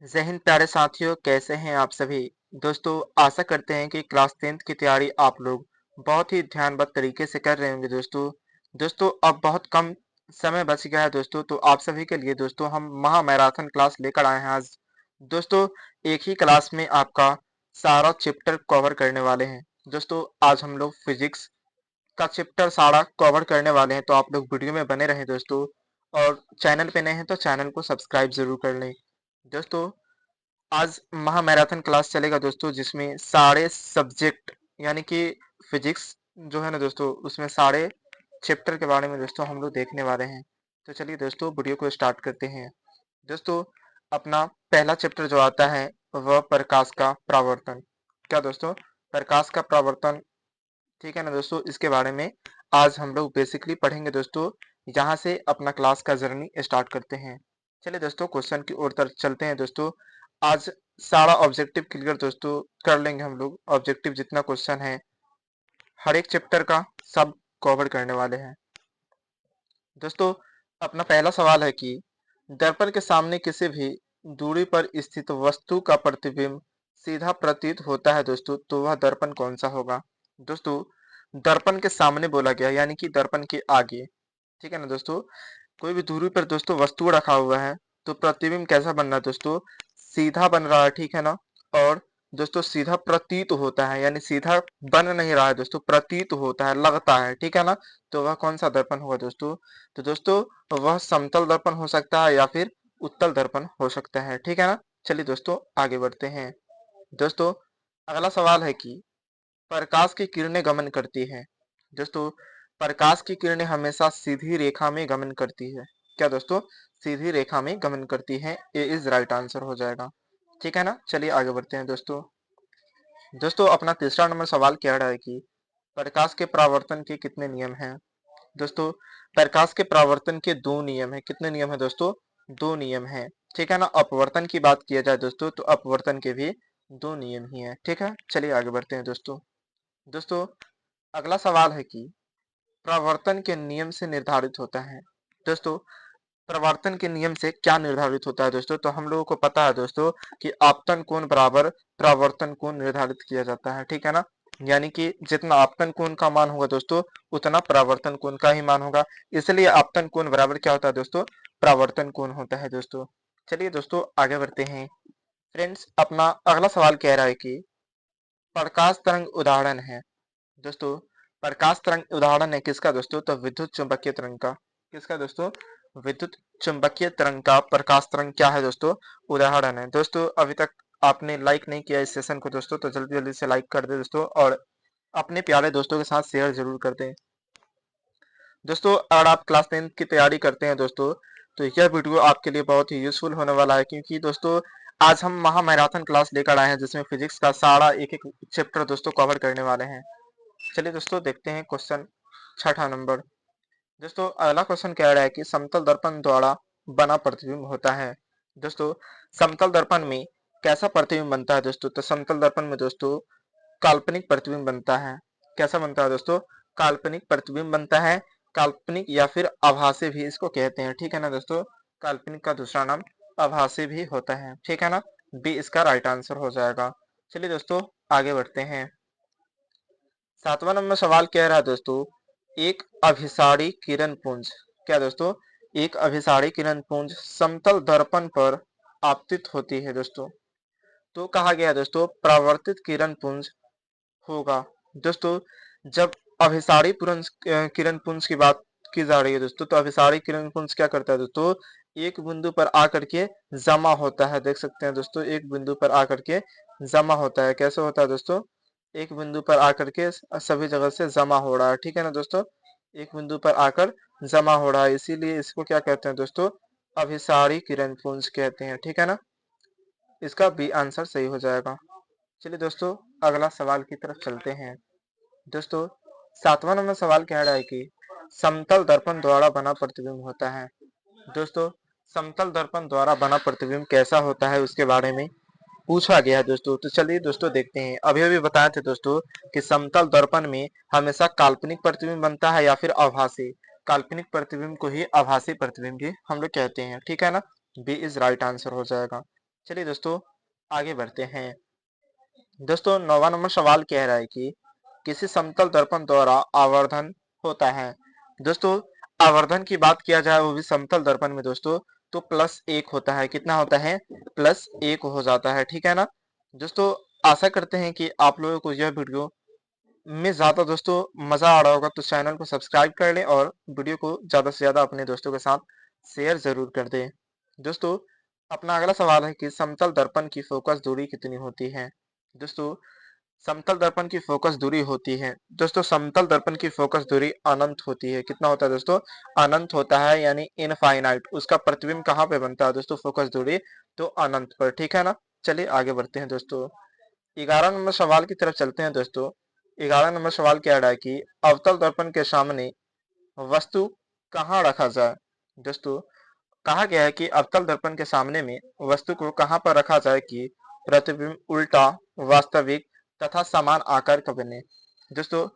जय हिंद प्यारे साथियों, कैसे हैं आप सभी। दोस्तों, आशा करते हैं कि क्लास 10th की तैयारी आप लोग बहुत ही ध्यानबद्ध तरीके से कर रहे होंगे। दोस्तों अब बहुत कम समय बच गया है दोस्तों, तो आप सभी के लिए दोस्तों हम महा मैराथन क्लास लेकर आए हैं आज। दोस्तों, एक ही क्लास में आपका सारा चैप्टर कवर करने वाले हैं। दोस्तों, आज हम लोग फिजिक्स का चैप्टर सारा कवर करने वाले हैं, तो आप लोग वीडियो में बने रहें दोस्तों। और चैनल पे नए हैं तो चैनल को सब्सक्राइब जरूर कर लें। दोस्तों, आज महा मैराथन क्लास चलेगा दोस्तों, जिसमें सारे सब्जेक्ट यानी कि फिजिक्स जो है ना दोस्तों, उसमें सारे चैप्टर के बारे में दोस्तों हम लोग देखने वाले हैं। तो चलिए दोस्तों, वीडियो को स्टार्ट करते हैं। दोस्तों, अपना पहला चैप्टर जो आता है वह प्रकाश का परावर्तन। क्या दोस्तों? प्रकाश का परावर्तन, ठीक है ना दोस्तों, इसके बारे में आज हम लोग बेसिकली पढ़ेंगे दोस्तों। यहाँ से अपना क्लास का जर्नी स्टार्ट करते हैं। चलिए दोस्तों, क्वेश्चन की ओर तरफ चलते हैं दोस्तों। आज सारा ऑब्जेक्टिव क्लियर दोस्तों कर लेंगे हम लोग। ऑब्जेक्टिव जितना क्वेश्चन है हर एक चैप्टर का सब कवर करने वाले हैं दोस्तों। अपना पहला सवाल है कि दर्पण के सामने किसी भी दूरी पर स्थित वस्तु का प्रतिबिंब सीधा प्रतीत होता है दोस्तों, तो वह दर्पण कौन सा होगा। दोस्तों, दर्पण के सामने बोला गया यानी कि दर्पण के आगे, ठीक है ना दोस्तों। कोई भी दूरी पर दोस्तों वस्तु रखा हुआ है तो प्रतिबिंब कैसा बन रहा है दोस्तों? सीधा बन रहा है, ठीक है ना। और दोस्तों सीधा प्रतीत होता है, यानी सीधा बन नहीं रहा है दोस्तों, प्रतीत होता है, लगता है, ठीक है ना। तो वह कौन सा दर्पण होगा दोस्तों? तो दोस्तों वह समतल दर्पण हो सकता है या फिर उत्तल दर्पण हो सकता है, ठीक है ना। चलिए दोस्तों आगे बढ़ते हैं। दोस्तों, अगला सवाल है कि प्रकाश की किरणें गमन करती है। दोस्तों, प्रकाश की किरणें हमेशा सीधी रेखा में गमन करती है। क्या दोस्तों? सीधी रेखा में गमन करती है। ए इज राइट आंसर हो जाएगा, ठीक है ना। चलिए आगे बढ़ते हैं दोस्तों। दोस्तों, अपना तीसरा नंबर सवाल कह रहा है कि प्रकाश के परावर्तन के कितने नियम हैं। दोस्तों, प्रकाश के परावर्तन के दो नियम है। कितने नियम है दोस्तों? दो नियम है, ठीक है ना। अपवर्तन की बात किया जाए दोस्तों तो अपवर्तन के भी दो नियम ही है, ठीक है। चलिए आगे बढ़ते हैं दोस्तों। दोस्तों, अगला सवाल है कि प्रवर्तन के नियम से निर्धारित होता है। दोस्तों, प्रवर्तन के नियम से क्या निर्धारित होता है दोस्तों? तो हम लोगों को पता है दोस्तों कि आपतन कोण बराबर प्रवर्तन कोण निर्धारित किया जाता है, ठीक है ना। यानी कि जितना आपतन कोण का मान होगा दोस्तों उतना प्रवर्तन कोण का ही मान होगा, इसलिए आपतन कोण बराबर क्या होता है दोस्तों? प्रवर्तन कोण होता है दोस्तों। चलिए दोस्तों आगे बढ़ते हैं। फ्रेंड्स, अपना अगला सवाल कह रहा है कि प्रकाश तरंग उदाहरण है। दोस्तों, प्रकाश तरंग उदाहरण है किसका दोस्तों? तो विद्युत चुंबकीय तरंग का। किसका दोस्तों? विद्युत चुंबकीय तरंग का प्रकाश तरंग क्या है दोस्तों? उदाहरण है। दोस्तों, अभी तक आपने लाइक नहीं किया इस सेशन को दोस्तों, तो जल्दी जल्दी से लाइक कर दे दोस्तों, और अपने प्यारे दोस्तों के साथ शेयर जरूर कर दें। दोस्तों, अगर आप क्लास 10 की तैयारी करते हैं दोस्तों, तो यह वीडियो आपके लिए बहुत ही यूजफुल होने वाला है, क्योंकि दोस्तों आज हम महा मैराथन क्लास लेकर आए हैं, जिसमें फिजिक्स का सारा एक एक चैप्टर दोस्तों कवर करने वाले हैं। चलिए दोस्तों देखते हैं क्वेश्चन छठा नंबर। दोस्तों, अगला क्वेश्चन कह रहा है कि समतल दर्पण द्वारा बना प्रतिबिंब होता है। दोस्तों, समतल दर्पण में कैसा प्रतिबिंब बनता है दोस्तों? तो समतल दर्पण में दोस्तों काल्पनिक प्रतिबिंब बनता है। कैसा बनता है दोस्तों? काल्पनिक प्रतिबिंब बनता है। काल्पनिक या फिर आभासी भी इसको कहते हैं, ठीक है ना दोस्तों। काल्पनिक का दूसरा नाम आभासी भी होता है, ठीक है ना। बी इसका राइट आंसर हो जाएगा। चलिए दोस्तों आगे बढ़ते हैं। सातवां नंबर सवाल कह रहा है दोस्तों, एक अभिसारी किरण पुंज। क्या दोस्तों? एक अभिसारी किरण पुंज समतल दर्पण पर आपतित होती है दोस्तों, तो कहा गया दोस्तों परावर्तित किरण पुंज होगा। दोस्तों, जब अभिसारी पुंज किरण पुंज की बात की जा रही है दोस्तों, तो अभिसारी किरण पुंज क्या करता है दोस्तों? एक बिंदु पर आकर के जमा होता है। देख सकते हैं दोस्तों, एक बिंदु पर आकर के जमा होता है। कैसे होता है दोस्तों? एक बिंदु पर आकर के सभी जगह से जमा हो रहा है, ठीक है ना दोस्तों। एक बिंदु पर आकर जमा हो रहा है, इसीलिए इसको क्या कहते हैं दोस्तों? अभिसारी किरण पुंज कहते हैं, ठीक है ना। इसका बी आंसर सही हो जाएगा। चलिए दोस्तों अगला सवाल की तरफ चलते हैं। दोस्तों, सातवां नंबर सवाल कह रहा है कि समतल दर्पण द्वारा बना प्रतिबिंब होता है। दोस्तों, समतल दर्पण द्वारा बना प्रतिबिंब कैसा होता है उसके बारे में पूछा गया है दोस्तों। तो चलिए दोस्तों देखते हैं। अभी अभी बताए थे दोस्तों कि समतल दर्पण में हमेशा काल्पनिक प्रतिबिंब बनता है या फिर आभासी। काल्पनिक प्रतिबिंब को ही आभासी प्रतिबिंब भी हम लोग कहते हैं, ठीक है ना। बी इज राइट आंसर हो जाएगा। चलिए दोस्तों आगे बढ़ते हैं। दोस्तों 9वां नंबर सवाल कह रहा है कि किसी समतल दर्पण द्वारा आवर्धन होता है। दोस्तों आवर्धन की बात किया जाए वो भी समतल दर्पण में दोस्तों, तो +1 होता है। कितना होता है? +1 हो जाता है, ठीक है ना। दोस्तों आशा करते हैं कि आप लोगों को यह वीडियो में ज्यादा दोस्तों मजा आ रहा होगा, तो चैनल को सब्सक्राइब कर लें और वीडियो को ज्यादा से ज्यादा अपने दोस्तों के साथ शेयर जरूर कर दें। दोस्तों अपना अगला सवाल है कि समतल दर्पण की फोकस दूरी कितनी होती है। दोस्तों समतल दर्पण की फोकस दूरी होती है, दोस्तों समतल दर्पण की फोकस दूरी अनंत होती है। कितना होता है दोस्तों? अनंत होता है, यानी इनफाइनाइट। उसका प्रतिबिंब कहाँ पे बनता है दोस्तों? फोकस दूरी तो अनंत पर, ठीक है ना। चलिए आगे बढ़ते हैं दोस्तों। 11 नंबर सवाल की तरफ चलते हैं दोस्तों। 11 नंबर सवाल क्या रहा है कि अवतल दर्पण के सामने वस्तु कहाँ रखा जाए। दोस्तों कहा गया है कि अवतल दर्पण के सामने में वस्तु को कहां पर रखा जाए कि प्रतिबिंब उल्टा, वास्तविक तथा समान आकार का बने। दोस्तों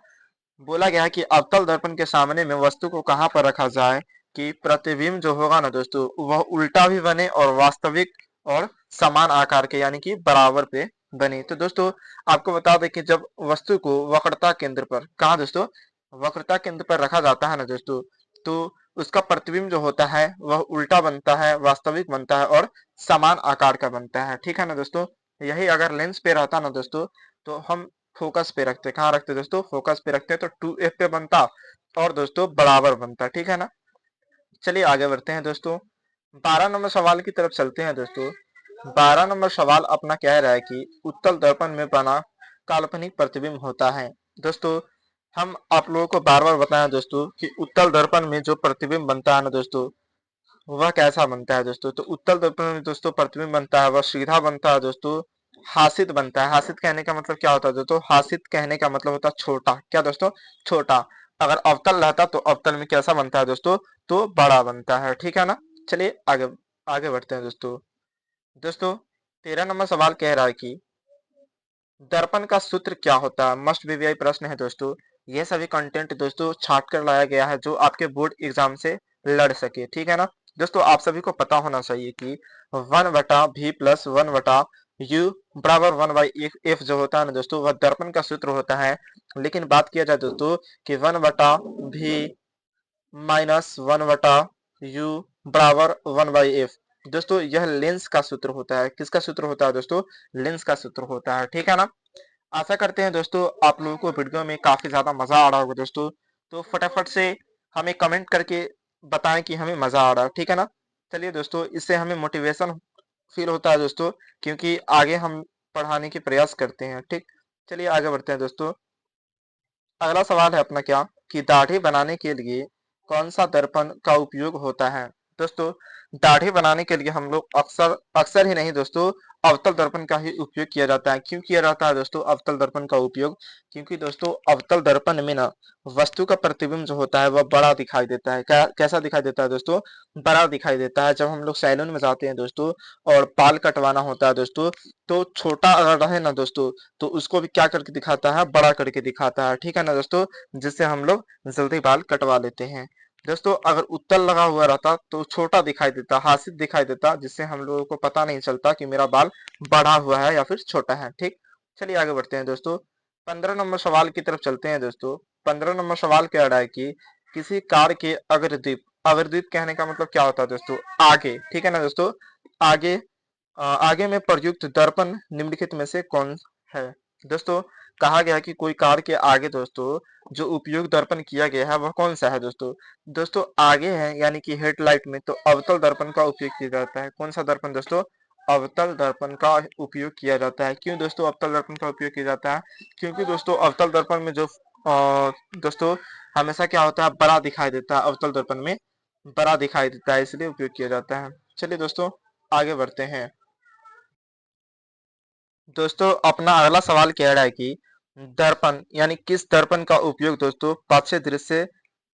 बोला गया है कि अवतल दर्पण के सामने में वस्तु को कहां पर रखा जाए कि प्रतिबिंब जो होगा ना दोस्तों वह उल्टा भी बने और वास्तविक और समान आकार के यानी कि बराबर पे बने। तो दोस्तों आपको बता दें कि जब वस्तु को वक्रता केंद्र पर, कहा दोस्तों? वक्रता केंद्र पर रखा जाता है ना दोस्तों, तो उसका प्रतिबिंब जो होता है वह उल्टा बनता है, वास्तविक बनता है और समान आकार का बनता है, ठीक है ना दोस्तों। यही अगर लेंस पे रहता ना दोस्तों तो हम फोकस पे रखते, कहाँ रखते दोस्तों? फोकस पे रखते तो 2f पे बनता और दोस्तों बराबर बनता, ठीक है ना। चलिए आगे बढ़ते हैं दोस्तों। 12 नंबर सवाल की तरफ चलते हैं दोस्तों। 12 नंबर सवाल अपना कह रहा है कि उत्तल दर्पण में बना काल्पनिक प्रतिबिंब होता है। दोस्तों हम आप लोगों को बार बार बताएं दोस्तों कि उत्तल दर्पण में जो प्रतिबिंब बनता है ना दोस्तों वह कैसा बनता है दोस्तों। तो उत्तल दर्पण में दोस्तों प्रतिबिंब बनता है वह सीधा बनता है दोस्तों, हासित बनता है। हासित कहने का मतलब क्या होता है दोस्तों? हासित कहने का मतलब होता है छोटा। क्या दोस्तों? छोटा। अगर अवतल रहता तो अवतल में कैसा बनता है दोस्तों? तो बड़ा बनता है, ठीक है ना। चलिए आगे आगे बढ़ते हैं दोस्तों। दोस्तों 13 नंबर सवाल कह रहा है कि दर्पण का सूत्र क्या होता है। मस्ट बीबीआई प्रश्न है दोस्तों। ये सभी कंटेंट दोस्तों छाट कर लाया गया है जो आपके बोर्ड एग्जाम से लड़ सके, ठीक है ना। दोस्तों आप सभी को पता होना चाहिए कि 1/v+1/u बराबर 1/f जो होता है ना दोस्तों वह दर्पण का सूत्र होता है। लेकिन बात किया जाए दोस्तों कि 1/v-1/u बराबर 1/f, दोस्तों यह लेंस का सूत्र होता है। किसका सूत्र होता है दोस्तों? लेंस का सूत्र होता है, ठीक है ना। आशा करते हैं दोस्तों आप लोगों को वीडियो में काफी ज्यादा मजा आ रहा होगा दोस्तों। तो फटाफट से हमें कमेंट करके बताएं कि हमें मजा आ रहा है, ठीक है ना। चलिए दोस्तों इससे हमें मोटिवेशन फील होता है दोस्तों, क्योंकि आगे हम पढ़ाने की प्रयास करते हैं, ठीक। चलिए आगे बढ़ते हैं दोस्तों। अगला सवाल है अपना क्या कि दाढ़ी बनाने के लिए कौन सा दर्पण का उपयोग होता है। दोस्तों दाढ़ी बनाने के लिए हम लोग अक्सर अक्सर ही नहीं दोस्तों अवतल दर्पण का ही उपयोग किया जाता है। क्यों किया जाता है दोस्तों अवतल दर्पण का उपयोग? क्योंकि दोस्तों अवतल दर्पण में ना वस्तु का प्रतिबिंब जो होता है वह बड़ा दिखाई देता है। कैसा दिखाई देता है दोस्तों? बड़ा दिखाई देता है। जब हम लोग सैलून में जाते हैं दोस्तों और बाल कटवाना होता है दोस्तों, तो छोटा अगर रहे ना दोस्तों तो उसको भी क्या करके दिखाता है? बड़ा करके दिखाता है, ठीक है ना दोस्तों, जिससे हम लोग जल्दी बाल कटवा लेते हैं। दोस्तों अगर उत्तल लगा हुआ रहता तो छोटा दिखाई देता, हासित दिखाई देता, जिससे हम लोगों को पता नहीं चलता कि मेरा बाल बड़ा हुआ है या फिर छोटा है, ठीक। चलिए आगे बढ़ते हैं दोस्तों। 15 नंबर सवाल की तरफ चलते हैं दोस्तों। 15 नंबर सवाल कह रहा है कि किसी कार के अग्रदीप, अग्रदीप कहने का मतलब क्या होता है दोस्तों? आगे, ठीक है ना दोस्तों। आगे आगे में प्रयुक्त दर्पण निम्नलिखित में से कौन है। दोस्तों कहा गया है कि कोई कार के आगे दोस्तों जो उपयोग दर्पण किया गया है वह कौन सा है दोस्तों? दोस्तों आगे है यानी कि हेडलाइट में तो अवतल दर्पण का उपयोग किया जाता है। कौन सा दर्पण दोस्तों? अवतल दर्पण का उपयोग किया जाता है। क्यों दोस्तों अवतल दर्पण का उपयोग किया जाता है? क्योंकि दोस्तों अवतल दर्पण में जो दोस्तों हमेशा क्या होता है? बड़ा दिखाई देता है। अवतल दर्पण में बड़ा दिखाई देता है इसलिए उपयोग किया जाता है। चलिए दोस्तों आगे बढ़ते हैं। दोस्तों अपना अगला सवाल कह रहा है कि दर्पण यानी किस दर्पण का उपयोग दोस्तों पक्ष दृश्य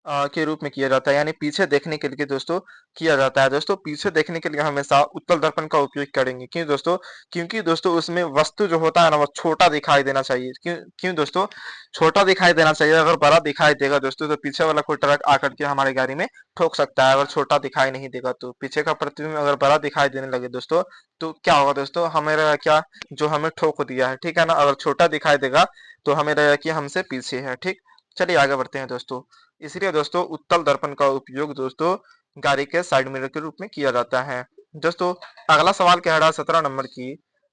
के रूप में किया जाता है, यानी पीछे देखने के लिए दोस्तों किया जाता है। दोस्तों पीछे देखने के लिए हमेशा उत्तल दर्पण का उपयोग करेंगे। क्यों दोस्तों? क्योंकि दोस्तों उसमें वस्तु जो होता है ना वो छोटा दिखाई देना चाहिए। क्यों क्यों दोस्तों? छोटा दिखाई देना चाहिए। अगर बड़ा दिखाई देगा दोस्तों तो पीछे वाला कोई ट्रक आकर के हमारी गाड़ी में ठोक सकता है। अगर छोटा दिखाई नहीं देगा तो पीछे का प्रतिबिंब अगर बड़ा दिखाई देने लगे दोस्तों तो क्या होगा दोस्तों? हमें क्या, जो हमें ठोक दिया है, ठीक है ना। अगर छोटा दिखाई देगा तो हमें लगेगा कि हमसे पीछे है। ठीक, चलिए आगे बढ़ते हैं दोस्तों। इसलिए दोस्तों उत्तल दर्पण का उपयोग दोस्तों गाड़ी के साइड मिरर के रूप में किया जाता है। दोस्तों अगला सवाल कह रहा है 17 नंबर की,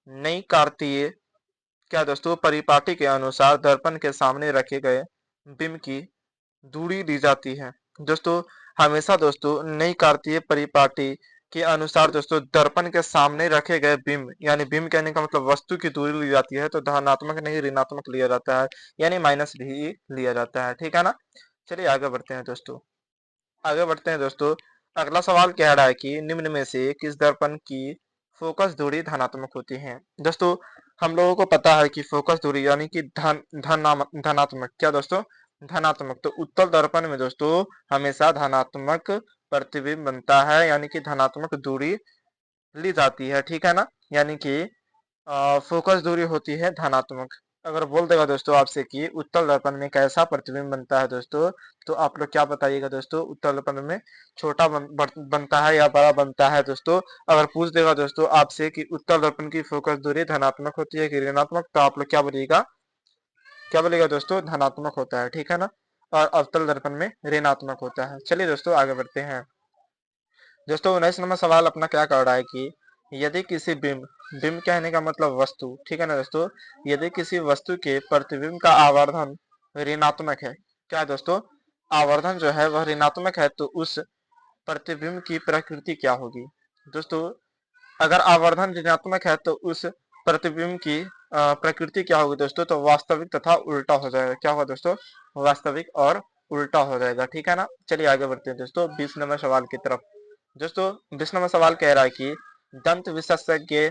नई कार्तीय क्या दोस्तों परिपाटी के अनुसार दर्पण के सामने रखे गए बिंब की दूरी ली जाती है। दोस्तों हमेशा दोस्तों नई कार्तीय परिपाटी के अनुसार दोस्तों दर्पण के सामने रखे गए बिंब, यानी बिंब कहने का मतलब वस्तु की दूरी ली जाती है तो धनात्मक नहीं ऋणात्मक लिया जाता है, यानी माइनस भी लिया जाता है। ठीक है ना। चलिए आगे बढ़ते हैं दोस्तों। आगे बढ़ते हैं दोस्तों। अगला सवाल कह रहा है कि निम्न में से किस दर्पण की फोकस दूरी धनात्मक होती है। दोस्तों हम लोगों को पता है कि फोकस दूरी यानी कि धनात्मक, क्या दोस्तों? धनात्मक। तो उत्तल दर्पण में दोस्तों हमेशा धनात्मक प्रतिबिंब बनता है, यानी कि धनात्मक दूरी ली जाती है। ठीक है ना। यानी कि फोकस दूरी होती है धनात्मक। अगर बोल देगा दोस्तों आपसे कि उत्तल दर्पण में कैसा प्रतिबिंब बनता है दोस्तों, तो आप लोग क्या बताइएगा दोस्तों? उत्तल दर्पण में छोटा बनता है या बड़ा बनता है दोस्तों? अगर पूछ देगा दोस्तों आपसे कि उत्तल दर्पण की फोकस दूरी धनात्मक होती है कि ऋणात्मक, तो आप लोग क्या बोलिएगा? क्या बोलेगा दोस्तों? धनात्मक होता है। ठीक है ना। और अवतल दर्पण में ऋणात्मक होता है। चलिए दोस्तों आगे बढ़ते हैं। दोस्तों 19 नंबर सवाल अपना क्या कर रहा है कि यदि किसी बिंब, बिंब कहने का मतलब वस्तु, ठीक है ना दोस्तों, यदि किसी वस्तु के प्रतिबिंब का आवर्धन ऋणात्मक है, क्या है दोस्तों? आवर्धन जो है वह ऋणात्मक है तो उस प्रतिबिंब की प्रकृति क्या होगी? दोस्तों अगर आवर्धन ऋणात्मक है तो उस प्रतिबिंब की प्रकृति क्या होगी दोस्तों? तो वास्तविक तथा उल्टा हो जाएगा। क्या होगा दोस्तों? वास्तविक और उल्टा हो जाएगा। ठीक है ना। चलिए आगे बढ़ते हैं दोस्तों 20 नंबर सवाल की तरफ। दोस्तों 20 नंबर सवाल कह रहा है कि दंत विशेषज्ञ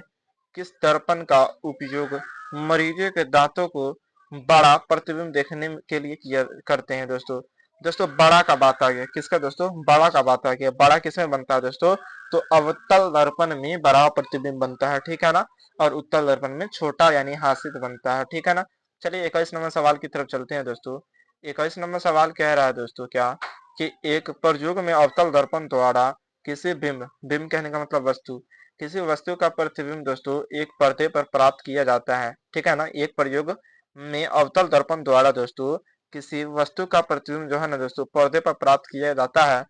किस दर्पण का उपयोग मरीजों के दांतों को बड़ा प्रतिबिंब देखने के लिए किया करते हैं दोस्तों? दोस्तों बड़ा का बात आ गया, किसका दोस्तों? बड़ा का बात आ गया। बड़ा किसमें बनता है दोस्तों? तो अवतल दर्पण में बड़ा प्रतिबिंब बनता है। ठीक है ना। और उत्तल दर्पण में छोटा यानी हासित बनता है। ठीक है ना। चलिए 21 नंबर सवाल की तरफ चलते हैं दोस्तों। 21 नंबर सवाल कह रहा है दोस्तों क्या, कि एक प्रयोग में अवतल दर्पण द्वारा किसी बिंब, बिंब कहने का मतलब वस्तु, किसी वस्तु का प्रतिबिंब दोस्तों एक पर्दे पर प्राप्त किया जाता है। ठीक है ना। एक प्रयोग में अवतल दर्पण द्वारा दोस्तों किसी वस्तु का प्रतिबिंब जो है ना दोस्तों पर्दे पर प्राप्त किया जाता है।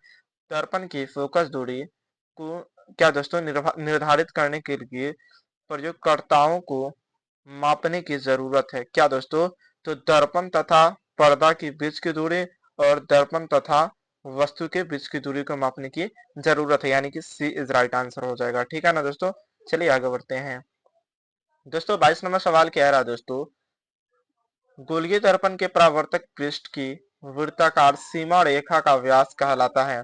दर्पण की फोकस दूरी को क्या दोस्तों निर्धारित करने के लिए प्रयोगकर्ताओं को मापने की जरूरत है। क्या दोस्तों? तो दर्पण तथा पर्दा के बीच की दूरी और दर्पण तथा वस्तु के बीच की दूरी को मापने की जरूरत है, यानी कि सी इज राइट आंसर हो जाएगा। ठीक है ना दोस्तों। चलिए आगे बढ़ते हैं दोस्तों। 22 नंबर सवाल कह रहा है दोस्तों, गोलीय दर्पण के परावर्तक पृष्ठ की वृत्ताकार सीमा रेखा का व्यास कहलाता है।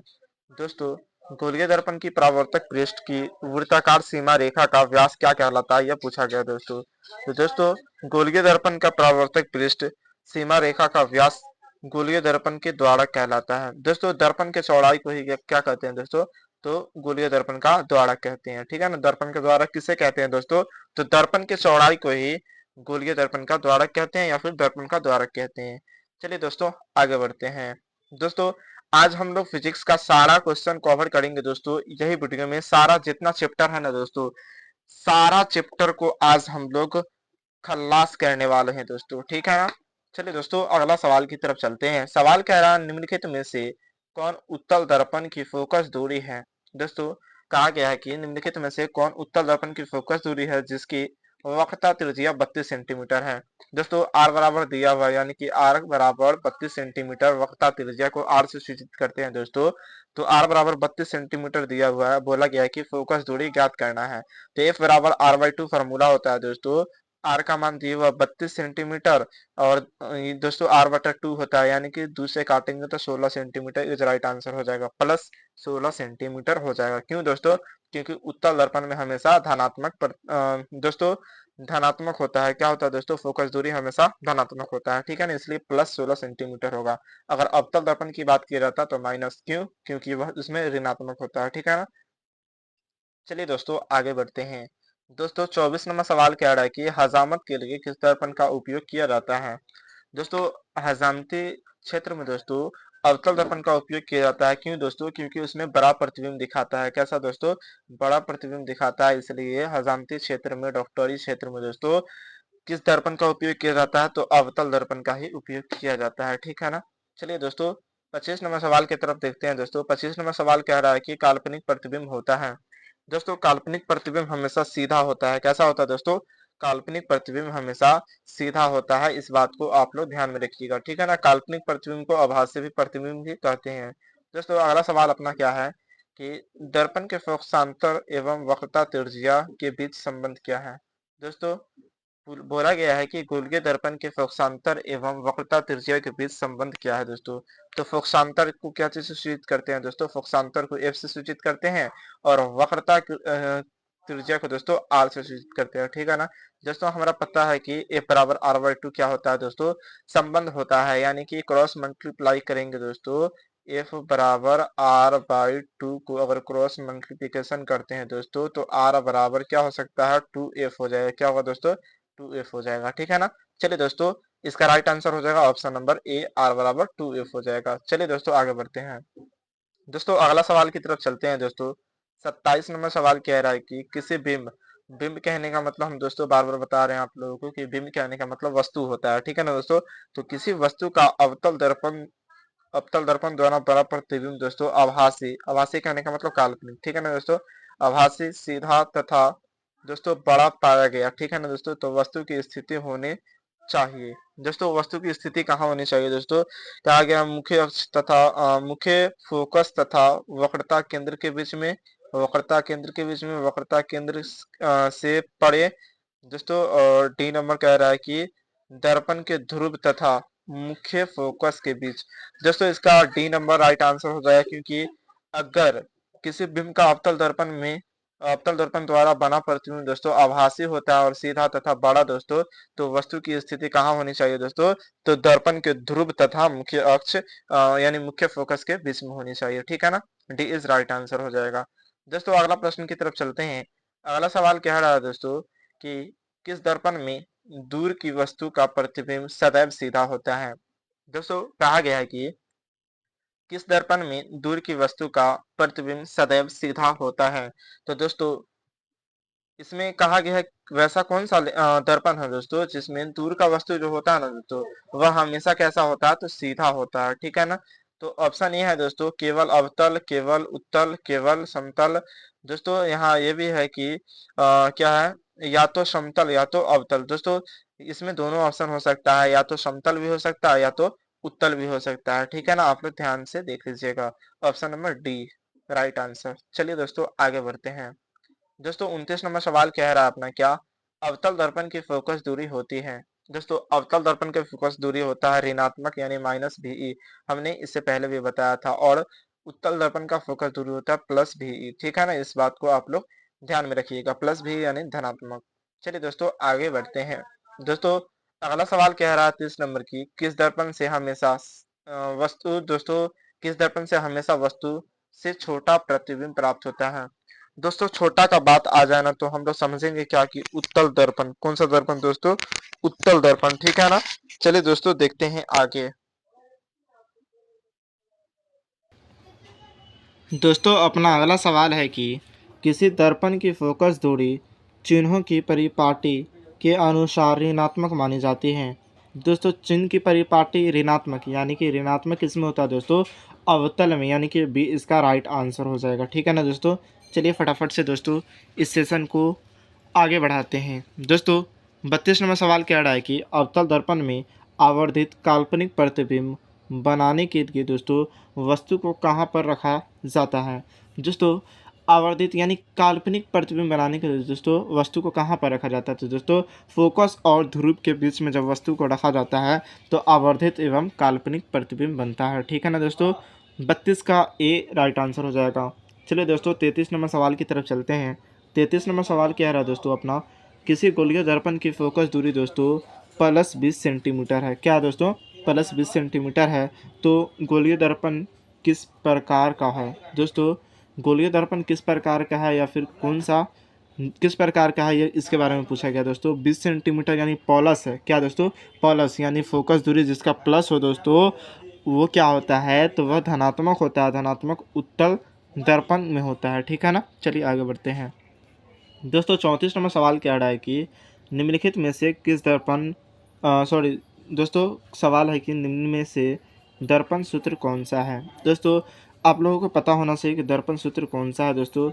दोस्तों गोलीय दर्पण की परावर्तक पृष्ठ की वृत्ताकार सीमा रेखा का व्यास क्या कहलाता है, यह पूछा गया दोस्तों। तो दोस्तों गोलीय दर्पण का परावर्तक पृष्ठ सीमा रेखा का व्यास गोलीय दर्पण के द्वारा कहलाता है। दोस्तों दर्पण के चौड़ाई को ही क्या कहते हैं दोस्तों? तो गोलीय दर्पण का द्वारा कहते हैं। ठीक है ना। दर्पण के द्वारा किसे कहते हैं दोस्तों? तो दर्पण के चौड़ाई को ही गोलीय दर्पण का द्वारक कहते हैं या फिर दर्पण का द्वारक कहते हैं। चलिए दोस्तों आगे बढ़ते हैं। दोस्तों आज हम लोग फिजिक्स का सारा क्वेश्चन कवर करेंगे दोस्तों। यही वीडियो में सारा जितना चैप्टर है ना दोस्तों, सारा चैप्टर को आज हम लोग खल्लास करने वाले हैं दोस्तों। ठीक है ना। चलिए दोस्तों अगला सवाल की तरफ चलते हैं। सवाल कह रहा है निम्नलिखित में से कौन उत्तल दर्पण की फोकस दूरी है। दोस्तों कहा गया है कि निम्नलिखित में से कौन उत्तल दर्पण की फोकस दूरी है जिसकी वक्रता त्रिज्या 32 सेंटीमीटर है। दोस्तों आर बराबर दिया हुआ है, यानी कि आर बराबर 32 सेंटीमीटर, वक्रता त्रिज्या को आर से सूचित करते हैं दोस्तों। तो आर बराबर 32 सेंटीमीटर दिया हुआ है, बोला गया है कि फोकस दूरी ज्ञात करना है। तो एफ बराबर आर बाई 2 फॉर्मूला होता है दोस्तों। आर का मान दिया हुआ 32 सेंटीमीटर और दोस्तों आर बटा 2 होता है, यानी कि 2 से काटेंगे तो 16 सेंटीमीटर इज राइट आंसर हो जाएगा, प्लस 16 सेंटीमीटर हो जाएगा। क्यों दोस्तों? क्योंकि उत्तल दर्पण में हमेशा धनात्मक दोस्तों धनात्मक होता है। क्या होता है दोस्तों, फोकस दूरी हमेशा धनात्मक होता है, ठीक है ना, इसलिए प्लस 16 सेंटीमीटर होगा। अगर अवतल दर्पण की बात किया जाता तो माइनस, क्यों, क्योंकि वह उसमें ऋणात्मक होता है, ठीक है ना। चलिए दोस्तों आगे बढ़ते हैं। दोस्तों 24 नंबर सवाल कह रहा है कि हजामत के लिए किस दर्पण का उपयोग किया जाता है। दोस्तों हजामती क्षेत्र में दोस्तों अवतल दर्पण का उपयोग किया जाता है। क्यों दोस्तों, क्योंकि उसमें बड़ा प्रतिबिंब दिखाता है। कैसा दोस्तों, बड़ा प्रतिबिंब दिखाता है, इसलिए हजामती क्षेत्र में, डॉक्टरी क्षेत्र में दोस्तों किस दर्पण का उपयोग किया जाता है, तो अवतल दर्पण का ही उपयोग किया जाता है, ठीक है ना। चलिए दोस्तों 25 नंबर सवाल की तरफ देखते हैं। दोस्तों 25 नंबर सवाल कह रहा है कि काल्पनिक प्रतिबिंब होता है। दोस्तों काल्पनिक प्रतिबिंब हमेशा सीधा होता है। कैसा होता है दोस्तों, काल्पनिक प्रतिबिंब हमेशा सीधा होता है, इस बात को आप लोग ध्यान में रखिएगा, ठीक है ना। काल्पनिक प्रतिबिंब को आभासी भी प्रतिबिंब भी कहते हैं। दोस्तों अगला सवाल अपना क्या है कि दर्पण के फोकसांतर एवं वक्रता त्रिज्या के बीच संबंध क्या है। दोस्तों बोला गया है कि गोलीय दर्पण के फोकसांतर एवं वक्रता त्रिज्या के बीच संबंध क्या है दोस्तों। तो फोकसांतर को क्या चीज से सूचित करते हैं दोस्तों, फोकसांतर को एफ से सूचित करते हैं और वक्रता त्रिज्या को दोस्तों आर से सूचित करते हैं, ठीक है ना। दोस्तों हमारा पता है कि एफ बराबर आर बाई टू क्या होता है दोस्तों, संबंध होता है, यानी कि क्रॉस मल्टीप्लाई करेंगे दोस्तों, एफ बराबर आर बाई टू को अगर क्रॉस मल्टीप्लीकेशन करते हैं दोस्तों तो आर बराबर क्या हो सकता है, टू एफ हो जाएगा। क्या होगा दोस्तों, टू एफ हो जाएगा, ठीक है ना। चलिए दोस्तों इसका राइट आंसर हो जाएगा ऑप्शन नंबर ए, आर बराबर टू एफ हो जाएगा। चलिए दोस्तों आगे बढ़ते हैं। दोस्तों अगला सवाल की तरफ चलते हैं। दोस्तों 27 नंबर सवाल कह रहा है कि किसी बिंब, बिंब कहने का मतलब हम दोस्तों बार बार बता रहे हैं आप लोगों को कि बिंब कहने का मतलब वस्तु होता है, ठीक है ना दोस्तों। तो किसी वस्तु का अवतल दर्पण द्वारा बड़ा प्रतिबिंब दोस्तों आभासी, आभासी कहने का मतलब काल्पनिक, ठीक है ना दोस्तों, आभासी, सीधा तथा दोस्तों बड़ा पाया गया, ठीक है ना दोस्तों। तो वस्तु की स्थिति होने चाहिए। दोस्तों वस्तु की स्थिति कहाँ होनी चाहिए दोस्तों, कहा गया मुख्य अक्ष तथा मुख्य फोकस तथा वक्रता केंद्र के बीच में, वक्रता केंद्र के बीच में, वक्रता केंद्र से परे दोस्तों। डी नंबर कह रहा है कि दर्पण के ध्रुव तथा मुख्य फोकस के बीच। दोस्तों इसका डी नंबर राइट आंसर हो जाएगा, क्योंकि अगर किसी बिंब का अवतल दर्पण द्वारा बना प्रतिबिंब दोस्तों आभासी होता है और सीधा तथा बड़ा दोस्तों, तो वस्तु की स्थिति कहाँ होनी चाहिए दोस्तों, तो दर्पण के ध्रुव तथा मुख्य अक्ष यानी मुख्य फोकस के बीच में होनी चाहिए, ठीक है ना। डी इज राइट आंसर हो जाएगा। दोस्तों अगला प्रश्न की तरफ चलते हैं। अगला सवाल कह रहा है दोस्तों कि किस दर्पण में दूर की वस्तु का प्रतिबिंब सदैव सीधा होता है। दोस्तों कहा गया है कि किस दर्पण में दूर की वस्तु का प्रतिबिंब सदैव सीधा होता है। तो दोस्तों इसमें कहा गया है वैसा कौन सा दर्पण है दोस्तों जिसमें दूर का वस्तु जो होता है ना दोस्तों, वह हमेशा कैसा होता है, तो सीधा होता है, ठीक है ना। तो ऑप्शन ये है दोस्तों, केवल अवतल, केवल उत्तल, केवल समतल। दोस्तों यहाँ ये भी है कि क्या है, या तो समतल या तो अवतल। दोस्तों इसमें दोनों ऑप्शन हो सकता है, या तो समतल भी हो सकता है या तो उत्तल भी हो सकता है, ठीक है ना। आप लोग ध्यान से देख लीजिएगा, option number D right answer. चलिए दोस्तों आगे बढ़ते हैं। दोस्तों 29 नंबर सवाल कह रहा है अपना क्या, अवतल दर्पण की फोकस दूरी होती है। दोस्तों अवतल दर्पण की फोकस दूरी होता है ऋणात्मक यानी माइनस VE, हमने इससे पहले भी बताया था। और उत्तल दर्पण का फोकस दूरी होता है प्लस VE, ठीक है ना, इस बात को आप लोग ध्यान में रखिएगा, प्लस VE यानी धनात्मक। चलिए दोस्तों आगे बढ़ते हैं। दोस्तों अगला सवाल कह रहा है 30 नंबर की, किस दर्पण से हमेशा वस्तु दोस्तों, किस दर्पण से हमेशा वस्तु से छोटा प्रतिबिंब प्राप्त होता है। दोस्तों छोटा का बात आ जाए ना तो हम लोग समझेंगे क्या कि उत्तल दर्पण, कौन सा दर्पण दोस्तों, उत्तल दर्पण, ठीक है ना। चलिए दोस्तों देखते हैं आगे। दोस्तों अपना अगला सवाल है कि किसी दर्पण की फोकस दूरी चिन्हों की परिपाटी के अनुसार ऋणात्मक मानी जाती है। दोस्तों चिन्ह की परिपाटी ऋणात्मक, यानी कि ऋणात्मक किसमें होता है दोस्तों, अवतल में, यानी कि बी इसका राइट आंसर हो जाएगा, ठीक है ना दोस्तों। चलिए फटाफट से दोस्तों इस सेशन को आगे बढ़ाते हैं। दोस्तों 32 नंबर सवाल कह रहा है कि अवतल दर्पण में आवर्धित काल्पनिक प्रतिबिंब बनाने के लिए दोस्तों वस्तु को कहाँ पर रखा जाता है। दोस्तों आवर्धित यानी काल्पनिक प्रतिबिंब बनाने के लिए दोस्तों वस्तु को कहाँ पर रखा जाता है, तो दोस्तों फोकस और ध्रुव के बीच में जब वस्तु को रखा जाता है तो आवर्धित एवं काल्पनिक प्रतिबिंब बनता है, ठीक है ना दोस्तों। 32 का ए राइट आंसर हो जाएगा। चलिए दोस्तों 33 नंबर सवाल की तरफ चलते हैं। 33 नंबर सवाल क्या रहा दोस्तों अपना, किसी गोलीय दर्पण की फोकस दूरी दोस्तों +20 सेंटीमीटर है। क्या दोस्तों? +20 सेंटीमीटर है। तो गोलीय दर्पण किस प्रकार का है दोस्तों? गोलीय दर्पण किस प्रकार का है या फिर कौन सा किस प्रकार का है, ये इसके बारे में पूछा गया दोस्तों। 20 सेंटीमीटर यानी पॉलस है। क्या दोस्तों? पॉलस यानी फोकस दूरी जिसका प्लस हो दोस्तों, वो क्या होता है? तो वह धनात्मक होता है, धनात्मक उत्तल दर्पण में होता है। ठीक है ना। चलिए आगे बढ़ते हैं दोस्तों। 34 नंबर सवाल क्या रहा है कि निम्नलिखित में से किस दर्पण सॉरी दोस्तों, सवाल है कि निम्न में से दर्पण सूत्र कौन सा है। दोस्तों आप लोगों को पता होना चाहिए कि दर्पण सूत्र कौन सा है दोस्तों।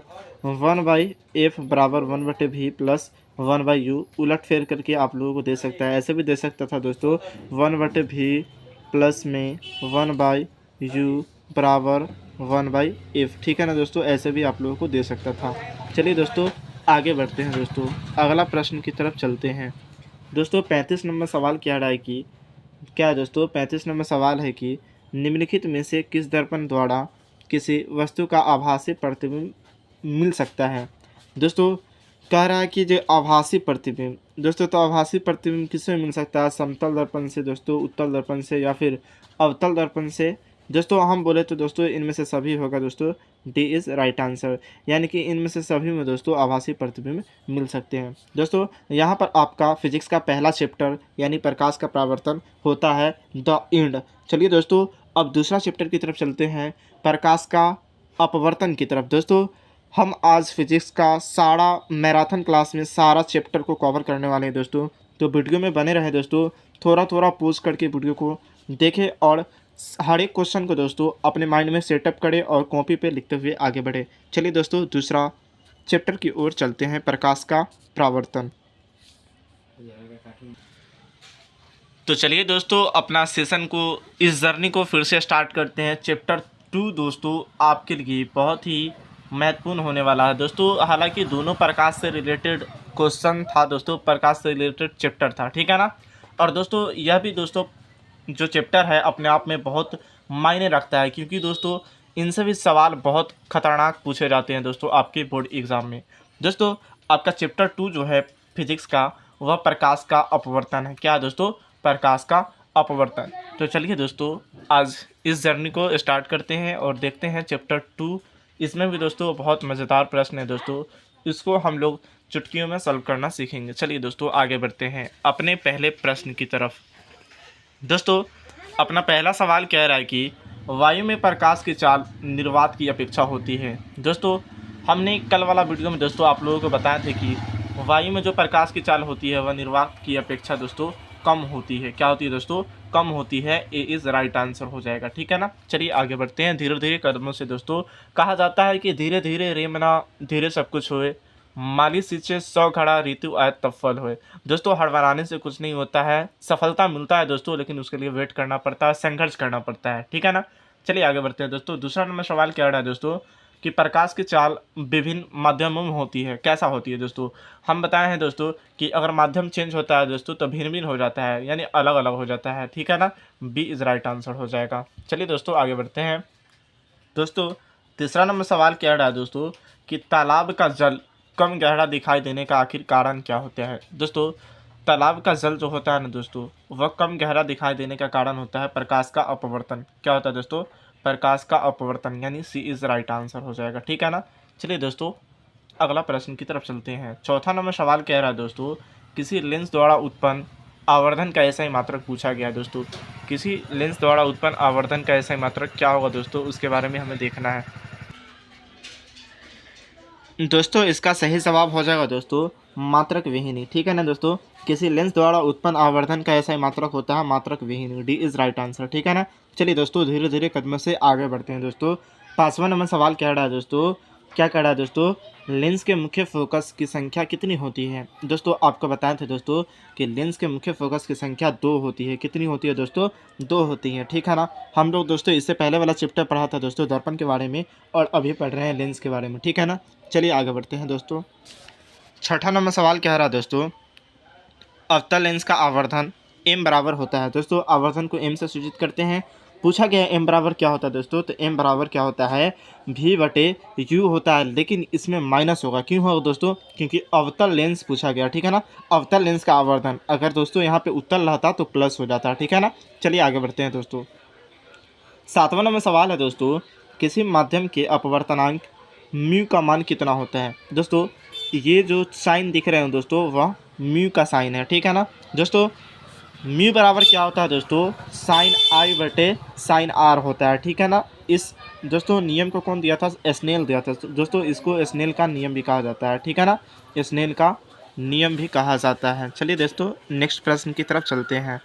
1/f बराबर 1/v प्लस 1/u। उलट फेर करके आप लोगों को दे सकता है, ऐसे भी दे सकता था दोस्तों 1/v प्लस में 1/u बराबर 1/f। ठीक है ना दोस्तों, ऐसे भी आप लोगों को दे सकता था। चलिए दोस्तों आगे बढ़ते हैं दोस्तों, अगला प्रश्न की तरफ चलते हैं दोस्तों। 35 नंबर सवाल क्या रहा है कि क्या है दोस्तों? 35 नंबर सवाल है कि निम्नलिखित में से किस दर्पण द्वारा किसी वस्तु का आभासी प्रतिबिंब मिल सकता है। दोस्तों कह रहा है कि जो आभासी प्रतिबिंब दोस्तों, तो आभासी प्रतिबिंब किससे मिल सकता है? समतल दर्पण से दोस्तों, उत्तल दर्पण से, या फिर अवतल दर्पण से। दोस्तों हम बोले तो दोस्तों इनमें से सभी होगा दोस्तों, डी इज़ राइट आंसर। यानी कि इनमें से सभी में दोस्तों आभासी प्रतिबिंब मिल सकते हैं। दोस्तों यहाँ पर आपका फिजिक्स का पहला चैप्टर यानी प्रकाश का परावर्तन होता है द एंड। चलिए दोस्तों अब दूसरा चैप्टर की तरफ चलते हैं, प्रकाश का अपवर्तन की तरफ। दोस्तों हम आज फिजिक्स का सारा मैराथन क्लास में सारा चैप्टर को कवर करने वाले हैं दोस्तों। तो वीडियो में बने रहे दोस्तों, थोड़ा थोड़ा पॉज करके वीडियो को देखें और हर एक क्वेश्चन को दोस्तों अपने माइंड में सेटअप करें और कॉपी पे लिखते हुए आगे बढ़े। चलिए दोस्तों दूसरा चैप्टर की ओर चलते हैं, प्रकाश का परावर्तन। तो चलिए दोस्तों अपना सेशन को, इस जर्नी को फिर से स्टार्ट करते हैं। चैप्टर 2 दोस्तों आपके लिए बहुत ही महत्वपूर्ण होने वाला है दोस्तों। हालांकि दोनों प्रकाश से रिलेटेड क्वेश्चन था दोस्तों, प्रकाश से रिलेटेड चैप्टर था, ठीक है ना। और दोस्तों यह भी दोस्तों जो चैप्टर है अपने आप में बहुत मायने रखता है, क्योंकि दोस्तों इनसे भी सवाल बहुत खतरनाक पूछे जाते हैं दोस्तों आपके बोर्ड एग्ज़ाम में। दोस्तों आपका चैप्टर 2 जो है फिजिक्स का, वह प्रकाश का अपवर्तन है। क्या दोस्तों? प्रकाश का अपवर्तन। तो चलिए दोस्तों आज इस जर्नी को स्टार्ट करते हैं और देखते हैं चैप्टर 2। इसमें भी दोस्तों बहुत मज़ेदार प्रश्न है दोस्तों, इसको हम लोग चुटकियों में सॉल्व करना सीखेंगे। चलिए दोस्तों आगे बढ़ते हैं अपने पहले प्रश्न की तरफ। दोस्तों अपना पहला सवाल कह रहा है कि वायु में प्रकाश की चाल निर्वात की अपेक्षा होती है। दोस्तों हमने कल वाला वीडियो में दोस्तों आप लोगों को बताया था कि वायु में जो प्रकाश की चाल होती है वह निर्वात की अपेक्षा दोस्तों कम होती है। क्या होती है दोस्तों? कम होती है। ए इज़ राइट आंसर हो जाएगा, ठीक है ना। चलिए आगे बढ़ते हैं धीरे धीरे कदमों से। दोस्तों कहा जाता है कि धीरे धीरे रे मना धीरे सब कुछ होए, माली सींचे 100 घड़ा ऋतु आए तब फल होए। दोस्तों हड़बड़ाने से कुछ नहीं होता है, सफलता मिलता है दोस्तों, लेकिन उसके लिए वेट करना पड़ता है, संघर्ष करना पड़ता है, ठीक है ना। चलिए आगे बढ़ते हैं दोस्तों। दूसरा नंबर सवाल क्या रहा है दोस्तों कि प्रकाश की चाल विभिन्न माध्यमों में होती है। कैसा होती है दोस्तों? हम बताए हैं दोस्तों कि अगर माध्यम चेंज होता है दोस्तों तो भिन्न भिन्न हो जाता है, यानी अलग अलग हो जाता है, ठीक है ना। बी इज़ राइट आंसर हो जाएगा। चलिए दोस्तों आगे बढ़ते हैं दोस्तों। तीसरा नंबर सवाल क्या रहा है दोस्तों कि तालाब का जल कम गहरा दिखाई देने का आखिर कारण क्या होता है। दोस्तों तालाब का जल जो होता है ना दोस्तों, वह कम गहरा दिखाई देने का कारण होता है प्रकाश का अपवर्तन। क्या होता है दोस्तों? प्रकाश का अपवर्तन, यानी सी इज़ राइट आंसर हो जाएगा, ठीक है ना। चलिए दोस्तों अगला प्रश्न की तरफ चलते हैं। चौथा नंबर सवाल कह रहा है दोस्तों किसी लेंस द्वारा उत्पन्न आवर्धन का ऐसा ही मात्रक पूछा गया है दोस्तों। किसी लेंस द्वारा उत्पन्न आवर्धन का ऐसा ही मात्रक क्या होगा दोस्तों, उसके बारे में हमें देखना है दोस्तों। इसका सही जवाब हो जाएगा दोस्तों मात्रक विहीनी, ठीक है ना दोस्तों। किसी लेंस द्वारा उत्पन्न आवर्धन का ऐसा ही मात्रक होता है मात्रक विहीनी। डी इज़ राइट आंसर, ठीक है ना। चलिए दोस्तों धीरे धीरे कदमों से आगे बढ़ते हैं दोस्तों। 5वां नंबर सवाल क्या रहा है दोस्तों? क्या कह रहा है दोस्तों? लेंस के मुख्य फोकस की संख्या कितनी होती है। दोस्तों आपको बताए थे दोस्तों कि लेंस के मुख्य फोकस की संख्या 2 होती है। कितनी होती है दोस्तों? 2 होती है, ठीक है ना। हम लोग दोस्तों इससे पहले वाला चैप्टर पढ़ा था दोस्तों दर्पण के बारे में, और अभी पढ़ रहे हैं लेंस के बारे में, ठीक है ना। चलिए आगे बढ़ते हैं दोस्तों। 6ठा नंबर सवाल क्या रहा दोस्तों? अवतल लेंस का आवर्धन m बराबर होता है। दोस्तों आवर्धन को m से सूचित करते हैं पूछा गया एम बराबर क्या होता है दोस्तों, तो एम बराबर क्या होता है, भी बटे यू होता है, लेकिन इसमें माइनस होगा। क्यों होगा दोस्तों, क्योंकि अवतल लेंस पूछा गया, ठीक है ना। अवतल लेंस का आवर्धन अगर दोस्तों यहाँ पे उत्तल रहता तो प्लस हो जाता, ठीक है ना। चलिए आगे बढ़ते हैं दोस्तों। 7वां नंबर सवाल है दोस्तों, किसी माध्यम के अपवर्तनांक म्यू का मान कितना होता है। दोस्तों ये जो साइन दिख रहे हैं दोस्तों, वह म्यू का साइन है, ठीक है ना। दोस्तों म्यू बराबर क्या होता है दोस्तों, साइन आई बटे साइन आर होता है, ठीक है ना। इस दोस्तों नियम को कौन दिया था, स्नेल दिया था दोस्तों। इसको स्नेल का नियम भी कहा जाता है, ठीक है ना। स्नेल का नियम भी कहा जाता है। चलिए दोस्तों नेक्स्ट प्रश्न की तरफ चलते हैं।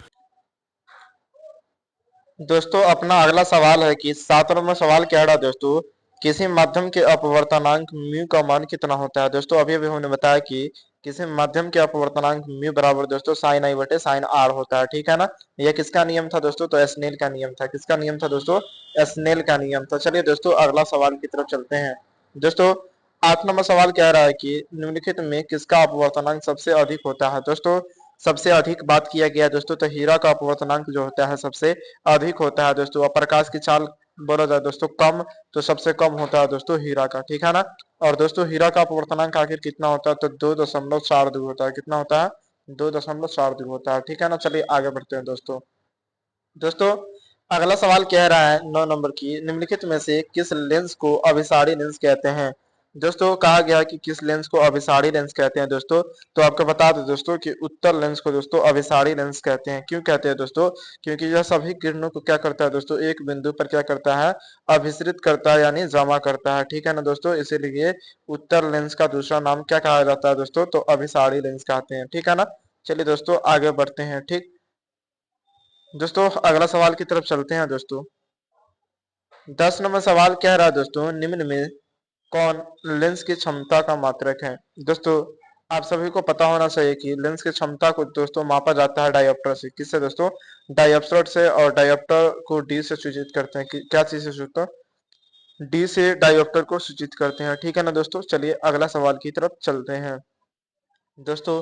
दोस्तों अपना अगला सवाल है कि 7 नंबर सवाल कह रहा है दोस्तों, किसी माध्यम के अपवर्तनांक म्यू का मान कितना होता है। दोस्तों अभी अभी हमने बताया कि किसी माध्यम के अपवर्तनांक म्यू बराबर दोस्तों साइन आई बटे साइन आर होता है, ठीक है ना। यह किसका नियम था दोस्तों, तो स्नेल का नियम था। किसका नियम था दोस्तों, स्नेल का नियम था। चलिए दोस्तों अगला सवाल की तरफ चलते हैं। दोस्तों 8 नंबर सवाल कह रहा है कि निम्नलिखित में किसका अपवर्तनांक सबसे अधिक होता है। दोस्तों सबसे अधिक बात किया गया दोस्तों, तो हीरा का अपवर्तनांक जो होता है सबसे अधिक होता है दोस्तों। और प्रकाश की चाल बोला जाए दोस्तों कम, तो सबसे कम होता है दोस्तों हीरा का, ठीक है ना। और दोस्तों हीरा का अपवर्तनांक आखिर कितना होता है, तो 2.42 होता है। कितना होता है, 2.42 होता है, ठीक है ना। चलिए आगे बढ़ते हैं दोस्तों। दोस्तों अगला सवाल कह रहा है 9 नंबर की, निम्नलिखित में से किस लेंस को अभिसारी लेंस कहते हैं। दोस्तों कहा गया कि किस लेंस को अभिसारी लेंस कहते हैं दोस्तों, तो आपको बता दें दोस्तों कि उत्तल लेंस को दोस्तों अभिसारी लेंस कहते हैं। क्यों कहते हैं दोस्तों, क्योंकि यह सभी किरणों को क्या करता है दोस्तों, एक बिंदु पर क्या करता है, अभिसरित करता है, यानी जमा करता है, ठीक है ना दोस्तों। इसीलिए उत्तल लेंस का दूसरा नाम क्या कहा जाता है दोस्तों, तो अभिसारी लेंस कहते हैं, ठीक है ना। चलिए दोस्तों आगे बढ़ते हैं। ठीक दोस्तों अगला सवाल की तरफ चलते हैं दोस्तों। 10 नंबर सवाल कह रहा है दोस्तों, निम्न में कौन लेंस की क्षमता का मात्रक है। दोस्तों आप सभी को पता होना चाहिए कि लेंस की क्षमता को दोस्तों मापा जाता है डायोप्टर से। किससे दोस्तों, डायोप्टर से। और डायोप्टर को डी से सूचित करते हैं। क्या चीज से दोस्तों, डी से डायोप्टर को सूचित करते हैं, ठीक है ना दोस्तों। चलिए अगला सवाल की तरफ चलते हैं। दोस्तों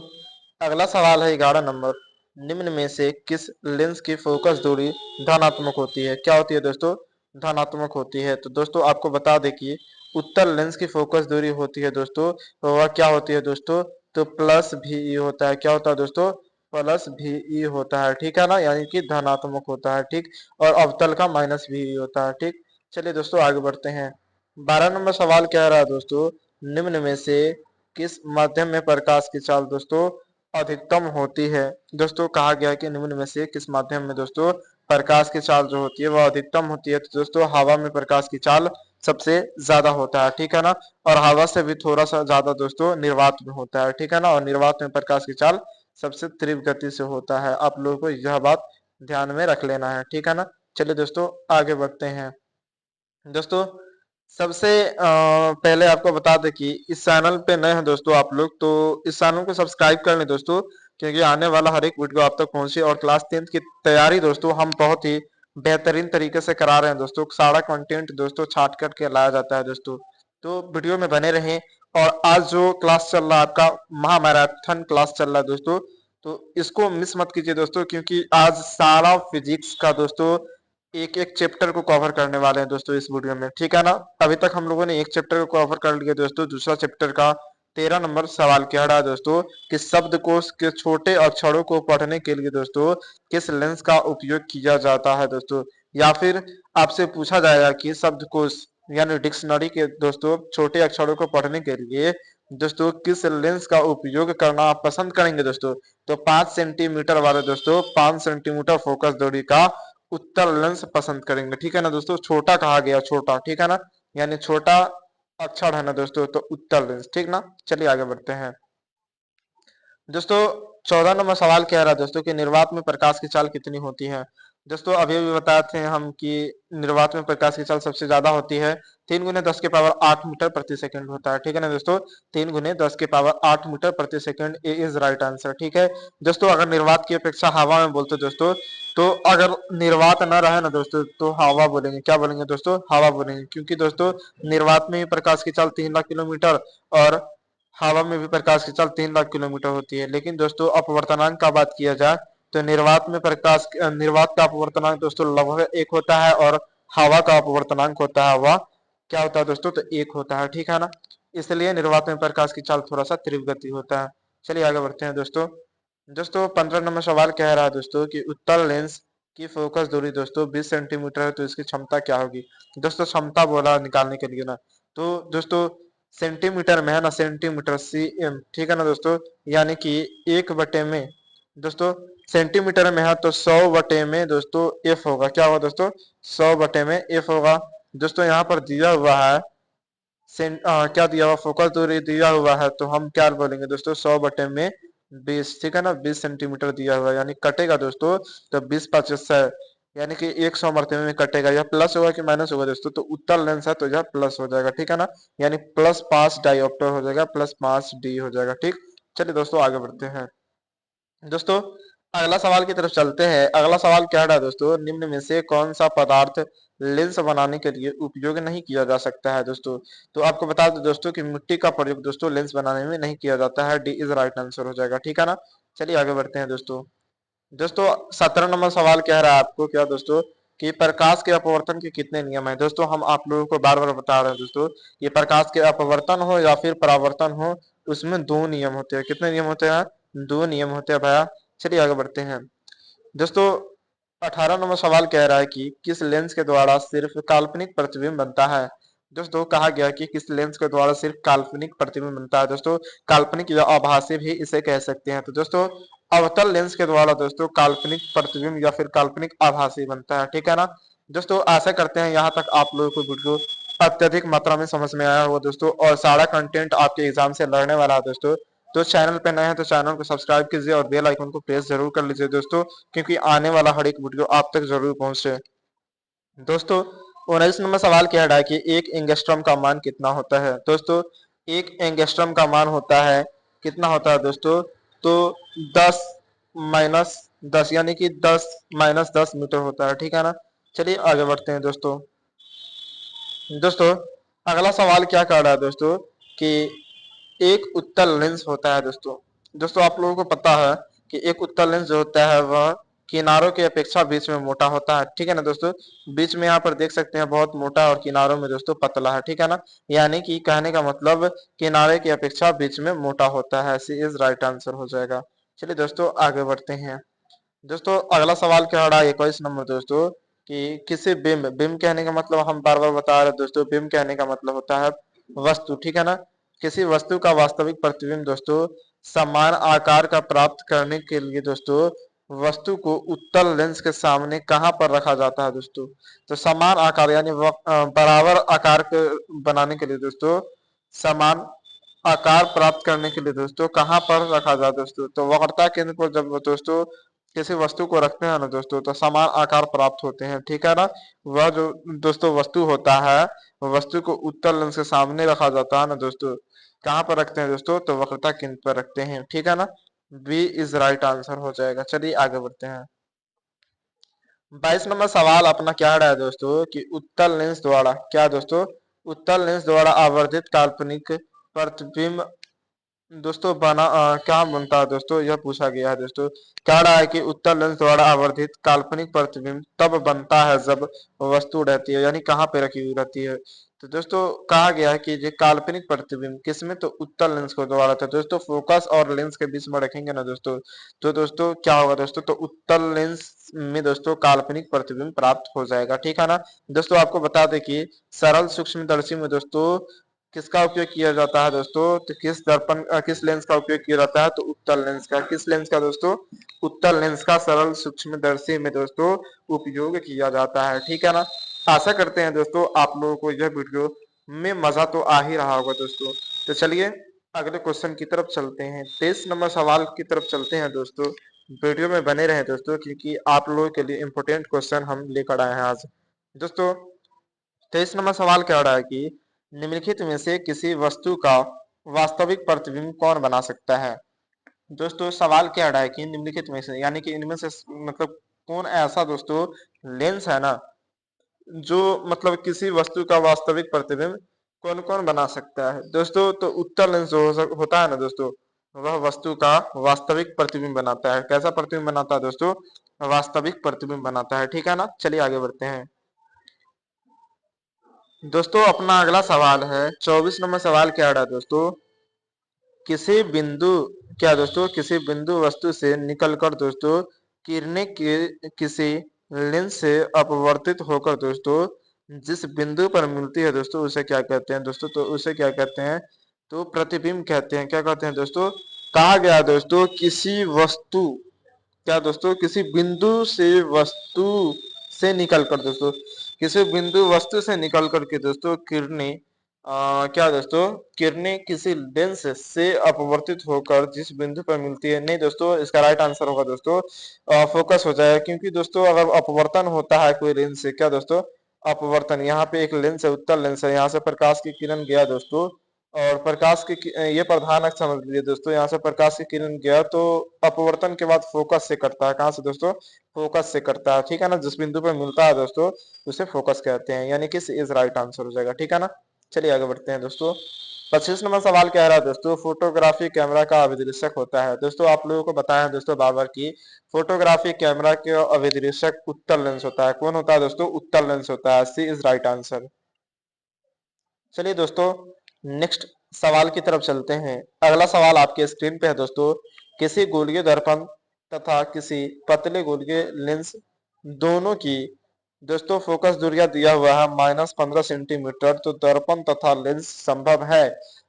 अगला सवाल है 11 नंबर, निम्न में से किस लेंस की फोकस दूरी धनात्मक होती है। क्या होती है दोस्तों, धनात्मक होती है। तो दोस्तों आपको बता दें कि उत्तल लेंस की फोकस दूरी होती है दोस्तों, तो वह क्या होती है दोस्तों, तो प्लस भी होता है। क्या होता है दोस्तों, प्लस भी होता है, ठीक है ना, यानी कि धनात्मक होता है, ठीक। और अवतल का माइनस भी होता है, ठीक। चलिए दोस्तों आगे बढ़ते हैं। 12 नंबर सवाल कह रहा है दोस्तों, निम्न में से किस माध्यम में प्रकाश की चाल दोस्तों अधिकतम होती है। दोस्तों कहा गया है कि निम्न में से किस माध्यम में दोस्तों प्रकाश की चाल जो होती है वह अधिकतम होती है। तो दोस्तों हवा में प्रकाश की चाल सबसे ज्यादा होता है, ठीक है ना। और हवा से भी थोड़ा सा ज्यादा दोस्तों निर्वात में होता है, ठीक है ना। और निर्वात में प्रकाश की चाल सबसे तीव्र गति से होता है। आप लोगों को यह बात ध्यान में रख लेना है, ठीक है ना। चलिए दोस्तों आगे बढ़ते हैं। दोस्तों सबसे पहले आपको बता दें कि इस चैनल पे नए हैं दोस्तों आप लोग, तो इस चैनल को सब्सक्राइब कर लें दोस्तों, क्योंकि आने वाला हर एक वीडियो आप तक पहुंचे। और क्लास 10th की तैयारी दोस्तों हम बहुत ही बेहतरीन तरीके से करा रहे हैं दोस्तों। सारा कंटेंट दोस्तों छाट कर के लाया जाता है दोस्तों, तो वीडियो में बने रहें। और आज जो क्लास चल रहा है आपका महामैराथन क्लास चल रहा है दोस्तों, तो इसको मिस मत कीजिए दोस्तों, क्योंकि आज सारा फिजिक्स का दोस्तों एक एक चैप्टर को कवर करने वाले हैं दोस्तों इस वीडियो में, ठीक है ना। अभी तक हम लोगों ने एक चैप्टर को कवर कर लिया दोस्तों। दूसरा चैप्टर का 13 नंबर सवाल कह रहा है दोस्तों कि शब्दकोश के छोटे अक्षरों को पढ़ने के लिए दोस्तों किस लेंस का उपयोग किया जाता है दोस्तों। या फिर आपसे पूछा जाएगा कि शब्दकोश यानी डिक्शनरी के दोस्तों छोटे अक्षरों को पढ़ने के लिए दोस्तों किस लेंस का उपयोग करना आप पसंद करेंगे दोस्तों। तो 5 सेंटीमीटर वाले दोस्तों 5 सेंटीमीटर फोकस दूरी का उत्तल लेंस पसंद करेंगे, ठीक है ना दोस्तों। छोटा कहा गया, छोटा, ठीक है ना, यानी छोटा अक्षर है ना दोस्तों, तो उत्तल लेंस, ठीक ना। चलिए आगे बढ़ते हैं। दोस्तों 14 नंबर सवाल कह रहा है दोस्तों कि निर्वात में प्रकाश की चाल कितनी होती है। दोस्तों अभी अभी बताए थे हम कि निर्वात में प्रकाश की चाल सबसे ज्यादा होती है। 3 × 10⁸ प्रति सेकंड होता है, ठीक है ना दोस्तों। 3 × 10⁸ प्रति second A is right answer, ठीक है दोस्तों। अगर निर्वात की अपेक्षा हवा में बोलते दोस्तों, तो अगर निर्वात न रहे ना दोस्तों तो हवा बोलेंगे। क्या बोलेंगे दोस्तों, हवा बोलेंगे, क्योंकि दोस्तों निर्वात में ही प्रकाश की चाल 3 लाख किलोमीटर और हवा में भी प्रकाश की चाल 3 लाख किलोमीटर होती है। लेकिन दोस्तों अपवर्तनांक का बात किया जाए तो निर्वात का अपवर्तनांक दोस्तों लगभग 1 होता है, और हवा का अपवर्तनांक होता है वह क्या होता है दोस्तों, तो 1 होता है, ठीक है ना। इसलिए निर्वात में प्रकाश की चाल थोड़ा सा तीव्र गति होता है। चलिए आगे बढ़ते हैं दोस्तों। दोस्तों 15 नंबर सवाल कह रहा है दोस्तों कि उत्तल लेंस की फोकस दूरी दोस्तों 20 सेंटीमीटर है, तो इसकी क्षमता क्या होगी। दोस्तों क्षमता बोला निकालने के लिए ना, तो दोस्तों सेंटीमीटर में है ना, सेंटीमीटर सीएम, ठीक है ना दोस्तों, यानी कि 1/में दोस्तों सेंटीमीटर में है तो 100/में दोस्तों एफ होगा। क्या होगा दोस्तों, 100/में एफ होगा। दोस्तों यहाँ पर दिया हुआ है क्या दिया हुआ, फोकस दूरी दिया हुआ है, तो हम क्या बोलेंगे दोस्तों, 100/20, ठीक है ना, 20 सेंटीमीटर दिया हुआ है, यानी कटेगा दोस्तों, तो 20×5 यानी कि 100 मरतबे में कटेगा। यह प्लस होगा कि माइनस होगा दोस्तों, तो उत्तल लेंस है तो यह प्लस हो जाएगा, ठीक है ना, यानी +5 डायोप्टर हो जाएगा, +5 डी हो जाएगा, ठीक। चलिए दोस्तों आगे बढ़ते हैं। दोस्तों अगला सवाल की तरफ चलते हैं। अगला सवाल क्या है दोस्तों, निम्न में से कौन सा पदार्थ लेंस बनाने के लिए उपयोग नहीं किया जा सकता है दोस्तों। तो आपको बता दो दोस्तों कि मिट्टी का प्रयोग दोस्तों लेंस बनाने में नहीं किया जाता है, डी इज राइट आंसर हो जाएगा, ठीक है ना। चलिए आगे बढ़ते हैं दोस्तों। दोस्तों 17 नंबर सवाल कह रहा है आपको क्या दोस्तों, कि प्रकाश के अपवर्तन के कितने नियम है। दोस्तों हम आप लोगों को बार बार बता रहे हैं दोस्तों, ये प्रकाश के अपवर्तन हो या फिर परावर्तन हो, उसमें 2 नियम होते हैं। कितने नियम होते हैं, 2 नियम होते हैं भैया। चलिए आगे बढ़ते हैं दोस्तों। 18 नंबर सवाल कह रहा है कि किस लेंस के द्वारा सिर्फ काल्पनिक प्रतिबिंब बनता है। दोस्तों कहा गया कि किस लेंस के द्वारा सिर्फ काल्पनिक प्रतिबिंब बनता है। दोस्तों काल्पनिक या आभासी भी इसे कह सकते हैं। तो दोस्तों अवतल लेंस के द्वारा दोस्तों काल्पनिक प्रतिबिंब या फिर काल्पनिक आभासी बनता है, ठीक है ना। दोस्तों आशा करते हैं यहाँ तक आप लोगों को वीडियो अत्यधिक मात्रा में समझ में आया होगा दोस्तों, और सारा कंटेंट आपके एग्जाम से लड़ने वाला है दोस्तों। तो चैनल पे नए हैं तो चैनल को सब्सक्राइब कीजिए और बेल आइकन को प्रेस जरूर कर लीजिए दोस्तों, क्योंकि आने वाला हर एक वीडियो आप तक जरूर पहुंचे। दोस्तों 19 नंबर सवाल कह रहा है कि एक एंगस्ट्रॉम का मान कितना होता है। दोस्तों एक एंगस्ट्रॉम का मान होता है, कितना होता है दोस्तों, तो 10 - 10 यानी कि 10 - 10 मीटर होता है, ठीक है ना। चलिए आगे बढ़ते हैं दोस्तों। दोस्तों अगला सवाल क्या कर रहा है दोस्तों, कि एक उत्तल लेंस होता है दोस्तों। दोस्तों आप लोगों को पता है कि एक उत्तल लेंस जो होता है वह किनारों की अपेक्षा बीच में मोटा होता है, ठीक है ना दोस्तों। बीच में यहाँ पर देख सकते हैं बहुत मोटा और किनारों में दोस्तों पतला है, ठीक है ना। यानी कि कहने का मतलब किनारे की अपेक्षा बीच में मोटा होता है, सी इज राइट आंसर हो जाएगा। चलिए दोस्तों आगे बढ़ते हैं। दोस्तों अगला सवाल क्या रहा है 21 नंबर दोस्तों, कि किसी बिंब, बिंब कहने का मतलब हम बार बार बता रहे हैं दोस्तों, बिंब कहने का मतलब होता है वस्तु, ठीक है ना। किसी वस्तु का वास्तविक प्रतिबिंब दोस्तों समान आकार का प्राप्त करने के लिए दोस्तों वस्तु को उत्तल लेंस के सामने कहां पर रखा जाता है दोस्तों। तो समान आकार यानी बराबर आकार के बनाने के लिए दोस्तों, समान आकार प्राप्त करने के लिए दोस्तों कहां पर रखा जाए दोस्तों, तो वक्रता केंद्र पर जब दोस्तों किसी वस्तु को रखते हैं ना दोस्तों, तो समान आकार प्राप्त होते हैं, ठीक है ना। वह जो दोस्तों वस्तु होता है, वस्तु को उत्तल लेंस के सामने रखा जाता है ना दोस्तों, कहाँ पर रखते हैं दोस्तों, तो वक्रता केंद्र पर रखते हैं, ठीक है ना। बी इज राइट आंसर हो जाएगा। चलिए आगे बढ़ते हैं। 22 नंबर सवाल अपना क्या रहा है दोस्तों, कि उत्तल लेंस द्वारा क्या दोस्तों, उत्तल लेंस द्वारा आवर्धित काल्पनिक प्रतिबिंब दोस्तों क्या बनता है दोस्तों, यह पूछा गया है दोस्तों। क्या रहा है कि उत्तल लेंस द्वारा आवर्धित काल्पनिक प्रतिबिंब तब बनता है जब वस्तु रहती है, यानी कहाँ पे रखी हुई रहती है। तो दोस्तों कहा गया है कि ये काल्पनिक प्रतिबिंब किसमें, तो उत्तल लेंस को द्वारा था दोस्तों, फोकस और लेंस के बीच में रखेंगे ना दोस्तों, तो दोस्तों क्या होगा दोस्तों, तो उत्तल लेंस में दोस्तों काल्पनिक प्रतिबिंब प्राप्त हो जाएगा, ठीक है ना। दोस्तों आपको बता दें कि सरल सूक्ष्मदर्शी में दोस्तों किसका उपयोग किया जाता है दोस्तों, तो किस लेंस का उपयोग किया जाता है, तो उत्तल लेंस का। किस लेंस का दोस्तों, उत्तल लेंस का सरल सूक्ष्मदर्शी में दोस्तों उपयोग किया जाता है, ठीक है ना। आशा करते हैं दोस्तों आप लोगों को यह वीडियो में मजा तो आ ही रहा होगा दोस्तों। तो चलिए अगले क्वेश्चन की तरफ चलते हैं। 23 नंबर सवाल की तरफ चलते हैं दोस्तों। वीडियो में बने रहे दोस्तों, क्योंकि आप लोगों के लिए इंपोर्टेंट क्वेश्चन हम लेकर आए हैं आज दोस्तों। 23 नंबर सवाल क्या रहा है कि निम्नलिखित में से किसी वस्तु का वास्तविक प्रतिबिंब कौन बना सकता है। दोस्तों सवाल क्या रहा है कि निम्नलिखित में से, यानी कि इनमें से मतलब कौन ऐसा दोस्तों लेंस है ना, जो मतलब किसी वस्तु का वास्तविक प्रतिबिंब कौन कौन बना सकता है दोस्तों, तो उत्तल लेंस जो होता है ना दोस्तों, वह वस्तु का वास्तविक प्रतिबिंब बनाता है। कैसा प्रतिबिंब बनाता है दोस्तों? वास्तविक प्रतिबिंब बनाता है। ठीक है ना, चलिए आगे बढ़ते हैं दोस्तों। अपना अगला सवाल है 24 नंबर सवाल। क्या रहा दोस्तों? किसी बिंदु क्या दोस्तों किसी बिंदु वस्तु से निकलकर दोस्तों किरणें किसी लेंस से अपवर्तित होकर दोस्तों जिस बिंदु पर मिलती है दोस्तों उसे क्या कहते हैं दोस्तों? तो उसे क्या कहते हैं? तो प्रतिबिंब कहते हैं। क्या कहते हैं दोस्तों? कहा गया दोस्तों किसी वस्तु क्या दोस्तों किसी बिंदु से वस्तु से निकलकर दोस्तों किसी बिंदु वस्तु से निकल करके दोस्तों किरणें क्या दोस्तों किरणें किसी लेंस से अपवर्तित होकर जिस बिंदु पर मिलती है। नहीं दोस्तों, इसका राइट आंसर होगा दोस्तों फोकस हो जाएगा। क्योंकि दोस्तों अगर अपवर्तन होता है कोई लेंस से, क्या दोस्तों अपवर्तन, यहाँ पे एक लेंस है, उत्तल लेंस है, यहाँ से प्रकाश की किरण गया दोस्तों और प्रकाश की ये प्रधान अक्ष समझ लीजिए दोस्तों। यहाँ से प्रकाश की किरण गया तो अपवर्तन के बाद फोकस से करता है। कहाँ से दोस्तों? फोकस से करता है। ठीक है ना, जिस बिंदु पर मिलता है दोस्तों उसे फोकस कहते हैं, यानी कि इज राइट आंसर हो जाएगा। ठीक है ना, चलिए आगे बढ़ते हैं दोस्तों। 25 नंबर सवाल कह रहा है दोस्तों फोटोग्राफी कैमरा का अभिदृश्यक होता है। दोस्तों आप लोगों को बताया है दोस्तों बार बार की फोटोग्राफी कैमरा के अभिदृश्यक उत्तल लेंस होता है। कौन होता है दोस्तों? उत्तल लेंस होता है। सी इज राइट आंसर। चलिए दोस्तों नेक्स्ट सवाल की तरफ चलते हैं। अगला सवाल आपके स्क्रीन पे है दोस्तों। किसी गोलीय दर्पण तथा किसी पतले गोलीय लेंस दोनों की दोस्तों फोकस दूरियां दिया हुआ है -15 सेंटीमीटर। तो दर्पण तथा लेंस संभव है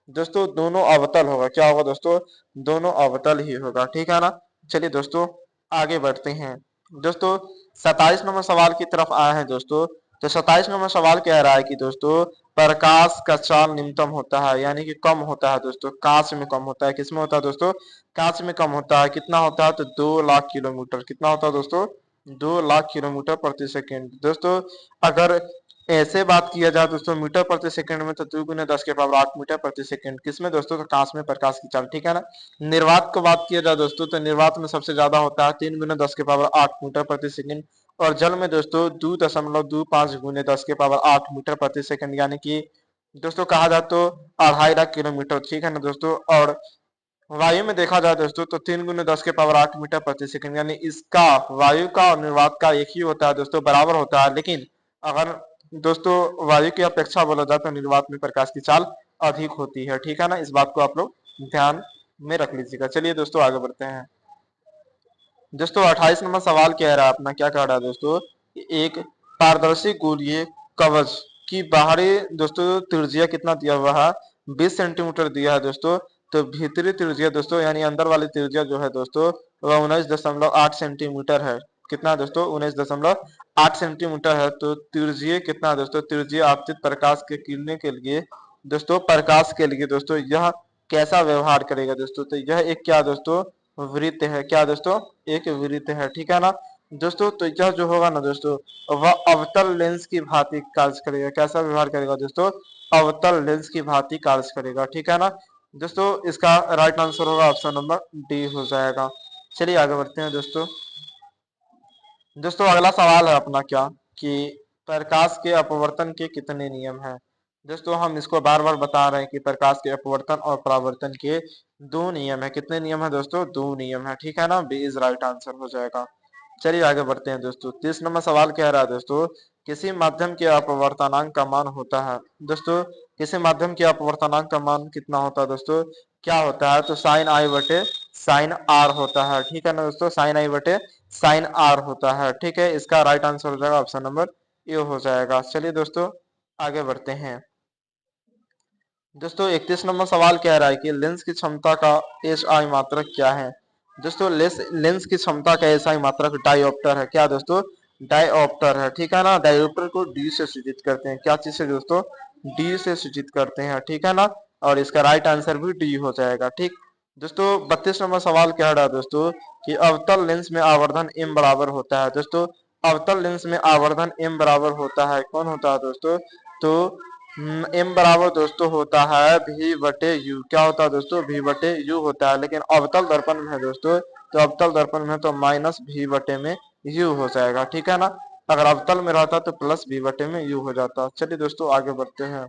दोस्तों दोनों अवतल होगा। क्या होगा दोस्तों? दोनों अवतल ही होगा। ठीक है ना, चलिए दोस्तों आगे बढ़ते हैं दोस्तों। 27 नंबर सवाल की तरफ आए हैं दोस्तों। तो 27 नंबर सवाल कह रहा है कि दोस्तों प्रकाश का चाल न्यूनतम होता है, यानी कि कम होता है दोस्तों कांच में कम होता है। किसमें होता है दोस्तों? कांच में कम होता है। कितना होता है? तो 2 लाख किलोमीटर। कितना होता है दोस्तों? 2 लाख किलोमीटर प्रति सेकेंड। दोस्तों अगर ऐसे बात किया जाए दोस्तों मीटर प्रति सेकंड में, तो 2 × 10⁸ मीटर प्रति सेकंड। किसमें दोस्तों? तो कांच में प्रकाश की चाल। ठीक है ना। निर्वात को बात किया जाए दोस्तों तो निर्वात में सबसे ज्यादा होता है 3 × 10⁸ मीटर प्रति सेकंड। और जल में दोस्तों 2.25 × 10⁸ मीटर प्रति सेकंड, यानी कि दोस्तों कहा जाए तो 2.5 लाख किलोमीटर। ठीक है ना दोस्तों। और वायु में देखा जाए दोस्तों तो 3 × 10⁸ मीटर प्रति सेकंड, यानी इसका वायु का और निर्वात का एक ही होता है दोस्तों, बराबर होता है। लेकिन अगर दोस्तों वायु की अपेक्षा बोला जाए तो निर्वात में प्रकाश की चाल अधिक होती है। ठीक है ना, इस बात को आप लोग ध्यान में रख लीजिएगा। चलिए दोस्तों आगे बढ़ते हैं दोस्तों। 28 नंबर सवाल कह रहा है अपना। क्या कह रहा है दोस्तों? एक पारदर्शी गोलीय कवच की बाहरी दोस्तों त्रिज्या कितना दिया हुआ है? 20 सेंटीमीटर दिया है दोस्तों। तो भीतरी त्रिज्या दोस्तों यानी अंदर वाली त्रिज्या जो है दोस्तों वह 19.8 सेंटीमीटर है। कितना है दोस्तों? 19.8 सेंटीमीटर है। तो त्रिज्या कितना है दोस्तों? त्रिज्या आपतित प्रकाश के किरणें के लिए दोस्तों प्रकाश के लिए दोस्तों यह कैसा व्यवहार करेगा दोस्तों? तो यह एक क्या दोस्तों? वृत्त है। क्या दोस्तों? एक वृत्त है। ठीक है ना दोस्तों। तो यह जो होगा ना दोस्तों वह अवतल लेंस की भांति कार्य करेगा। कैसा व्यवहार करेगा दोस्तों? अवतल लेंस की भांति कार्य करेगा। ठीक है ना दोस्तों। इसका राइट आंसर होगा ऑप्शन नंबर डी हो जाएगा। चलिए आगे बढ़ते हैं दोस्तों। दोस्तों अगला सवाल है अपना क्या कि प्रकाश के अपवर्तन के कितने नियम हैं? दोस्तों हम इसको बार बार बता रहे हैं कि प्रकाश के अपवर्तन और परावर्तन के 2 नियम है। कितने नियम है दोस्तों? 2 नियम है। ठीक है ना, बी इज राइट आंसर हो जाएगा। चलिए आगे बढ़ते हैं दोस्तों। 30 नंबर सवाल कह रहा है दोस्तों किसी माध्यम के अपवर्तनांक का मान होता है। दोस्तों किसी माध्यम के अपवर्तनांक का मान कितना होता है दोस्तों? क्या होता है? तो साइन आई बटे साइन आर होता है। ठीक है ना दोस्तों, साइन आई बटे साइन आर होता है। ठीक है, इसका राइट आंसर हो जाएगा ऑप्शन नंबर ए हो जाएगा। चलिए दोस्तों आगे बढ़ते हैं दोस्तों। 31 नंबर सवाल कह रहा है कि लेंस की क्षमता का एसआई मात्रक क्या है? दोस्तों लेंस की क्षमता का एसआई मात्रक डायोप्टर है। क्या दोस्तों? डायोप्टर है। ठीक है ना, डायोप्टर को डी से सूचित करते हैं। क्या चीज से दोस्तों? डी से सूचित करते हैं। ठीक है ना, और इसका राइट आंसर भी डी हो जाएगा। ठीक दोस्तों 32 नंबर सवाल कह रहा है दोस्तों कि अवतल लेंस में आवर्धन एम बराबर होता है। दोस्तों अवतल लेंस में आवर्धन एम बराबर होता है। कौन होता है दोस्तों? तो एम बराबर दोस्तों होता है भी बटे यू। क्या होता है दोस्तों? भी बटे यू होता है। लेकिन अवतल दर्पण में है दोस्तों तो अवतल दर्पण में तो माइनस भी बटे में यू हो जाएगा। ठीक है ना, अगर अवतल में रहता तो प्लस भी बटे में यू हो जाता। चलिए दोस्तों आगे बढ़ते हैं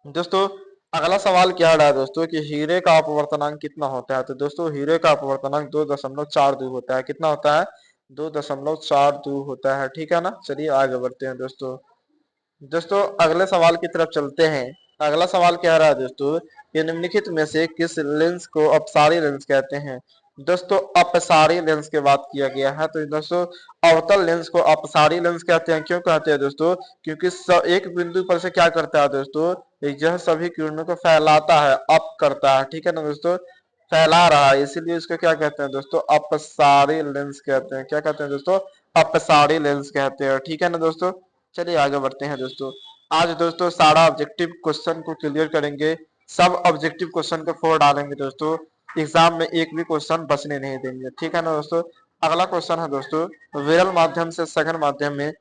दोस्तों। अगला सवाल क्या रहा है दोस्तों कि हीरे का अपवर्तनांक कितना होता है। तो दोस्तों हीरे का अपवर्तनांक 2.42 होता है। कितना होता है? 2.42 होता है। ठीक है ना। चलिए आगे बढ़ते हैं दोस्तों। दोस्तों अगले सवाल की तरफ चलते हैं। अगला सवाल क्या रहा है दोस्तों कि निम्नलिखित में से किस लेंस को अपसारी लेंस कहते हैं। दोस्तों अपसारी लेंस की बात किया गया है। तो दोस्तों अवतल लेंस को अपसारी लेंस कहते हैं। क्यों कहते हैं दोस्तों? क्योंकि एक बिंदु पर से क्या करता है दोस्तों, यह सभी किरणों को फैलाता है, अप करता है। ठीक है ना दोस्तों, फैला रहा है, इसीलिए इसको क्या कहते हैं दोस्तों? अपसारी लेंस कहते हैं। क्या कहते हैं दोस्तों? अपसारी लेंस कहते हैं। ठीक है ना दोस्तों। चलिए आगे बढ़ते हैं दोस्तों। आज दोस्तों सारा ऑब्जेक्टिव क्वेश्चन को क्लियर करेंगे, सब ऑब्जेक्टिव क्वेश्चन को फोड़ डालेंगे दोस्तों। एग्जाम में एक भी क्वेश्चन बचने नहीं देंगे। ठीक है ना दोस्तों। अगला क्वेश्चन है दोस्तों विरल माध्यम से सघन माध्यम में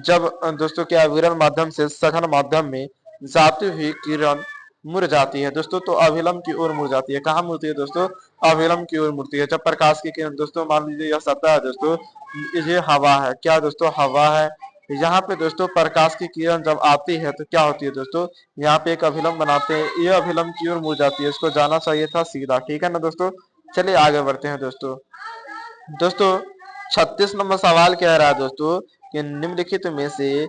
जब दोस्तों क्या विरल माध्यम से सघन माध्यम में जाती हुई किरण मुड़ जाती है दोस्तों, तो अभिलंब की ओर मुड़ जाती है। कहाँ मुड़ती है दोस्तों? अभिलंब की ओर मुड़ती है। जब प्रकाश की किरण दोस्तों मान लीजिए यह सतह है दोस्तों, ये हवा है। क्या दोस्तों? हवा है। यहाँ पे दोस्तों प्रकाश की किरण जब आती है तो क्या होती है दोस्तों, यहाँ पे एक अभिलंब बनाते हैं, ये अभिलंब की ओर मुड़ जाती है। इसको जाना चाहिए था सीधा। ठीक है ना दोस्तों। चलिए आगे बढ़ते हैं दोस्तों। दोस्तों 36 नंबर सवाल कह रहा है दोस्तों कि निम्नलिखित में से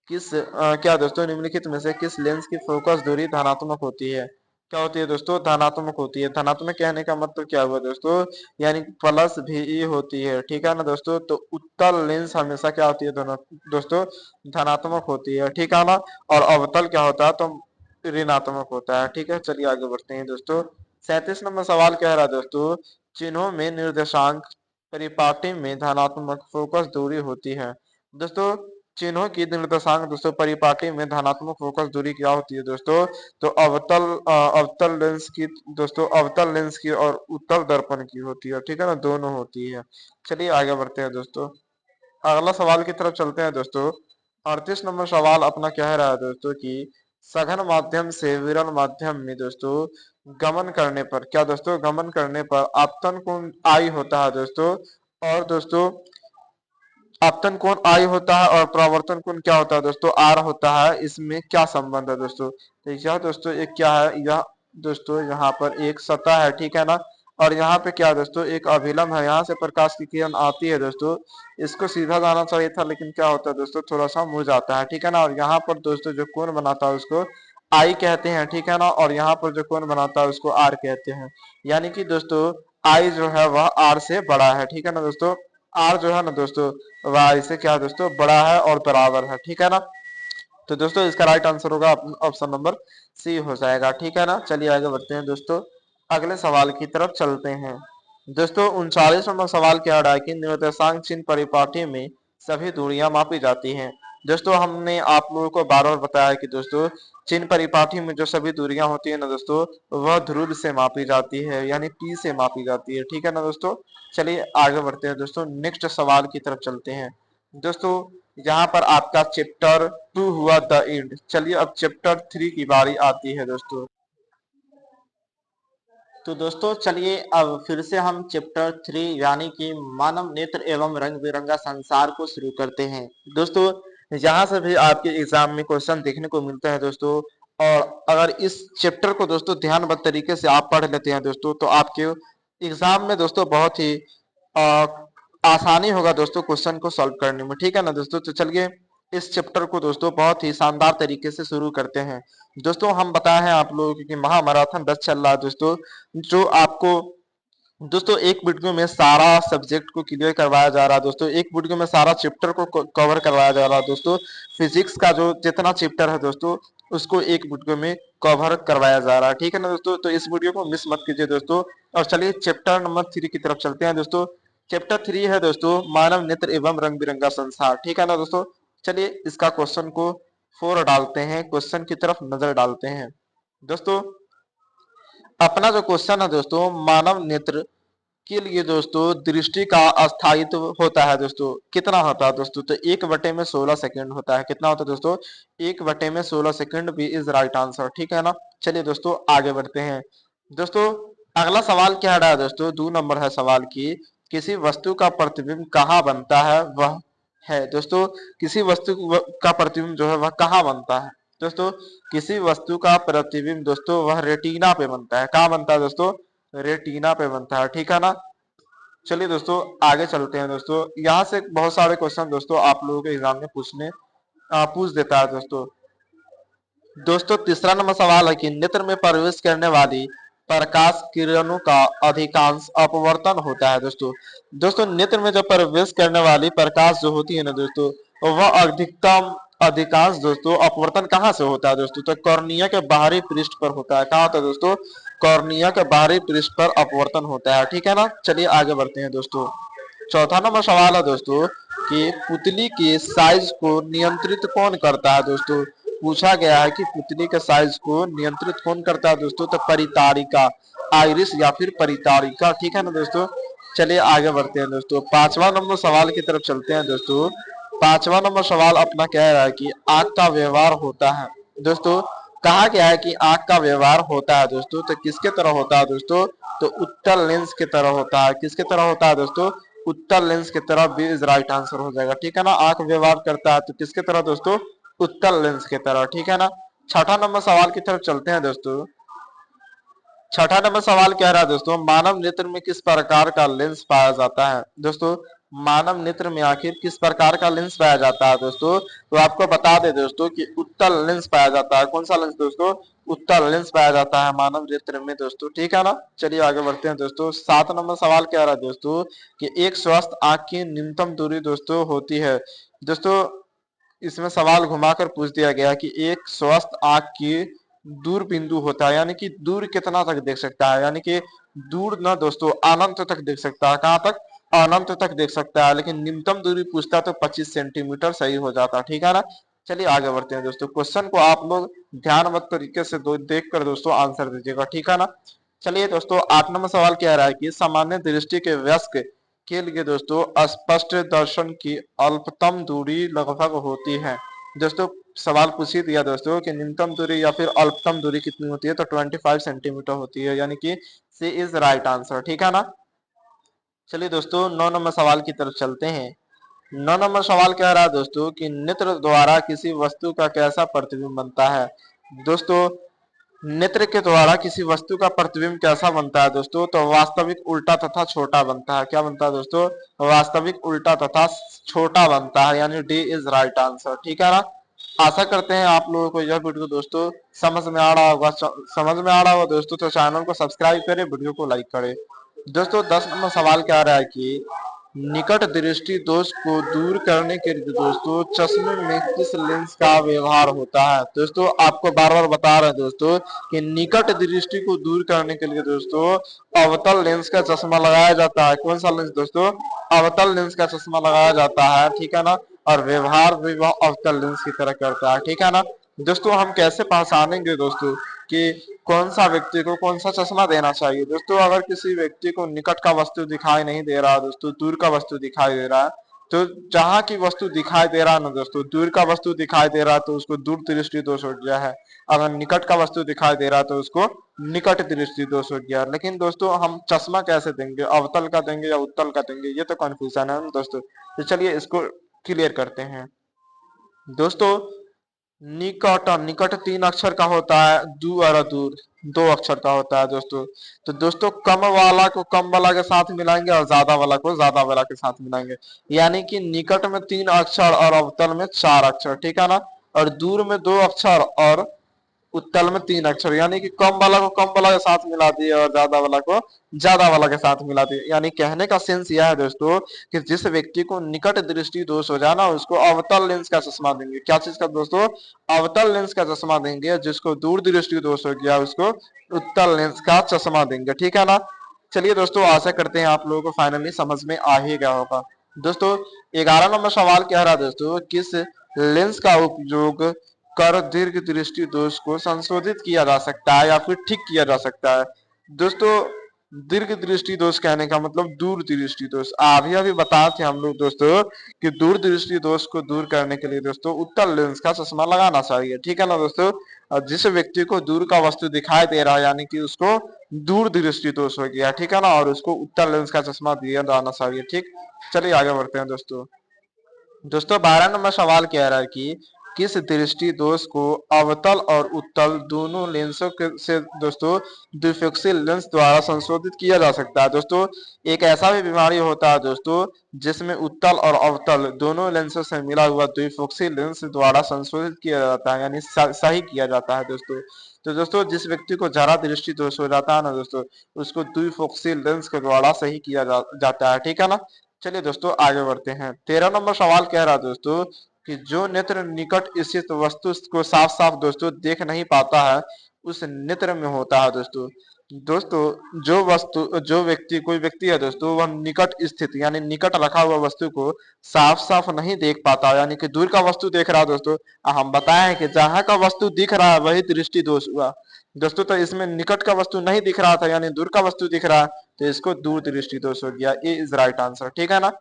क्या दोस्तों निम्नलिखित में से किस लेंस की फोकस दूरी धनात्मक होती है। क्या होती है दोस्तों? धनात्मक होती है। धनात्मक कहने का मतलब क्या हुआ दोस्तों, यानी प्लस भी होती है। ठीक है ना दोस्तों। तो उत्तल लेंस हमेशा क्या होती है दोस्तों? धनात्मक होती है। ठीक है ना। और अवतल क्या होता है? तो ऋणात्मक होता है। ठीक है। चलिए आगे बढ़ते हैं दोस्तों। 37 नंबर सवाल कह रहा है दोस्तों चिन्हों में निर्देशांक परिपाटी में धनात्मक फोकस दूरी होती है। दोस्तों चिन्हों की निर्देशांक दोस्तों परिपाटी में धनात्मक फोकस दूरी क्या होती है दोस्तों? तो अवतल लेंस की दोस्तों अवतल लेंस की और उत्तल दर्पण की होती है। ठीक है ना, दोनों होती है। चलिए आगे बढ़ते हैं दोस्तों। अगला सवाल की तरफ चलते हैं दोस्तों। 38 नंबर सवाल अपना कह रहा है दोस्तों कि सघन माध्यम से विरल माध्यम में दोस्तों गमन करने पर क्या दोस्तों गमन करने पर आपतन कोण आई होता है दोस्तों, और दोस्तों आपतन कोण आई होता है और परावर्तन कोण क्या होता है दोस्तों? आर होता है। इसमें क्या संबंध है दोस्तों? तो यह दोस्तों एक क्या है, यह दोस्तों यहाँ पर एक सतह है। ठीक है ना। और यहाँ पे क्या दोस्तों एक अभिलंब है, यहाँ से प्रकाश की किरण आती है दोस्तों, इसको सीधा जाना चाहिए था लेकिन क्या होता है दोस्तों थोड़ा सा मुड़ जाता है। ठीक है ना। और यहाँ पर दोस्तों जो कोण बनाता है उसको आई कहते हैं। ठीक है ना। और यहाँ पर जो कोण बनाता है उसको आर कहते हैं। यानी कि दोस्तों आई जो है वह आर से बड़ा है। ठीक है ना दोस्तों। आर जो है ना दोस्तों वह आई से क्या है दोस्तों बड़ा है और बराबर है। ठीक है ना। तो दोस्तों इसका राइट आंसर होगा ऑप्शन नंबर सी हो जाएगा। ठीक है ना। चलिए आगे बढ़ते हैं दोस्तों। अगले सवाल की तरफ चलते हैं। दोस्तों 39 नंबर सवाल क्या रहा है कि निर्देशांक चिन्ह परिपाटी में सभी दूरियां मापी जाती हैं। दोस्तों हमने आप लोगों को बार बार बताया कि दोस्तों चिन्ह परिपाटी में जो सभी दूरियां होती है ना दोस्तों वह ध्रुव से मापी जाती है, यानी पी से मापी जाती है। ठीक है ना दोस्तों। चलिए आगे बढ़ते हैं दोस्तों। नेक्स्ट सवाल की तरफ चलते हैं दोस्तों। यहाँ पर आपका चैप्टर 2 हुआ द एंड। चलिए अब चैप्टर 3 की बारी आती है दोस्तों। तो दोस्तों चलिए अब फिर से हम चैप्टर 3 यानी कि मानव नेत्र एवं रंग बिरंगा संसार को शुरू करते हैं। दोस्तों यहाँ से भी आपके एग्जाम में क्वेश्चन देखने को मिलता है दोस्तों, और अगर इस चैप्टर को दोस्तों ध्यानबद्ध तरीके से आप पढ़ लेते हैं दोस्तों तो आपके एग्जाम में दोस्तों बहुत ही आ, आसानी होगा दोस्तों क्वेश्चन को सॉल्व करने में। ठीक है ना दोस्तों। तो चलिए इस चैप्टर को दोस्तों बहुत ही शानदार तरीके से शुरू करते हैं। दोस्तों हम बताए हैं आप लोगों को कि महामैराथन बैच चल रहा है दोस्तों, जो आपको दोस्तों एक वीडियो में सारा सब्जेक्ट को क्लियर करवाया जा रहा है दोस्तों, एक वीडियो में सारा चैप्टर को कवर करवाया जा रहा है दोस्तों। फिजिक्स का जो जितना चैप्टर है दोस्तों उसको एक वीडियो में कवर करवाया जा रहा है। ठीक है ना दोस्तों। तो इस वीडियो को मिस मत कीजिए दोस्तों। और चलिए चैप्टर नंबर 3 की तरफ चलते हैं दोस्तों। चैप्टर 3 है दोस्तों मानव नेत्र एवं रंग बिरंगा संसार। ठीक है ना दोस्तों। चलिए इसका क्वेश्चन को फोर डालते हैं, क्वेश्चन की तरफ नजर डालते हैं दोस्तों। अपना जो क्वेश्चन है दोस्तों मानव नेत्र के लिए दोस्तों दृष्टि का अस्थायित्व होता है दोस्तों, कितना होता है दोस्तों? तो 1/16 सेकंड होता है। कितना होता है दोस्तों? 1/16 भी इज राइट आंसर। ठीक है ना। चलिए दोस्तों आगे बढ़ते हैं दोस्तों। अगला सवाल क्या रहा है दोस्तों? 2 नंबर है सवाल की किसी वस्तु का प्रतिबिंब कहाँ बनता है वह है दोस्तों, किसी वस्तु का प्रतिबिंब जो है वह कहाँ बनता है? दोस्तों किसी वस्तु का प्रतिबिंब दोस्तों वह रेटिना पे बनता है। कहाँ बनता है दोस्तों? रेटिना पे बनता है, ठीक है ना। चलिए दोस्तों आगे चलते हैं दोस्तों। यहाँ से बहुत सारे क्वेश्चन दोस्तों आप लोगों के एग्जाम में पूछ देता है दोस्तों। दोस्तों तीसरा नंबर सवाल है कि नेत्र में प्रवेश करने वाली प्रकाश किरणों का अधिकांश अपवर्तन होता है। दोस्तों नेत्र में जब प्रवेश करने वाली प्रकाश जो होती है ना दोस्तों, वह अधिकांश दोस्तों अपवर्तन कहाँ से होता है दोस्तों? तो कॉर्निया के बाहरी पृष्ठ पर होता है। कहाँ होता है दोस्तों? कॉर्निया के बाहरी पृष्ठ पर अपवर्तन होता है, ठीक है ना। चलिए आगे बढ़ते हैं दोस्तों। चौथा नंबर सवाल है दोस्तों कि पुतली के साइज को नियंत्रित कौन करता है दोस्तों? पूछा गया है कि पुतली के साइज को नियंत्रित कौन करता है दोस्तों? तो परितारिका, आइरिस या फिर परितारिका, ठीक है ना दोस्तों। चलिए आगे बढ़ते हैं दोस्तों। पांचवा नंबर सवाल की तरफ चलते हैं दोस्तों। पांचवा नंबर सवाल अपना कह रहा है कि आंख का व्यवहार होता है दोस्तों। कहा गया है कि आंख का व्यवहार होता है दोस्तों, तो किसके तरह होता है दोस्तों? तो उत्तल लेंस की तरह होता है। किसके तरह होता है दोस्तों? उत्तल लेंस की तरह। बी इज राइट आंसर हो जाएगा, ठीक है ना। आंख व्यवहार करता है तो किसके तरह दोस्तों? उत्तल लेंस की तरह, ठीक है ना। छठा नंबर सवाल की तरफ चलते हैं दोस्तों। छठा नंबर सवाल कह रहा है दोस्तों मानव नेत्र में किस प्रकार का लेंस पाया जाता है? दोस्तों मानव नेत्र में आखिर किस प्रकार का लेंस पाया जाता है दोस्तों? तो आपको बता दे दोस्तों कि उत्तल लेंस पाया जाता है। कौन सा लेंस दोस्तों? उत्तल लेंस पाया जाता है मानव नेत्र में दोस्तों, ठीक है ना। चलिए आगे बढ़ते हैं दोस्तों। 7 नंबर सवाल कह रहा है दोस्तों कि एक स्वस्थ आंख की न्यूनतम दूरी दोस्तों होती है। दोस्तों इसमें सवाल घुमाकर पूछ दिया गया कि एक स्वस्थ आंख की दूर बिंदु होता है, यानी कि दूर कितना तक देख सकता है, यानी कि दूर ना दोस्तों अनंत तक देख सकता है। कहाँ तक? अनंत तक देख सकता है। लेकिन न्यूनतम दूरी पूछता तो 25 सेंटीमीटर सही हो जाता, ठीक है ना। चलिए आगे बढ़ते हैं दोस्तों। क्वेश्चन को आप लोग ध्यानबद्ध तरीके से देख कर दोस्तों आंसर दीजिएगा, ठीक है ना। चलिए दोस्तों 8 नंबर सवाल कह रहा है कि सामान्य दृष्टि के वयस्क के लिए दोस्तों स्पष्ट दर्शन की अल्पतम दूरी लगभग होती है। दोस्तों सवाल पूछ ही दिया दोस्तों कि न्यूनतम दूरी या फिर अल्पतम दूरी कितनी होती है, तो 25 सेंटीमीटर होती है, यानी कि सी इज राइट आंसर, ठीक है ना। चलिए दोस्तों 9 नंबर सवाल की तरफ चलते हैं। 9 नंबर सवाल कह रहा है दोस्तों कि नेत्र द्वारा किसी वस्तु का कैसा प्रतिबिंब बनता है? दोस्तों नेत्र के द्वारा किसी वस्तु का प्रतिबिंब कैसा बनता है दोस्तों? तो वास्तविक उल्टा तथा छोटा बनता है। क्या बनता है दोस्तों? वास्तविक उल्टा तथा छोटा बनता है, यानी डी इज राइट आंसर, ठीक है ना। आशा करते हैं आप लोगों को यह वीडियो दोस्तों समझ में आ रहा होगा। समझ में आ रहा होगा दोस्तों तो चैनल को सब्सक्राइब करें, वीडियो को लाइक करें। दोस्तों 10 नंबर सवाल क्या रहा है कि निकट दृष्टि दोष को दूर करने के लिए दोस्तों चश्मे में किस लेंस का व्यवहार होता है? दोस्तों आपको बार बार बता रहे हैं दोस्तों कि निकट दृष्टि को दूर करने के लिए दोस्तों अवतल लेंस का चश्मा लगाया जाता है। कौन सा लेंस दोस्तों? अवतल लेंस का चश्मा लगाया जाता है, ठीक है ना। और व्यवहार भी वह अवतल लेंस की तरह करता है, ठीक है ना। दोस्तों हम कैसे पहचानेंगे दोस्तों कि कौन सा व्यक्ति को कौन सा चश्मा देना चाहिए? दोस्तों अगर किसी व्यक्ति को निकट का वस्तु दिखाई नहीं दे रहा दोस्तों, दूर का वस्तु दिखाई दे रहा है, तो जहां की वस्तु दिखाई दे रहा है ना दोस्तों, दूर का वस्तु दिखाई दे रहा है तो उसको दूर दृष्टि दोष हो गया है। अगर निकट का वस्तु दिखाई दे रहा है तो उसको निकट दृष्टि दोष हो गया। लेकिन दोस्तों हम चश्मा कैसे देंगे? अवतल का देंगे या उत्तल का देंगे? ये तो कंफ्यूजन है दोस्तों। तो चलिए इसको क्लियर करते हैं दोस्तों। निकट निकट 3 अक्षर का होता है, दूर दूर 2 अक्षर का होता है दोस्तों। तो दोस्तों कम वाला को कम वाला के साथ मिलाएंगे और ज्यादा वाला को ज्यादा वाला के साथ मिलाएंगे, यानी कि निकट में 3 अक्षर और अवतल में 4 अक्षर, ठीक है ना। और दूर में 2 अक्षर और उत्तल में 3 अक्षर, यानी कि कम वाला को कम वाला के साथ मिला दिए और ज्यादा वाला को ज्यादा वाला के साथ मिला दिए। यानी कहने का सेंस यह है दोस्तों कि जिस व्यक्ति को निकट दृष्टि दोष हो जाए ना, उसको अवतल लेंस का चश्मा देंगे। क्या चीज का दोस्तों? अवतल लेंस का चश्मा देंगे। जिसको दूर दृष्टि दोष हो गया उसको उत्तल लेंस का चश्मा देंगे, ठीक है ना। चलिए दोस्तों आशा करते हैं आप लोगों को फाइनली समझ में आ ही गया होगा। दोस्तों 11 नंबर सवाल क्या रहा दोस्तों, किस लेंस का उपयोग कर दीर्घ दृष्टि दोष को संशोधित किया जा सकता है या फिर ठीक किया जा सकता है? दोस्तों दीर्घ दृष्टि दोष कहने का मतलब दूर दृष्टि दोष। अभी अभी बताए थे हम लोग दोस्तों कि दूर दृष्टि दोष को दूर करने के लिए दोस्तों उत्तल लेंस का चश्मा लगाना चाहिए, ठीक है ना दोस्तों। और जिस व्यक्ति को दूर का वस्तु दिखाई दे रहा है यानी कि उसको दूर दृष्टि दोष हो गया, ठीक है ना, और उसको उत्तल लेंस का चश्मा दिया जाना चाहिए, ठीक। चलिए आगे बढ़ते हैं दोस्तों। दोस्तों 12 नंबर सवाल कह रहा है कि किस दृष्टि दोष को अवतल और उत्तल दोनों लेंसों से दोस्तों द्विफोकसीय लेंस द्वारा संशोधित किया जा सकता है। दोस्तों एक ऐसा भी बीमारी होता है दोस्तों जिसमें उत्तल और अवतल दोनों लेंसों से मिला हुआ द्विफोकसीय लेंस द्वारा संशोधित किया जाता है, यानी सही किया जाता है दोस्तों। तो दोस्तों जिस व्यक्ति को जरा दृष्टि दोष हो जाता है ना दोस्तों, उसको द्विफोकसीय लेंस के द्वारा सही किया जाता है, ठीक है ना। चलिए दोस्तों आगे बढ़ते हैं। 13 नंबर सवाल कह रहा है दोस्तों कि जो नेत्र निकट स्थित वस्तु को साफ साफ दोस्तों देख नहीं पाता है उस नेत्र में होता है दोस्तों। दोस्तों जो व्यक्ति कोई व्यक्ति है दोस्तों, वह निकट स्थित यानी निकट रखा हुआ वस्तु को साफ साफ नहीं देख पाता, यानी कि दूर का वस्तु देख रहा है दोस्तों। हम बताए हैं कि जहां का वस्तु दिख रहा है वही दृष्टि दोष हुआ दोस्तों। तो इसमें निकट का वस्तु नहीं दिख रहा था यानी दूर का वस्तु दिख रहा है, तो इसको दूर दृष्टि दोष हो गया। ए इज राइट आंसर, ठीक है ना।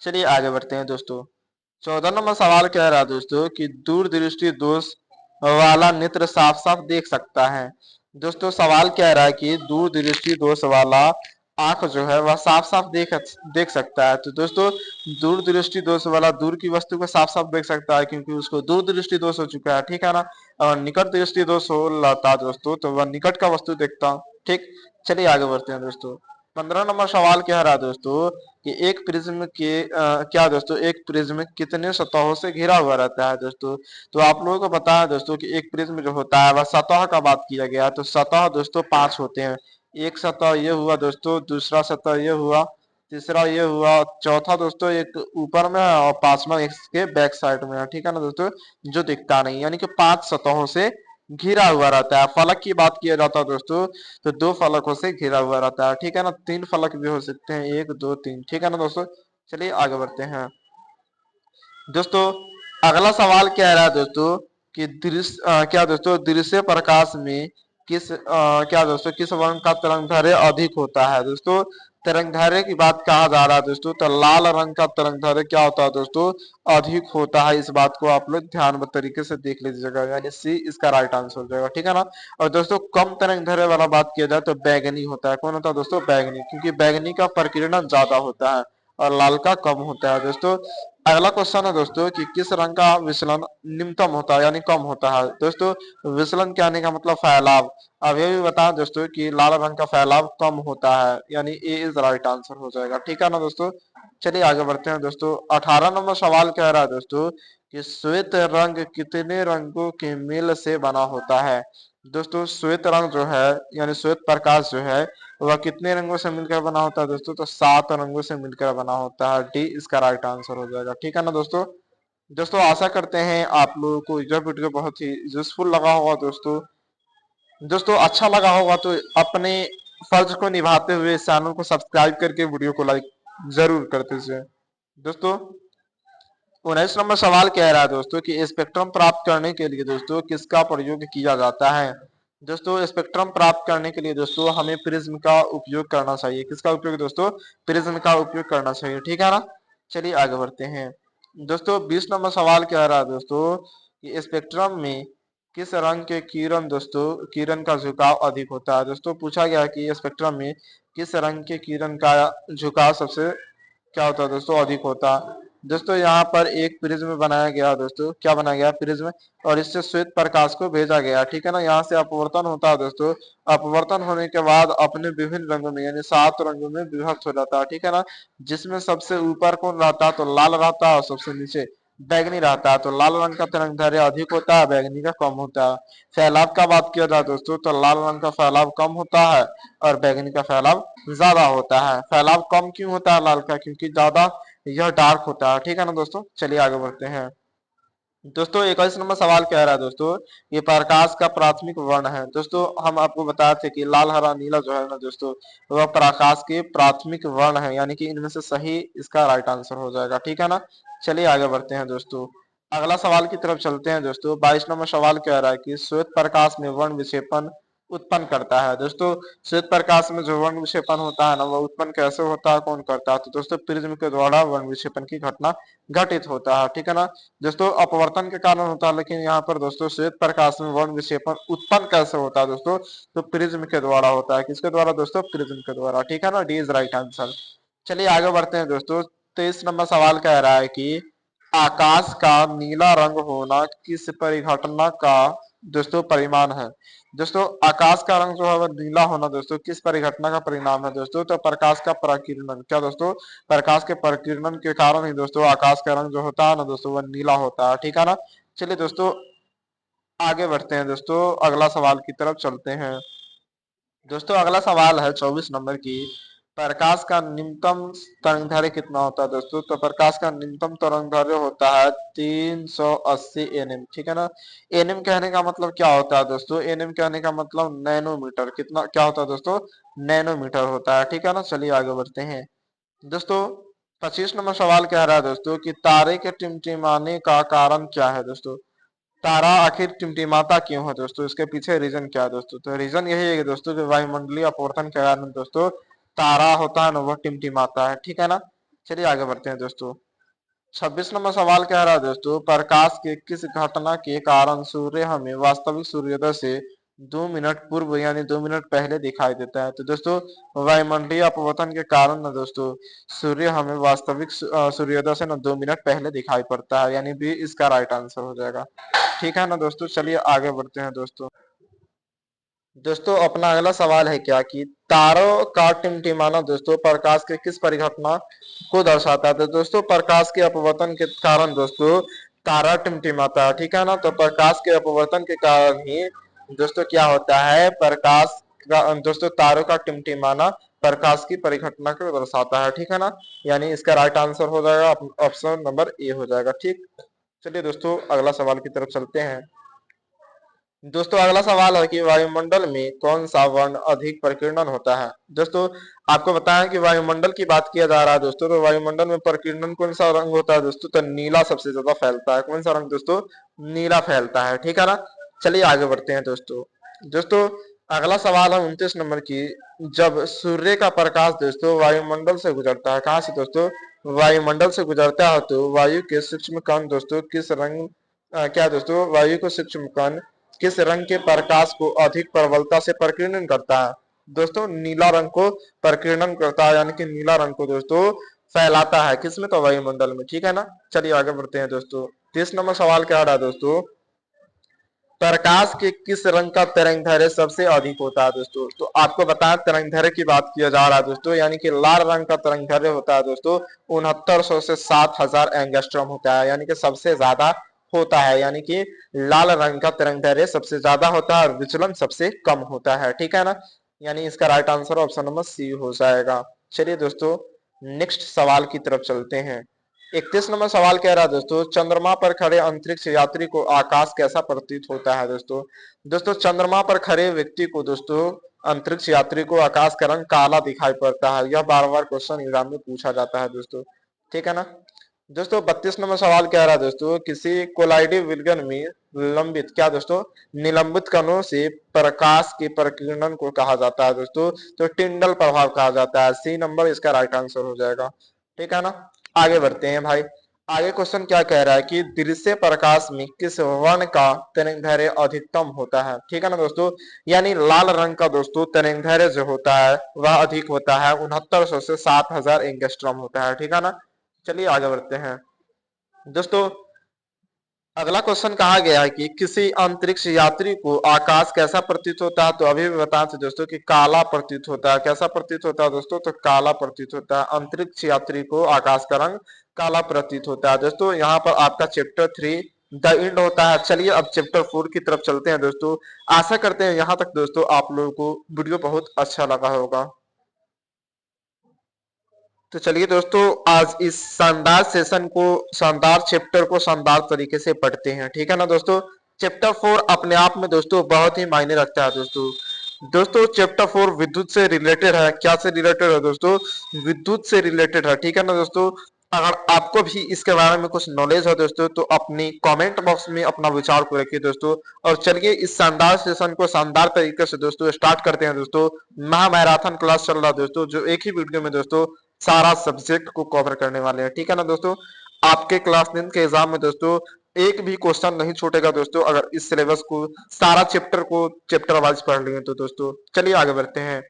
चलिए आगे बढ़ते हैं दोस्तों। 14 नंबर सवाल कह रहा है दोस्तों कि दूरदृष्टि दोष वाला नेत्र साफ साफ देख सकता है। दोस्तों सवाल कह रहा है कि दूरदृष्टि दोष वाला आंख जो है वह साफ साफ देख सकता है। तो दोस्तों दूरदृष्टि दोष वाला दूर की वस्तु को साफ साफ देख सकता है क्योंकि उसको दूरदृष्टि दोष हो चुका है, ठीक है ना। और निकट दृष्टि दोष हो लाता दोस्तों तो वह निकट का वस्तु देखता, ठीक। चलिए आगे बढ़ते हैं दोस्तों। 15 नंबर सवाल कह रहा है दोस्तों कि एक प्रिज्म के क्या दोस्तों एक प्रिज्म कितने सतहों से घिरा हुआ रहता है दोस्तों। तो आप लोगों को पता है दोस्तों कि एक प्रिज्म जो होता है वह सतह का बात किया गया है। तो सतह दोस्तों 5 होते हैं। एक सतह ये हुआ दोस्तों, दूसरा सतह ये हुआ, तीसरा ये हुआ, चौथा दोस्तों एक ऊपर में है और पांचवा इसके बैक साइड में है, ठीक है ना दोस्तों, जो दिखता नहीं, यानी कि 5 सतहों से घिरा हुआ रहता है। फलक की बात किया जाता है दोस्तों तो 2 फलकों से घिरा हुआ रहता है, ठीक है ना। 3 फलक भी हो सकते हैं, 1 2 3, ठीक है ना दोस्तों। चलिए आगे बढ़ते हैं दोस्तों। अगला सवाल कह रहा है दोस्तों कि क्या दोस्तों दृश्य प्रकाश में क्या दोस्तों किस वर्ण का तरंगदैर्घ्य अधिक होता है। दोस्तों तरंगदैर्घ्य की बात कहा जा रहा है दोस्तों, तो लाल रंग का तरंगदैर्घ्य क्या होता है दोस्तों, अधिक होता है। इस बात को आप लोग ध्यान तरीके से देख लीजिएगा, यानी सी इसका राइट आंसर हो जाएगा, ठीक है ना। और दोस्तों कम तरंगदैर्घ्य वाला बात किया जाए तो बैगनी होता है। कौन होता है दोस्तों, बैगनी, क्योंकि बैगनी का प्रकीर्णन ज्यादा होता है और लाल का कम होता है दोस्तों। अगला क्वेश्चन है दोस्तों कि किस रंग का विचलन निम्नतम होता है यानी कम होता है। दोस्तों विचलन के आने का मतलब फैलाव। अब ये भी बताएं दोस्तों कि लाल रंग का फैलाव कम होता है, यानी ए इज राइट आंसर हो जाएगा, ठीक है ना दोस्तों। चलिए आगे बढ़ते हैं दोस्तों। 18 नंबर सवाल कह रहा है दोस्तों कि श्वेत रंग कितने रंगों के मेल से बना होता है। दोस्तों श्वेत रंग जो है यानी श्वेत प्रकाश जो है वह कितने रंगों से मिलकर बना होता है दोस्तों, तो 7 रंगों से मिलकर बना होता है। डी इसका राइट आंसर हो जाएगा, ठीक है ना दोस्तों। दोस्तों आशा करते हैं आप लोगों को यह वीडियो बहुत ही यूजफुल लगा होगा दोस्तों। दोस्तों अच्छा लगा होगा तो अपने फर्ज को निभाते हुए चैनल को सब्सक्राइब करके वीडियो को लाइक जरूर करते दीजिए दोस्तों। 19 नंबर सवाल कह रहा है दोस्तों कि स्पेक्ट्रम प्राप्त करने के लिए दोस्तों किसका प्रयोग किया जाता है। दोस्तों स्पेक्ट्रम प्राप्त करने के लिए दोस्तों हमें प्रिज्म का उपयोग करना चाहिए। किसका उपयोग दोस्तों, प्रिज्म का उपयोग करना चाहिए, ठीक है ना। चलिए आगे बढ़ते हैं दोस्तों। 20 नंबर सवाल कह रहा है दोस्तों कि स्पेक्ट्रम में किस रंग के किरण दोस्तों किरण का झुकाव अधिक होता है। दोस्तों पूछा गया कि स्पेक्ट्रम में किस रंग के किरण का झुकाव सबसे क्या होता है दोस्तों, अधिक होता है। दोस्तों यहाँ पर एक प्रिज्म बनाया गया दोस्तों, क्या बनाया गया, प्रिज्म, और इससे श्वेत प्रकाश को भेजा गया, ठीक है ना। यहाँ से अपवर्तन होता है दोस्तों। अपवर्तन होने के बाद अपने विभिन्न रंगों में यानी 7 रंगों में विभक्त हो जाता है, ठीक है ना। जिसमें सबसे ऊपर कौन रहता है, तो लाल रहता है, और सबसे नीचे बैगनी रहता है। तो लाल रंग का तरंगदैर्घ्य अधिक होता है, बैगनी का कम होता है। फैलाव का बात किया जाए दोस्तों तो लाल रंग का फैलाव कम होता है और बैगनी का फैलाव ज्यादा होता है। फैलाव कम क्यों होता है लाल का, क्योंकि ज्यादा यह डार्क होता है, ठीक है ना दोस्तों। चलिए आगे बढ़ते हैं दोस्तों। 21 नंबर सवाल कह रहा है दोस्तों ये प्रकाश का प्राथमिक वर्ण है। दोस्तों हम आपको बताए थे कि लाल हरा नीला जो है ना दोस्तों वह प्रकाश के प्राथमिक वर्ण है, यानी कि इनमें से सही इसका राइट आंसर हो जाएगा, ठीक है ना। चलिए आगे बढ़ते हैं दोस्तों। अगला सवाल की तरफ चलते हैं दोस्तों। 22 नंबर सवाल कह रहा है कि श्वेत प्रकाश में वर्ण विक्षेपण उत्पन्न करता है। दोस्तों श्वेत प्रकाश में जो वर्ण विक्षेपण होता है ना वह उत्पन्न कैसे होता है, कौन करता है, तो दोस्तों प्रिज्म के द्वारा वर्ण विक्षेपण की घटना घटित होता है, ठीक है ना। दोस्तों अपवर्तन के कारण होता है, लेकिन यहाँ पर दोस्तों श्वेत प्रकाश में वर्ण विक्षेपण उत्पन्न कैसे होता है दोस्तों, तो प्रिज्म के द्वारा होता है। किसके द्वारा दोस्तों, प्रिज्म के द्वारा, ठीक है ना। D is right answer. चलिए आगे बढ़ते हैं दोस्तों। 23 नंबर सवाल कह रहा है कि आकाश का नीला रंग होना किस परिघटना का दोस्तों परिणाम है। दोस्तों आकाश का रंग जो है वह नीला होना दोस्तों किस परिघटना का परिणाम है दोस्तों, तो प्रकाश का प्रकीर्णन। क्या दोस्तों, प्रकाश के प्रकीर्णन के कारण ही दोस्तों आकाश का रंग जो होता है ना दोस्तों वह नीला होता है, ठीक है ना। चलिए दोस्तों आगे बढ़ते हैं दोस्तों, अगला सवाल की तरफ चलते हैं। दोस्तों अगला सवाल है 24 नंबर की, प्रकाश का न्यूनतम तरंगदैर्घ्य कितना होता है दोस्तों, तो प्रकाश का न्यूनतम तरंगदैर्घ्य होता है 380 एनएम, ठीक है ना। एनएम कहने का मतलब क्या होता है दोस्तों, एनएम कहने का मतलब नैनोमीटर, कितना क्या होता है दोस्तों, नैनोमीटर होता है, ठीक है ना। चलिए आगे बढ़ते हैं दोस्तों। 25 नंबर सवाल कह रहा है दोस्तों कि तारे के टिमटिमाने का कारण क्या है दोस्तों, तारा आखिर टिमटिमाता क्यों है दोस्तों, इसके पीछे रीजन क्या है दोस्तों, तो रीजन यही है कि दोस्तों जो वायुमंडलीय अपवर्तन के कारण दोस्तों तारा होता है ना वह टिमटिमाता है, ठीक है ना। चलिए आगे बढ़ते हैं दोस्तों। 26 नंबर सवाल कह रहा है दोस्तों, प्रकाश के किस घटना के कारण सूर्य हमें वास्तविक सूर्योदय से 2 मिनट पूर्व यानी 2 मिनट पहले दिखाई देता है, तो दोस्तों वायुमंडलीय अपवर्तन के कारण ना दोस्तों सूर्य हमें वास्तविक सूर्योदय से ना 2 मिनट पहले दिखाई पड़ता है, यानी बी इसका राइट आंसर हो जाएगा, ठीक है ना दोस्तों। चलिए आगे बढ़ते हैं दोस्तों। दोस्तों अपना अगला सवाल है क्या कि तारों का टिमटिमाना दोस्तों प्रकाश के किस परिघटना को दर्शाता है, तो दोस्तों प्रकाश के अपवर्तन के कारण दोस्तों तारा टिमटिमाता है, ठीक है ना। तो प्रकाश के अपवर्तन के कारण ही दोस्तों क्या होता है, प्रकाश का दोस्तों तारों का टिमटिमाना प्रकाश की परिघटना को दर्शाता है, ठीक है ना। यानी इसका राइट आंसर हो जाएगा ऑप्शन नंबर ए हो जाएगा, ठीक। चलिए दोस्तों अगला सवाल की तरफ चलते हैं। दोस्तों अगला सवाल है कि वायुमंडल में कौन सा वर्ण अधिक प्रकीर्णन होता है। दोस्तों आपको बताएं कि वायुमंडल की बात किया जा रहा है दोस्तों, तो वायुमंडल में प्रकीर्णन कौन सा रंग होता है दोस्तों, तो नीला सबसे ज्यादा फैलता है। कौन सा रंग दोस्तों, नीला फैलता है, ठीक है ना। चलिए आगे बढ़ते हैं दोस्तों। दोस्तों अगला सवाल है 29 नंबर की, जब सूर्य का प्रकाश दोस्तों वायुमंडल से गुजरता है, कहाँ से दोस्तों, वायुमंडल से गुजरता है, तो वायु के सूक्ष्म कण दोस्तों किस रंग क्या दोस्तों, वायु को सूक्ष्म कण किस रंग के प्रकाश को अधिक प्रबलता से प्रकीर्णन करता है, दोस्तों नीला रंग को प्रकीर्णन करता है, यानी कि नीला रंग को दोस्तों फैलाता है, किसमें, तो वायुमंडल में, ठीक है ना। चलिए आगे बढ़ते हैं दोस्तों। 30 नंबर सवाल क्या रहा दोस्तों, प्रकाश के किस रंग का तरंगदैर्घ्य सबसे अधिक होता है दोस्तों, तो आपको बताया तरंगदैर्घ्य की बात किया जा रहा है दोस्तों, यानी कि लाल रंग का तरंगदैर्घ्य होता है दोस्तों 6900 से 7000 एंगस्ट्रॉम होता है, यानी कि सबसे ज्यादा होता है, यानी कि लाल रंग का तरंगदैर्घ्य सबसे ज्यादा होता है और विचलन सबसे कम होता है, ठीक है ना। यानी इसका right answer option number C हो जाएगा। चलिए दोस्तों नेक्स्ट सवाल की तरफ चलते हैं। 31 नंबर सवाल कह रहा है दोस्तों, चंद्रमा पर खड़े अंतरिक्ष यात्री को आकाश कैसा प्रतीत होता है दोस्तों। दोस्तों चंद्रमा पर खड़े व्यक्ति को दोस्तों अंतरिक्ष यात्री को आकाश का रंग काला दिखाई पड़ता है, यह बार बार क्वेश्चन एग्जाम में पूछा जाता है दोस्तों, ठीक है ना। दोस्तों 32 नंबर सवाल कह रहा है दोस्तों, किसी कोलाइडिव विलगन में लंबित क्या दोस्तों, निलंबित कणों से प्रकाश के प्रकीर्णन को कहा जाता है दोस्तों, तो टिंडल प्रभाव कहा जाता है, सी नंबर इसका राइट आंसर हो जाएगा, ठीक है ना। आगे बढ़ते हैं भाई। आगे क्वेश्चन क्या कह रहा है कि दृश्य प्रकाश में किस वर्ण का तरंगदैर्घ्य अधिकतम होता है, ठीक है ना दोस्तों। यानी लाल रंग का दोस्तों तरंगदैर्घ्य जो होता है वह अधिक होता है, 6900 से 7000 एंगस्ट्रॉम होता है, ठीक है ना। चलिए आगे बढ़ते हैं दोस्तों। अगला क्वेश्चन कहा गया है कि किसी अंतरिक्ष यात्री को आकाश कैसा प्रतीत होता है, तो अभी भी बता दें दोस्तों कि काला प्रतीत होता है। कैसा प्रतीत होता है दोस्तों, तो काला प्रतीत होता है। अंतरिक्ष यात्री को आकाश का रंग काला प्रतीत होता है दोस्तों। यहाँ पर आपका चैप्टर 3 द एंड होता है। चलिए अब चैप्टर 4 की तरफ चलते हैं दोस्तों। आशा करते हैं यहाँ तक दोस्तों आप लोगों को वीडियो बहुत अच्छा लगा होगा। तो चलिए दोस्तों आज इस शानदार सेशन को, शानदार चैप्टर को शानदार तरीके से पढ़ते हैं, ठीक है ना दोस्तों। चैप्टर 4 अपने आप में दोस्तों बहुत ही मायने रखता है दोस्तों। दोस्तों चैप्टर 4 विद्युत से रिलेटेड है। क्या से रिलेटेड है दोस्तों, विद्युत से रिलेटेड है, ठीक है ना दोस्तों। अगर आपको भी इसके बारे में कुछ नॉलेज है दोस्तों तो अपनी कमेंट बॉक्स में अपना विचार को रखिए दोस्तों। और चलिए इस शानदार सेशन को शानदार तरीके से दोस्तों स्टार्ट करते हैं दोस्तों। महा मैराथन क्लास चल रहा है दोस्तों, जो एक ही वीडियो में दोस्तों सारा सब्जेक्ट को कवर करने वाले हैं, ठीक है ना दोस्तों। आपके क्लास 10 के एग्जाम में दोस्तों एक भी क्वेश्चन नहीं छूटेगा दोस्तों, अगर इस सिलेबस को सारा चैप्टर को चैप्टर वाइज पढ़ लिए तो दोस्तों। चलिए आगे बढ़ते हैं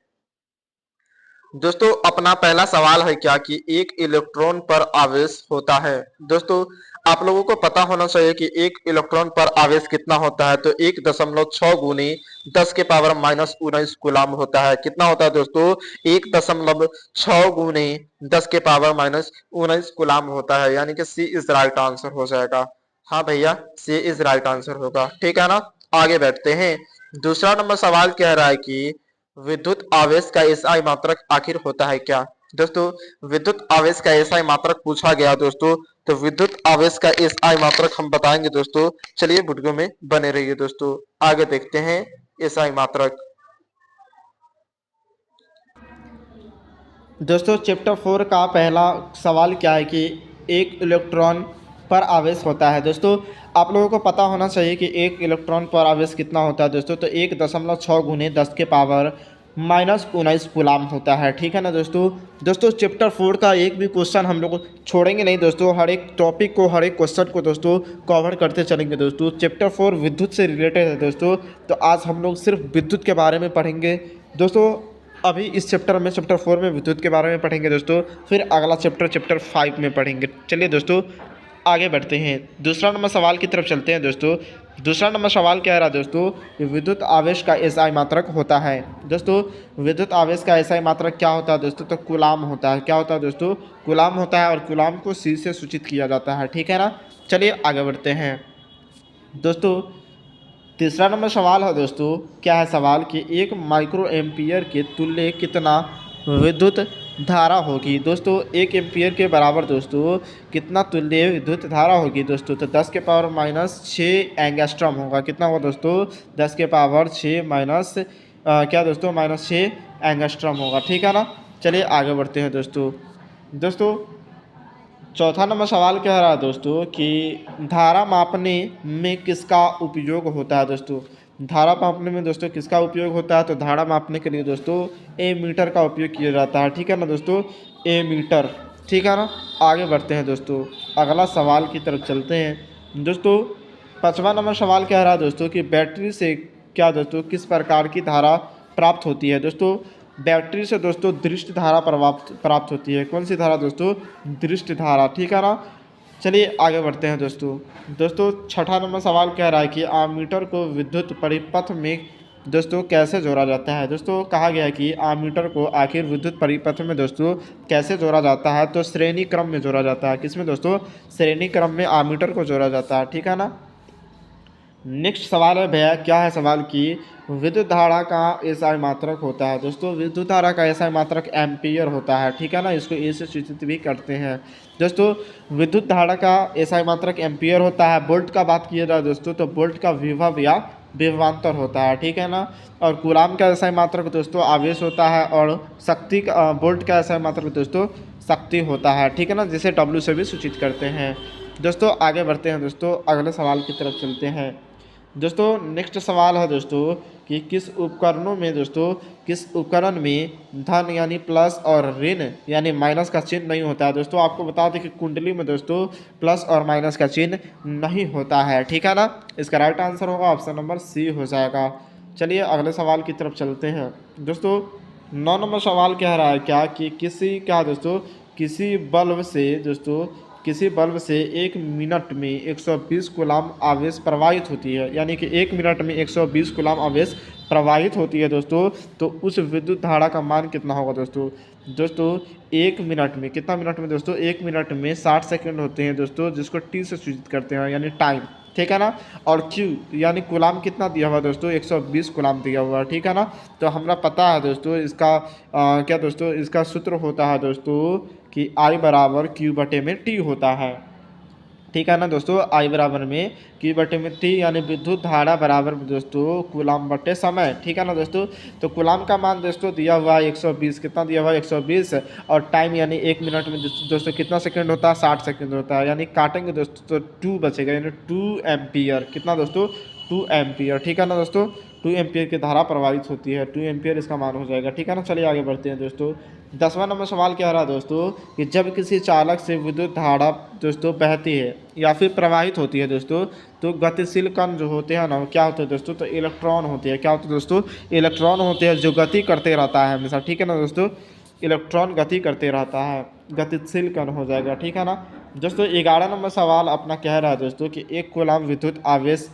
दोस्तों। अपना पहला सवाल है क्या कि एक इलेक्ट्रॉन पर आवेश होता है दोस्तों। आप लोगों को पता होना चाहिए कि एक इलेक्ट्रॉन पर आवेश कितना होता है, तो 1.6 गुनी 10 के पावर माइनस 19 कूलाम होता है। कितना होता है दोस्तों? 1.6 गुनी 10 के पावर माइनस 19 कूलाम होता है, यानी कि सी इज राइट आंसर हो जाएगा। हाँ भैया, सी इज राइट आंसर होगा, ठीक है ना। आगे बैठते हैं। दूसरा नंबर सवाल कह रहा है कि विद्युत आवेश का एसआई मात्रक आखिर होता है क्या? दोस्तों, विद्युत आवेश का एसआई मात्रक पूछा गया दोस्तों, तो विद्युत आवेश का एसआई मात्रक हम बताएंगे दोस्तों। चलिए वीडियो में बने रहिए दोस्तों। आगे देखते हैं एसआई मात्रक। दोस्तों चैप्टर 4 का पहला सवाल क्या है कि एक इलेक्ट्रॉन पर आवेश होता है। दोस्तों आप लोगों को पता होना चाहिए कि एक इलेक्ट्रॉन पर आवेश कितना होता है दोस्तों, तो 1.6 गुने 10 के पावर माइनस 19 कूलाम होता है, ठीक है ना दोस्तों। दोस्तों चैप्टर 4 का एक भी क्वेश्चन हम लोग छोड़ेंगे नहीं दोस्तों, हर एक टॉपिक को, हर एक क्वेश्चन को दोस्तों कवर करते चलेंगे दोस्तों। चैप्टर 4 विद्युत से रिलेटेड है दोस्तों, तो आज हम लोग सिर्फ विद्युत के बारे में पढ़ेंगे दोस्तों। अभी इस चैप्टर में, चैप्टर 4 में विद्युत के बारे में पढ़ेंगे दोस्तों, फिर अगला चैप्टर चैप्टर 5 में पढ़ेंगे। चलिए दोस्तों आगे बढ़ते हैं, दूसरा नंबर सवाल की तरफ चलते हैं दोस्तों। दूसरा नंबर सवाल क्या रहा दोस्तों कि विद्युत आवेश का एसआई मात्रक होता है। दोस्तों विद्युत आवेश का एसआई मात्रक क्या होता है दोस्तों, तो कूलाम होता है। क्या होता है दोस्तों? कूलाम होता है, और कूलाम को सी से सूचित किया जाता है, ठीक है ना। चलिए आगे बढ़ते हैं दोस्तों। तीसरा नंबर सवाल है दोस्तों, क्या है सवाल कि एक माइक्रो एम्पियर के तुल्य कितना विद्युत धारा होगी। दोस्तों 1 एम्पियर के बराबर दोस्तों कितना तुल्य विद्युत धारा होगी दोस्तों, तो 10 के पावर माइनस 6 एंगस्ट्रम होगा। कितना होगा दोस्तों? 10 के पावर 6 माइनस क्या दोस्तों, माइनस 6 एंगस्ट्रम होगा, ठीक है ना। चलिए आगे बढ़ते हैं दोस्तों। दोस्तों चौथा नंबर सवाल कह रहा है दोस्तों कि धारा मापने में किसका उपयोग होता है दोस्तों। धारा मापने में दोस्तों किसका उपयोग होता है, तो धारा मापने के लिए दोस्तों मीटर का उपयोग किया जाता है, ठीक है ना दोस्तों, मीटर, ठीक है ना। आगे बढ़ते हैं दोस्तों, अगला सवाल की तरफ चलते हैं दोस्तों। पाँचवा नंबर सवाल कह रहा है दोस्तों कि बैटरी से क्या दोस्तों, किस प्रकार की धारा प्राप्त होती है दोस्तों। बैटरी से दोस्तों दृष्टि धारा प्राप्त होती है। कौन सी धारा दोस्तों? दृष्टि धारा, ठीक है ना। चलिए आगे बढ़ते हैं दोस्तों। दोस्तों छठा नंबर सवाल कह रहा है कि आमीटर को विद्युत परिपथ में दोस्तों कैसे जोड़ा जाता है। दोस्तों कहा गया है कि आमीटर को आखिर विद्युत परिपथ में दोस्तों कैसे जोड़ा जाता है, तो श्रेणी क्रम में जोड़ा जाता है। किसमें दोस्तों? श्रेणी क्रम में आमीटर को जोड़ा जाता है, ठीक है ना। नेक्स्ट सवाल है भैया, क्या है सवाल कि विद्युत धारा का एसआई मात्रक होता है। दोस्तों विद्युत धारा का एसआई मात्रक एम्पियर होता है, ठीक है ना, इसको ए से सूचित भी करते हैं दोस्तों। विद्युत धारा का एसआई मात्रक एम्पियर होता है। वोल्ट का बात किया जाए दोस्तों, तो वोल्ट का विभव या विभवांतर होता है, ठीक है ना। और कूलाम का एसआई मात्रक दोस्तों आवेश होता है, और शक्ति का, वोल्ट का एसआई मात्रक दोस्तों शक्ति होता है, ठीक है ना, जिसे डब्ल्यू से भी सूचित करते हैं। दोस्तों आगे बढ़ते हैं दोस्तों, अगले सवाल की तरफ चलते हैं दोस्तों। नेक्स्ट सवाल है दोस्तों कि किस उपकरणों में दोस्तों, किस उपकरण में धन यानी प्लस और ऋण यानी माइनस का चिन्ह नहीं होता है। दोस्तों आपको बता दें कि कुंडली में दोस्तों प्लस और माइनस का चिन्ह नहीं होता है, ठीक है ना। इसका राइट आंसर होगा ऑप्शन नंबर सी हो जाएगा। चलिए अगले सवाल की तरफ चलते हैं दोस्तों। 9 नंबर सवाल कह रहा है क्या कि क्या दोस्तों, किसी बल्ब से दोस्तों, किसी बल्ब से 1 मिनट में 120 कूलाम आवेश प्रवाहित होती है, यानी कि 1 मिनट में 120 कूलाम आवेश प्रवाहित होती है दोस्तों, तो उस विद्युत धारा का मान कितना होगा दोस्तों। दोस्तों 1 मिनट में, कितना मिनट में दोस्तों, 1 मिनट में 60 सेकंड होते हैं दोस्तों, जिसको टी से सूचित करते हैं, यानी टाइम, ठीक है ना। और क्यू यानी कूलाम कितना दिया हुआ दोस्तों, 120 कूलाम दिया हुआ है, ठीक है ना। तो हमरा पता है दोस्तों इसका क्या दोस्तों, इसका सूत्र होता है दोस्तों कि I बराबर Q बटे में T होता है, ठीक है ना दोस्तों। I बराबर में Q बटे में T, यानी विद्युत धारा बराबर में दोस्तों कूलाम बटे समय, ठीक है ना दोस्तों। तो कूलाम का मान दोस्तों दिया हुआ है 120, कितना दिया हुआ है 120, और टाइम यानी 1 मिनट में दोस्तों कितना सेकंड होता है, 60 सेकंड होता है, यानी काटेंगे दोस्तों तो 2 बचेगा, यानी 2 एम्पियर, कितना दोस्तों, 2 एम्पियर, ठीक है ना दोस्तों। 2 एम्पियर की धारा प्रवाहित होती है, 2 एम्पियर इसका मान हो जाएगा, ठीक है ना। चलिए आगे बढ़ते हैं दोस्तों। 10वां नंबर सवाल क्या रहा दोस्तों कि जब किसी चालक से विद्युत धारा दोस्तों बहती है या फिर प्रवाहित होती है दोस्तों, तो गतिशील कण जो होते हैं ना, क्या होते हैं दोस्तों, तो इलेक्ट्रॉन होते हैं। क्या होते हैं दोस्तों? इलेक्ट्रॉन होते हैं, जो गति करते रहता है हमेशा, ठीक है ना दोस्तों। इलेक्ट्रॉन गति करते रहता है, गतिशील कण हो जाएगा, ठीक है ना। दोस्तों 11 नंबर सवाल अपना कह रहा है दोस्तों कि एक कूलाम विद्युत आवेश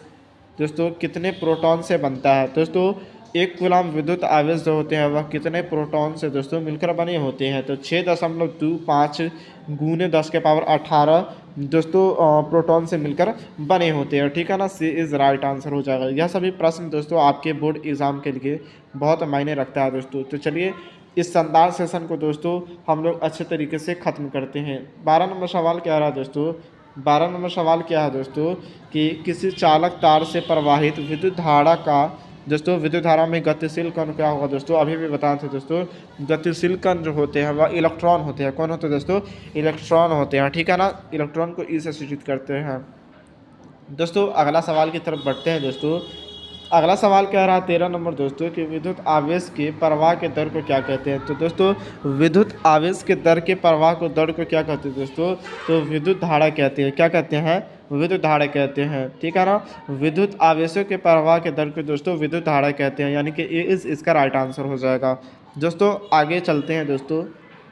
दोस्तों कितने प्रोटॉन से बनता है। दोस्तों एक कूलाम विद्युत आवेश जो होते हैं वह कितने प्रोटॉन से दोस्तों मिलकर बने होते हैं। तो 6.25 गुने 10 के पावर 18 दोस्तों प्रोटॉन से मिलकर बने होते हैं। ठीक है ना, सी इज़ राइट आंसर हो जाएगा। यह सभी प्रश्न दोस्तों आपके बोर्ड एग्ज़ाम के लिए बहुत मायने रखता है दोस्तों। तो चलिए इस शानदार सेशन को दोस्तों हम लोग अच्छे तरीके से ख़त्म करते हैं। 12 नंबर सवाल क्या रहा दोस्तों। 12 नंबर सवाल क्या है दोस्तों कि किसी चालक तार से प्रवाहित विद्युत धारा का दोस्तों विद्युत धारा में गतिशील कण क्या होगा। दोस्तों अभी भी बताए थे दोस्तों, गतिशील कण जो होते हैं वह इलेक्ट्रॉन होते हैं। कौन होते हैं दोस्तों, इलेक्ट्रॉन होते हैं। ठीक है ना, इलेक्ट्रॉन को ई से सूचित करते हैं। दोस्तों अगला सवाल की तरफ बढ़ते हैं दोस्तों। अगला सवाल कह रहा है 13 नंबर दोस्तों कि विद्युत आवेश के प्रवाह के दर को क्या कहते हैं। तो दोस्तों विद्युत आवेश के दर के प्रवाह को दर को क्या कहते हैं दोस्तों, तो विद्युत धारा कहते हैं। क्या कहते हैं, विद्युत धारा कहते हैं। ठीक है ना, विद्युत आवेशों के प्रवाह के दर को दोस्तों विद्युत धारा कहते हैं, यानी कि इसका राइट आंसर हो जाएगा। दोस्तों आगे चलते हैं दोस्तों।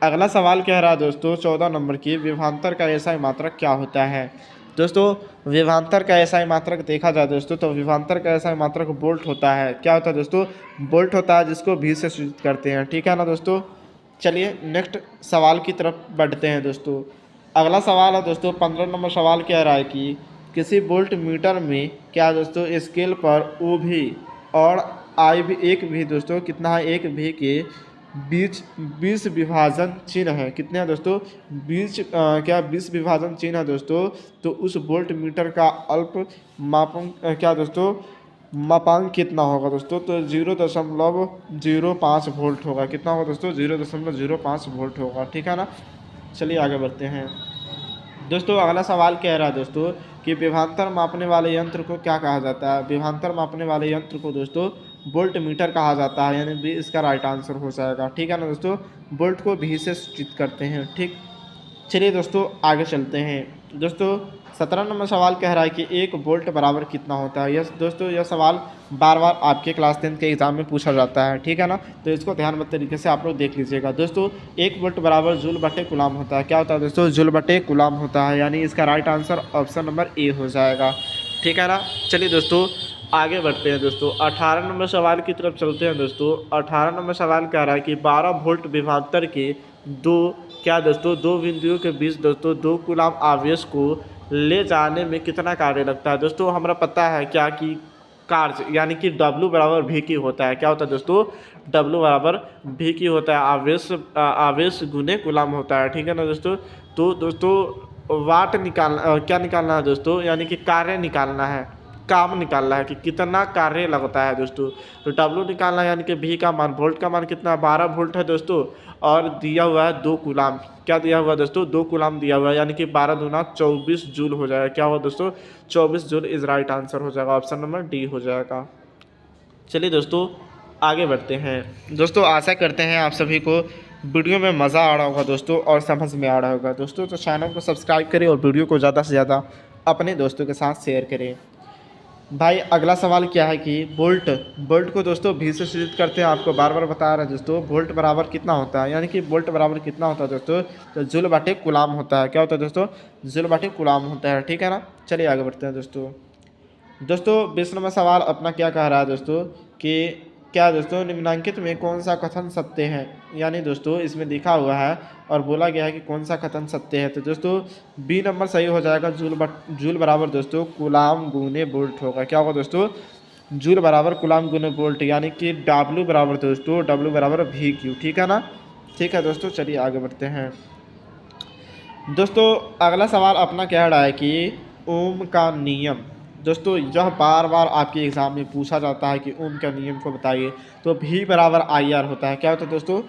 अगला सवाल कह रहा है दोस्तों 14 नंबर की विभवांतर का एसआई मात्रक क्या होता है। दोस्तों विभवांतर का एसआई मात्रक देखा जाए दोस्तों तो विभवांतर का एसआई मात्रक वोल्ट होता है। क्या होता है दोस्तों, वोल्ट होता है, जिसको भी से सूचित करते हैं। ठीक है ना दोस्तों, चलिए नेक्स्ट सवाल की तरफ बढ़ते हैं दोस्तों। अगला सवाल है दोस्तों 15 नंबर सवाल कह रहा है कि किसी वोल्ट मीटर में क्या दोस्तों स्केल पर ओ भी और आई भी एक भी दोस्तों कितना है, एक भी के बीच 20 विभाजन चिन्ह है। कितने हैं दोस्तों, 20 विभाजन चिन्ह है दोस्तों। तो उस वोल्ट मीटर का अल्प मापांक क्या दोस्तों, मापांक कितना होगा दोस्तों, तो 0.05 वोल्ट होगा। कितना होगा दोस्तों, 0.05 वोल्ट होगा। ठीक है ना, चलिए आगे बढ़ते हैं दोस्तों। अगला सवाल कह रहा है दोस्तों कि विभवांतर मापने वाले यंत्र को क्या कहा जाता है। विभवांतर मापने वाले यंत्र को दोस्तों वोल्ट मीटर कहा जाता है, यानी भी इसका राइट आंसर हो जाएगा। ठीक है ना दोस्तों, वोल्ट को भी से सूचित करते हैं। ठीक, चलिए दोस्तों आगे चलते हैं दोस्तों। 17 नंबर सवाल कह रहा है कि एक वोल्ट बराबर कितना होता है। यस दोस्तों, यह सवाल बार बार आपके क्लास 10 के एग्जाम में पूछा जाता है। ठीक है ना, तो इसको ध्यानबद्ध तरीके से आप लोग देख लीजिएगा दोस्तों। एक वोल्ट बराबर जूल बटे गुलाम होता है। क्या होता है दोस्तों, जूल बटे गुलाम होता है, यानी इसका right answer option number A हो जाएगा। ठीक है ना, चलिए दोस्तों आगे बढ़ते हैं दोस्तों। 18 नंबर सवाल की तरफ चलते हैं दोस्तों। 18 नंबर सवाल कह रहा है कि 12 वोल्ट विभवांतर के दो क्या दोस्तों, दो बिंदुओं के बीच दोस्तों 2 कूलाम आवेश को ले जाने में कितना कार्य लगता है। दोस्तों हमारा पता है क्या कि कार्य यानी कि W बराबर भी की होता है। क्या होता है दोस्तों, W बराबर भी की होता है, आवेश गुने कूलाम होता है। ठीक है ना दोस्तों, तो दोस्तों वाट निकालना क्या निकालना है दोस्तों, यानी कि कार्य निकालना है, काम निकालना है कि कितना कार्य लगता है दोस्तों। तो W निकालना है, यानी कि V का मान, वोल्ट का मान कितना 12 वोल्ट है दोस्तों, और दिया हुआ है 2 कूलाम। क्या दिया हुआ है दोस्तों, 2 कूलाम दिया हुआ है, यानी कि 12 दूना 24 जूल हो जाएगा। क्या हुआ दोस्तों, 24 जूल इज राइट आंसर हो जाएगा, ऑप्शन नंबर डी हो जाएगा। चलिए दोस्तों आगे बढ़ते हैं दोस्तों। आशा करते हैं आप सभी को वीडियो में मज़ा आ रहा होगा दोस्तों और समझ में आ रहा होगा दोस्तों। तो चैनल को सब्सक्राइब करें और वीडियो को ज़्यादा से ज़्यादा अपने दोस्तों के साथ शेयर करें। भाई अगला सवाल क्या है कि वोल्ट को दोस्तों भी से सूचित करते हैं। आपको बार बार बता रहा है दोस्तों, वोल्ट बराबर कितना होता है, यानी कि वोल्ट बराबर कितना होता है दोस्तों, तो जूल बटे कूलाम होता है। क्या होता है दोस्तों, जूल बटे कूलाम होता है। ठीक है ना, चलिए आगे बढ़ते हैं दोस्तों। 20 नंबर सवाल अपना क्या कह रहा है दोस्तों कि क्या दोस्तों निम्नांकित में कौन सा कथन सत्य है, यानी दोस्तों इसमें लिखा हुआ है और बोला गया है कि कौन सा कथन सत्य है। तो दोस्तों बी नंबर सही हो जाएगा, जूल बराबर दोस्तों कूलाम गुने वोल्ट होगा। क्या होगा दोस्तों, जूल बराबर कूलाम गुने वोल्ट, यानी कि W बराबर दोस्तों W बराबर VQ। ठीक है ना, ठीक है दोस्तों, चलिए आगे बढ़ते हैं दोस्तों। अगला सवाल अपना कह रहा है कि ओम का नियम। दोस्तों यह बार बार आपके एग्ज़ाम में पूछा जाता है कि ओम का नियम को बताइए। तो V बराबर IR होता है। क्या होता है दोस्तों,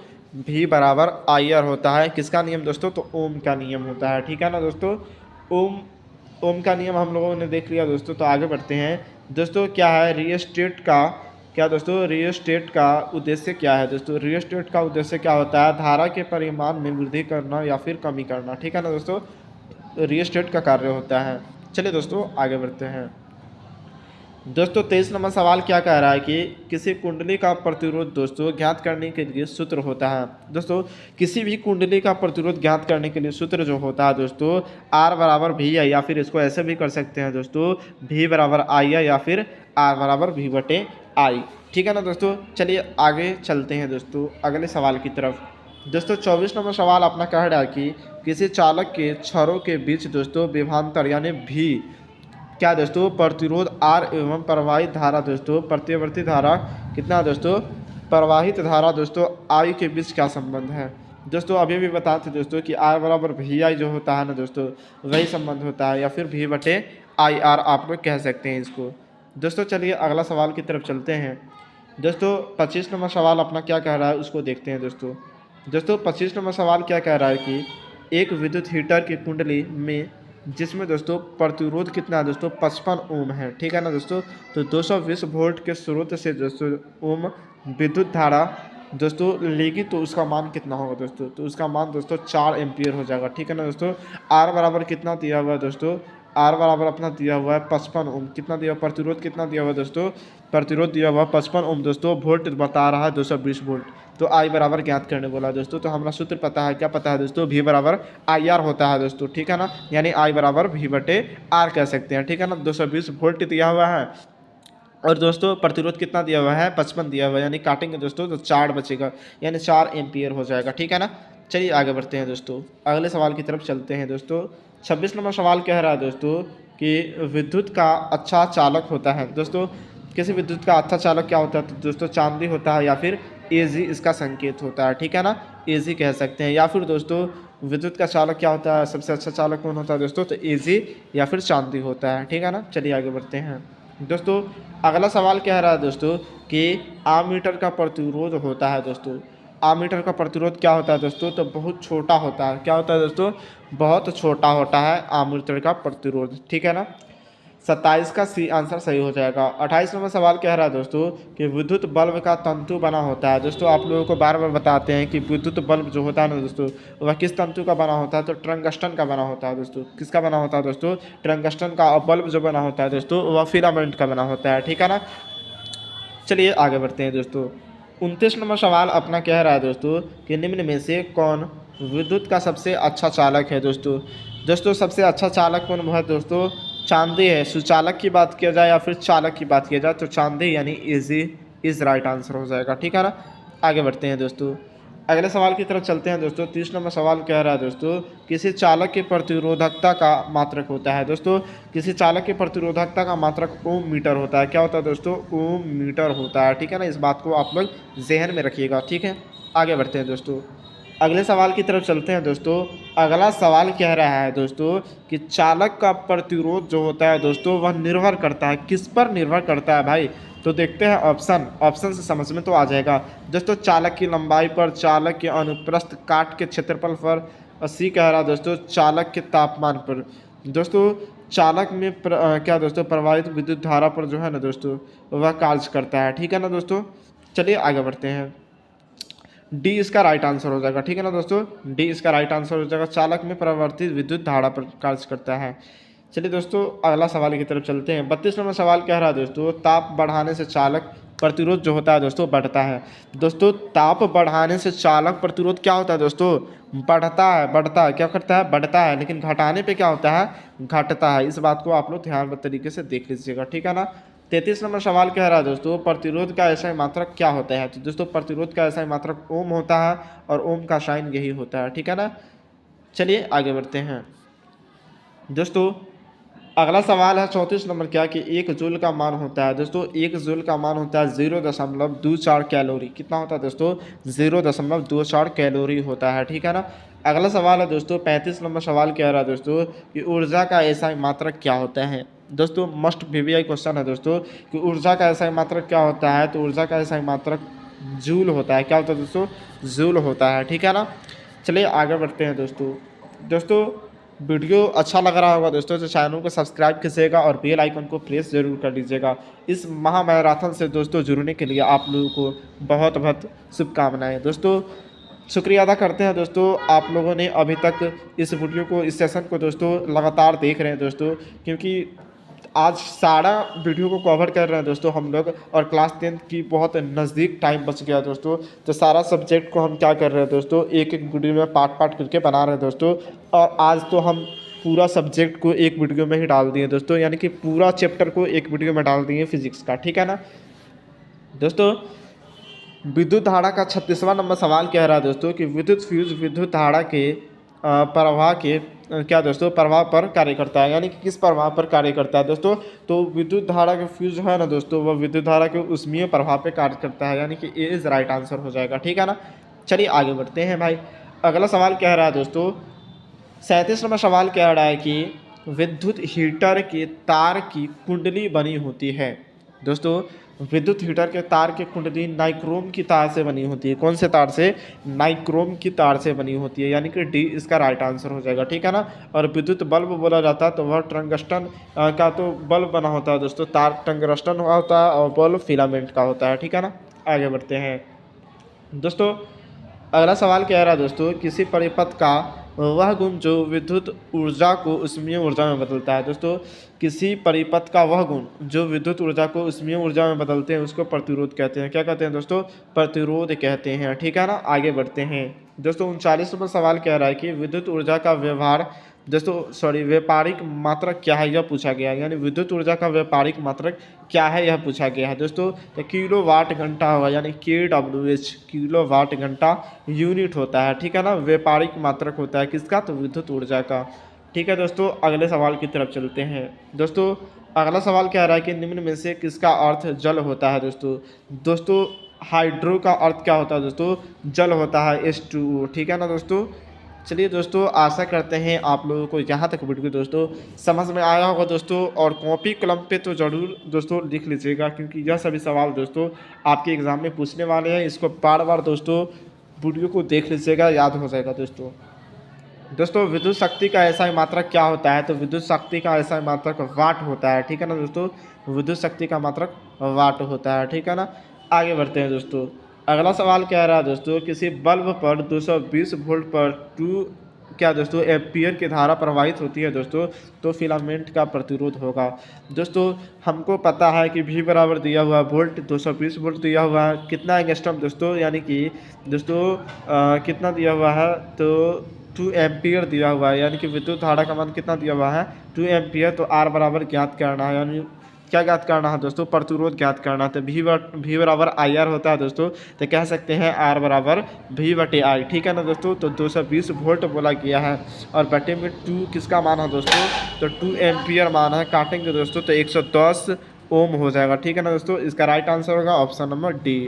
V बराबर IR होता है। किसका नियम दोस्तों, तो ओम का नियम होता है। ठीक है ना दोस्तों, ओम का नियम हम लोगों ने देख लिया दोस्तों। तो आगे बढ़ते हैं दोस्तों। क्या है रियोस्टेट का, क्या दोस्तों रियोस्टेट का उद्देश्य क्या है दोस्तों, रियोस्टेट का उद्देश्य क्या होता है, धारा के परिमाण में वृद्धि करना या फिर कमी करना। ठीक है ना दोस्तों, रियोस्टेट का कार्य होता है। चलिए दोस्तों आगे बढ़ते हैं दोस्तों 23 नंबर सवाल क्या कह रहा है कि किसी कुंडली का प्रतिरोध दोस्तों ज्ञात करने के लिए सूत्र होता है। दोस्तों किसी भी कुंडली का प्रतिरोध ज्ञात करने के लिए सूत्र जो होता है दोस्तों आर बराबर वी आई, या फिर इसको ऐसे भी कर सकते हैं दोस्तों वी बराबर आई है या फिर आर बराबर वी बटे आई। ठीक है ना दोस्तों, चलिए आगे चलते हैं दोस्तों अगले सवाल की तरफ। दोस्तों 24 नंबर सवाल अपना कह रहा है कि किसी चालक के छड़ों के बीच दोस्तों विभवांतर यानी भी क्या दोस्तों प्रतिरोध आर एवं प्रवाहित धारा दोस्तों प्रतिवर्ती धारा कितना दोस्तों प्रवाहित धारा दोस्तों आई के बीच क्या संबंध है। दोस्तों अभी भी बताते दोस्तों कि आर बराबर वी आई जो होता है ना दोस्तों वही संबंध होता है, या फिर वी बटे आई आर आप लोग कह सकते हैं इसको। दोस्तों चलिए अगला सवाल की तरफ चलते हैं। दोस्तों 25 नंबर सवाल अपना क्या कह रहा है उसको देखते हैं दोस्तों। दोस्तों 25 नंबर सवाल क्या कह रहा है कि एक विद्युत हीटर की कुंडली में जिसमें दोस्तों प्रतिरोध कितना है दोस्तों 55 ओम है। ठीक है ना दोस्तों, तो 220 वोल्ट के स्रोत से दोस्तों ओम विद्युत धारा दोस्तों लेगी तो उसका मान कितना होगा दोस्तों, तो उसका मान दोस्तों 4 एम्पियर हो जाएगा। ठीक है ना दोस्तों, आर बराबर कितना दिया हुआ है दोस्तों, आर बराबर अपना दिया हुआ है 55 ओम। कितना दिया प्रतिरोध कितना दिया हुआ है दोस्तों, प्रतिरोध दिया हुआ 55 ओम दोस्तों, वोल्ट बता रहा है 220 वोल्ट। तो आई बराबर ज्ञात करने बोला दोस्तों, तो हमारा सूत्र पता है, क्या पता है दोस्तों वी बराबर आई आर होता है दोस्तों। ठीक है ना, यानी आई बराबर वी बटे आर कह सकते हैं। ठीक है ना, 220 वोल्ट दिया हुआ है और दोस्तों प्रतिरोध कितना दिया हुआ है 55 दिया हुआ है, यानी काटेंगे दोस्तों तो 4 बचेगा, यानी 4 एम्पियर हो जाएगा। ठीक है ना, चलिए आगे बढ़ते हैं दोस्तों अगले सवाल की तरफ चलते हैं दोस्तों। 26 नंबर सवाल कह रहा है दोस्तों कि विद्युत का अच्छा चालक होता है। दोस्तों किसी विद्युत का अच्छा चालक क्या होता है, तो दोस्तों चांदी होता है, या फिर एजी इसका संकेत होता है। ठीक है ना, एजी कह सकते हैं, या फिर दोस्तों विद्युत का चालक क्या होता है, सबसे अच्छा चालक कौन होता है दोस्तों, तो एजी या फिर चांदी होता है। ठीक है ना, चलिए आगे बढ़ते हैं दोस्तों। अगला सवाल कह रहा है दोस्तों कि आममीटर का प्रतिरोध होता है दोस्तों। आममीटर का प्रतिरोध क्या होता है दोस्तों, तो बहुत छोटा होता है। क्या होता है दोस्तों, बहुत छोटा होता है आममीटर का प्रतिरोध। ठीक है ना, 27 का सी आंसर सही हो जाएगा। 28 नंबर सवाल कह रहा है दोस्तों कि विद्युत बल्ब का तंतु बना होता है। दोस्तों आप लोगों को बार बार बताते हैं कि विद्युत बल्ब जो होता है ना दोस्तों वह किस तंतु का बना होता है, तो टंगस्टन का बना होता है दोस्तों। किसका बना होता है दोस्तों, टंगस्टन का। और बल्ब जो बना होता है दोस्तों वह फिलामेंट का बना होता है। ठीक है ना, चलिए आगे बढ़ते हैं दोस्तों। 29 नंबर सवाल अपना कह रहा है दोस्तों कि निम्न में से कौन विद्युत का सबसे अच्छा चालक है दोस्तों। दोस्तों सबसे अच्छा चालक कौन है दोस्तों, चांदी है। सुचालक की बात किया जाए या फिर चालक की बात किया जाए तो चांदी यानी इजी इज राइट आंसर हो जाएगा। ठीक है ना, आगे बढ़ते हैं दोस्तों अगले सवाल की तरफ चलते हैं दोस्तों। 30 नंबर सवाल कह रहा है दोस्तों किसी चालक की प्रतिरोधकता का मात्रक होता है। दोस्तों किसी चालक की प्रतिरोधकता का मात्रक ओम मीटर होता है। क्या होता है दोस्तों, ओम मीटर होता है। ठीक है ना, इस बात को आप लोग जहन में रखिएगा। ठीक है, आगे बढ़ते हैं दोस्तों अगले सवाल की तरफ चलते हैं दोस्तों। अगला सवाल कह रहा है दोस्तों कि चालक का प्रतिरोध जो होता है दोस्तों वह निर्भर करता है, किस पर निर्भर करता है भाई, तो देखते हैं ऑप्शन। ऑप्शन से समझ में तो आ जाएगा दोस्तों, चालक की लंबाई पर, चालक के अनुप्रस्थ काट के क्षेत्रफल पर, और सी कह रहा है दोस्तों चालक के तापमान पर। दोस्तों चालक में क्या दोस्तों प्रवाहित विद्युत धारा पर जो है ना दोस्तों वह कार्य करता है। ठीक है ना दोस्तों, चलिए आगे बढ़ते हैं। डी इसका राइट आंसर हो जाएगा। ठीक है ना दोस्तों, डी इसका राइट आंसर हो जाएगा, चालक में परिवर्तित विद्युत धारा पर कार्य करता है। चलिए दोस्तों अगला सवाल की तरफ चलते हैं। 32 नंबर सवाल कह रहा है दोस्तों ताप बढ़ाने से चालक प्रतिरोध जो होता है दोस्तों बढ़ता है। दोस्तों ताप बढ़ाने से चालक प्रतिरोध क्या होता है दोस्तों, बढ़ता है। बढ़ता है, क्या करता है, बढ़ता है। लेकिन घटाने पे क्या होता है, घटता है। इस बात को आप लोग ध्यान तरीके से देख लीजिएगा। ठीक है ना, 33 नंबर सवाल कह रहा है दोस्तों प्रतिरोध का ऐसा मात्रक क्या होता है, तो दोस्तों प्रतिरोध का ऐसा मात्रक ओम होता है और ओम का साइन यही होता है। ठीक है ना, चलिए आगे बढ़ते हैं दोस्तों। अगला सवाल है 34 नंबर क्या कि एक जूल का मान होता है। दोस्तों एक जूल का मान होता है 0.24 कैलोरी। कितना होता है दोस्तों, 0.24 कैलोरी होता है। ठीक है ना, अगला सवाल है दोस्तों 35 नंबर सवाल कह रहा है दोस्तों कि ऊर्जा का ऐसा मात्रक क्या होता है। दोस्तों मस्ट वीवीआई क्वेश्चन है दोस्तों कि ऊर्जा का ऐसा मात्रक क्या होता है, तो ऊर्जा का ऐसा मात्रक जूल होता है। क्या होता है दोस्तों, जूल होता है। ठीक है ना, चलिए आगे बढ़ते हैं दोस्तों वीडियो अच्छा लग रहा होगा दोस्तों तो चैनल को सब्सक्राइब कीजिएगा और बेल आइकन को प्रेस जरूर कर लीजिएगा। इस महा मैराथन से दोस्तों जुड़ने के लिए आप लोगों को बहुत बहुत शुभकामनाएं। दोस्तों शुक्रिया अदा करते हैं दोस्तों, आप लोगों ने अभी तक इस वीडियो को, इस सेशन को दोस्तों लगातार देख रहे हैं दोस्तों, क्योंकि आज सारा वीडियो को कवर कर रहे हैं दोस्तों हम लोग, और क्लास 10 की बहुत नज़दीक टाइम बच गया दोस्तों। तो सारा सब्जेक्ट को हम क्या कर रहे हैं दोस्तों, एक एक वीडियो में पार्ट पार्ट करके बना रहे हैं दोस्तों। और आज तो हम पूरा सब्जेक्ट को एक वीडियो में ही डाल दिए दोस्तों, यानी कि पूरा चैप्टर को एक वीडियो में डाल दिए फिजिक्स का, ठीक है ना दोस्तों। विद्युत धारा का 36वां नंबर सवाल कह रहा है दोस्तों कि विद्युत फ्यूज विद्युत धारा के प्रवाह के क्या दोस्तों प्रभाव पर कार्य करता है, यानी कि किस प्रभाव पर कार्य करता है दोस्तों। तो विद्युत धारा के फ्यूज है ना दोस्तों, वह विद्युत धारा के उष्मीय प्रभाव पर कार्य करता है, यानी कि ए इज़ राइट आंसर हो जाएगा, ठीक है ना। चलिए आगे बढ़ते हैं भाई। अगला सवाल कह रहा है दोस्तों, 37 नंबर सवाल कह रहा है कि विद्युत हीटर के तार की कुंडली बनी होती है दोस्तों। विद्युत हीटर के तार की कुंडली नाइक्रोम की तार से बनी होती है। कौन से तार से, नाइक्रोम की तार से बनी होती है, यानी कि डी इसका राइट आंसर हो जाएगा, ठीक है ना। और विद्युत बल्ब बोला जाता है तो वह टंगस्टन का तो बल्ब बना होता है दोस्तों, तार टंगस्टन हुआ होता है और बल्ब फिलामेंट का होता है, ठीक है ना। आगे बढ़ते हैं दोस्तों। अगला सवाल कह रहा है दोस्तों, किसी परिपथ का वह गुण जो विद्युत ऊर्जा को उष्मीय ऊर्जा में बदलता है दोस्तों। किसी परिपथ का वह गुण जो विद्युत ऊर्जा को उष्मीय ऊर्जा में बदलते हैं उसको प्रतिरोध कहते हैं। क्या कहते हैं दोस्तों, प्रतिरोध कहते हैं, ठीक है ना। आगे बढ़ते हैं दोस्तों। 39 नंबर सवाल कह रहा है कि विद्युत ऊर्जा का व्यवहार दोस्तों व्यापारिक मात्रक क्या है, यह पूछा गया है, यानी विद्युत ऊर्जा का व्यापारिक मात्रक क्या है यह पूछा गया है दोस्तों। तो किलो वाट घंटा होगा, यानी KWH किलो वाट घंटा यूनिट होता है, ठीक है ना। व्यापारिक मात्रक होता है किसका, तो विद्युत ऊर्जा का, ठीक है दोस्तों। अगले सवाल की तरफ चलते हैं दोस्तों। अगला सवाल कह रहा है कि निम्न में से किसका अर्थ जल होता है दोस्तों। हाइड्रो का अर्थ क्या होता है दोस्तों, जल होता है, H2O, ठीक है ना दोस्तों। चलिए दोस्तों, आशा करते हैं आप लोगों को यहाँ तक वीडियो दोस्तों समझ में आया होगा दोस्तों। और कॉपी कलम पे तो ज़रूर दोस्तों लिख लीजिएगा, क्योंकि यह सभी सवाल दोस्तों आपके एग्ज़ाम में पूछने वाले हैं। इसको बार बार दोस्तों वीडियो को देख लीजिएगा, याद हो जाएगा दोस्तों। विद्युत शक्ति का ऐसा मात्रक क्या होता है, तो विद्युत शक्ति का ऐसा मात्रक वाट होता है, ठीक है ना दोस्तों। विद्युत शक्ति का मात्रक वाट होता है, ठीक है ना। आगे बढ़ते हैं दोस्तों। अगला सवाल कह रहा है दोस्तों, किसी बल्ब पर 220 वोल्ट पर 2 क्या दोस्तों एम्पियर की धारा प्रवाहित होती है दोस्तों, तो फिलामेंट का प्रतिरोध होगा दोस्तों। हमको पता है कि V बराबर दिया हुआ वोल्ट, 220 वोल्ट दिया हुआ है, कितना एंगस्ट्रम दोस्तों, यानी कि दोस्तों कितना दिया हुआ है, तो 2 एम्पियर दिया हुआ है, यानी कि विद्युत धारा का मान कितना दिया हुआ है, 2 एम्पियर। तो R बराबर ज्ञात करना है, यानी क्या ज्ञात करना है दोस्तों, प्रतिरोध ज्ञात करना है। तो V बराबर IR होता है दोस्तों, तो कह सकते हैं R बराबर V/I, ठीक है ना दोस्तों। तो 220 वोल्ट बोला गया है, और बटे में 2 किसका मान है दोस्तों, तो 2 एम्पियर मान है। काटेंगे दोस्तों तो 110 ओम हो जाएगा, ठीक है ना दोस्तों। इसका राइट आंसर होगा ऑप्शन नंबर डी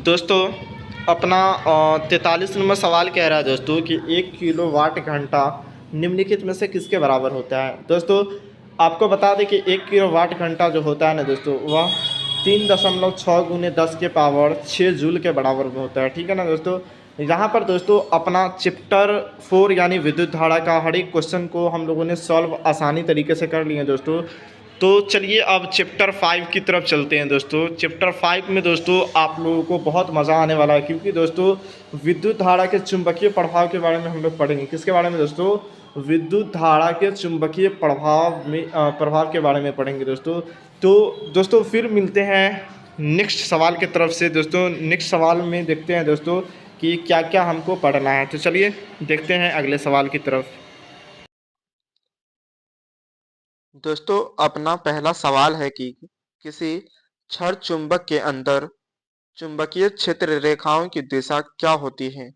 दोस्तों। अपना 43 नंबर सवाल कह रहा है दोस्तों कि 1 किलो वाट घंटा निम्नलिखित में से किसके बराबर होता है दोस्तों। आपको बता दें कि 1 किलो वाट घंटा जो होता है ना दोस्तों, वह 3.6 गुने 10 के पावर 6 जूल के बराबर में होता है, ठीक है ना दोस्तों। यहाँ पर दोस्तों अपना चैप्टर 4 यानी विद्युत धारा का हर एक क्वेश्चन को हम लोगों ने सॉल्व आसानी तरीके से कर लिए दोस्तों। तो चलिए अब चैप्टर 5 की तरफ चलते हैं दोस्तों। चैप्टर 5 में दोस्तों आप लोगों को बहुत मज़ा आने वाला है, क्योंकि दोस्तों विद्युत धारा के चुंबकीय प्रभाव के बारे में हम लोग पढ़ेंगे। किसके बारे में दोस्तों, विद्युत धारा के चुंबकीय प्रभाव के बारे में पढ़ेंगे दोस्तों। तो दोस्तों फिर मिलते हैं नेक्स्ट सवाल की तरफ से दोस्तों। नेक्स्ट सवाल में देखते हैं दोस्तों कि क्या क्या हमको पढ़ना है। तो चलिए देखते हैं अगले सवाल की तरफ। दोस्तों अपना पहला सवाल है कि किसी क्षण चुंबक के अंदर चुंबकीय क्षेत्र रेखाओं की दिशा क्या होती है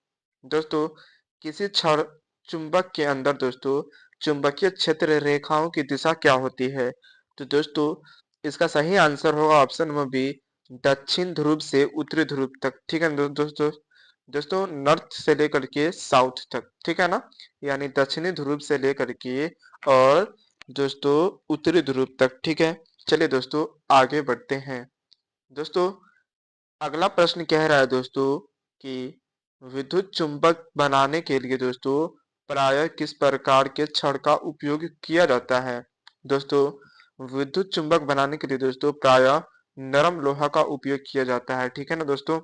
दोस्तों। किसी क्षण चुंबक के अंदर दोस्तों चुंबकीय क्षेत्र रेखाओं की दिशा क्या होती है, तो दोस्तों इसका सही आंसर होगा ऑप्शन नंबर बी, दक्षिण ध्रुव से उत्तरी ध्रुव तक, ठीक है दोस्तों नॉर्थ से लेकर के साउथ तक, ठीक है ना। यानी दक्षिणी ध्रुव से लेकर के और दोस्तों उत्तरी ध्रुव तक, ठीक है। चलिए दोस्तों आगे बढ़ते हैं दोस्तों। अगला प्रश्न कह रहा है दोस्तों कि विद्युत चुंबक बनाने के लिए दोस्तों प्रायः किस प्रकार के छड़ का उपयोग किया जाता है दोस्तों। विद्युत चुंबक बनाने के लिए दोस्तों प्रायः नरम लोहा का उपयोग किया जाता है, ठीक है ना दोस्तों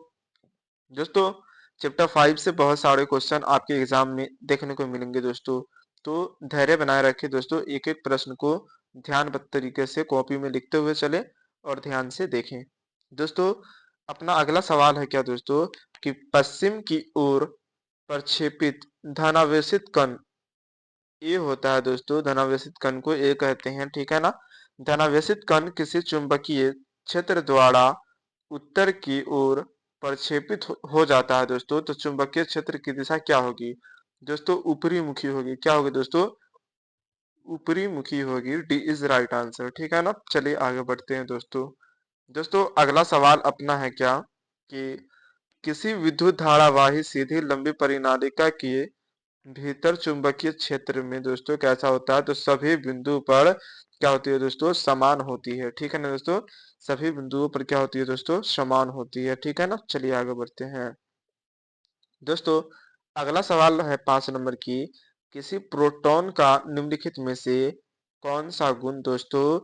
चैप्टर 5 से बहुत सारे क्वेश्चन आपके एग्जाम में देखने को मिलेंगे दोस्तों। तो धैर्य बनाए रखें दोस्तों, एक एक प्रश्न को ध्यानबद्ध तरीके से कॉपी में लिखते हुए चले और ध्यान से देखें। दोस्तों अपना अगला सवाल है क्या दोस्तों कि पश्चिम की ओर प्रक्षेपित धनावेशित कण, ये होता है दोस्तों धनावेशित कण को ये कहते हैं, ठीक है ना। धनावेशित कण किसी चुंबकीय क्षेत्र द्वारा उत्तर की ओर प्रक्षेपित हो जाता है दोस्तों, तो चुंबकीय क्षेत्र की दिशा क्या होगी दोस्तों, ऊपरी मुखी होगी। क्या होगी दोस्तों, ऊपरी मुखी होगी। डी इज राइट आंसर, ठीक है ना। चलिए आगे बढ़ते हैं दोस्तों। दोस्तों अगला सवाल अपना है क्या कि किसी विद्युत धारावाही सीधी लंबी परिनालिका के भीतर चुंबकीय क्षेत्र में दोस्तों कैसा होता है, तो सभी बिंदु पर क्या होती है दोस्तों, समान होती है, ठीक है ना दोस्तों। सभी बिंदुओं पर क्या होती है दोस्तों, समान होती है, ठीक है ना। चलिए आगे बढ़ते हैं दोस्तों। अगला सवाल है 5 नंबर की, किसी प्रोटॉन का निम्नलिखित में से कौन सा गुण दोस्तों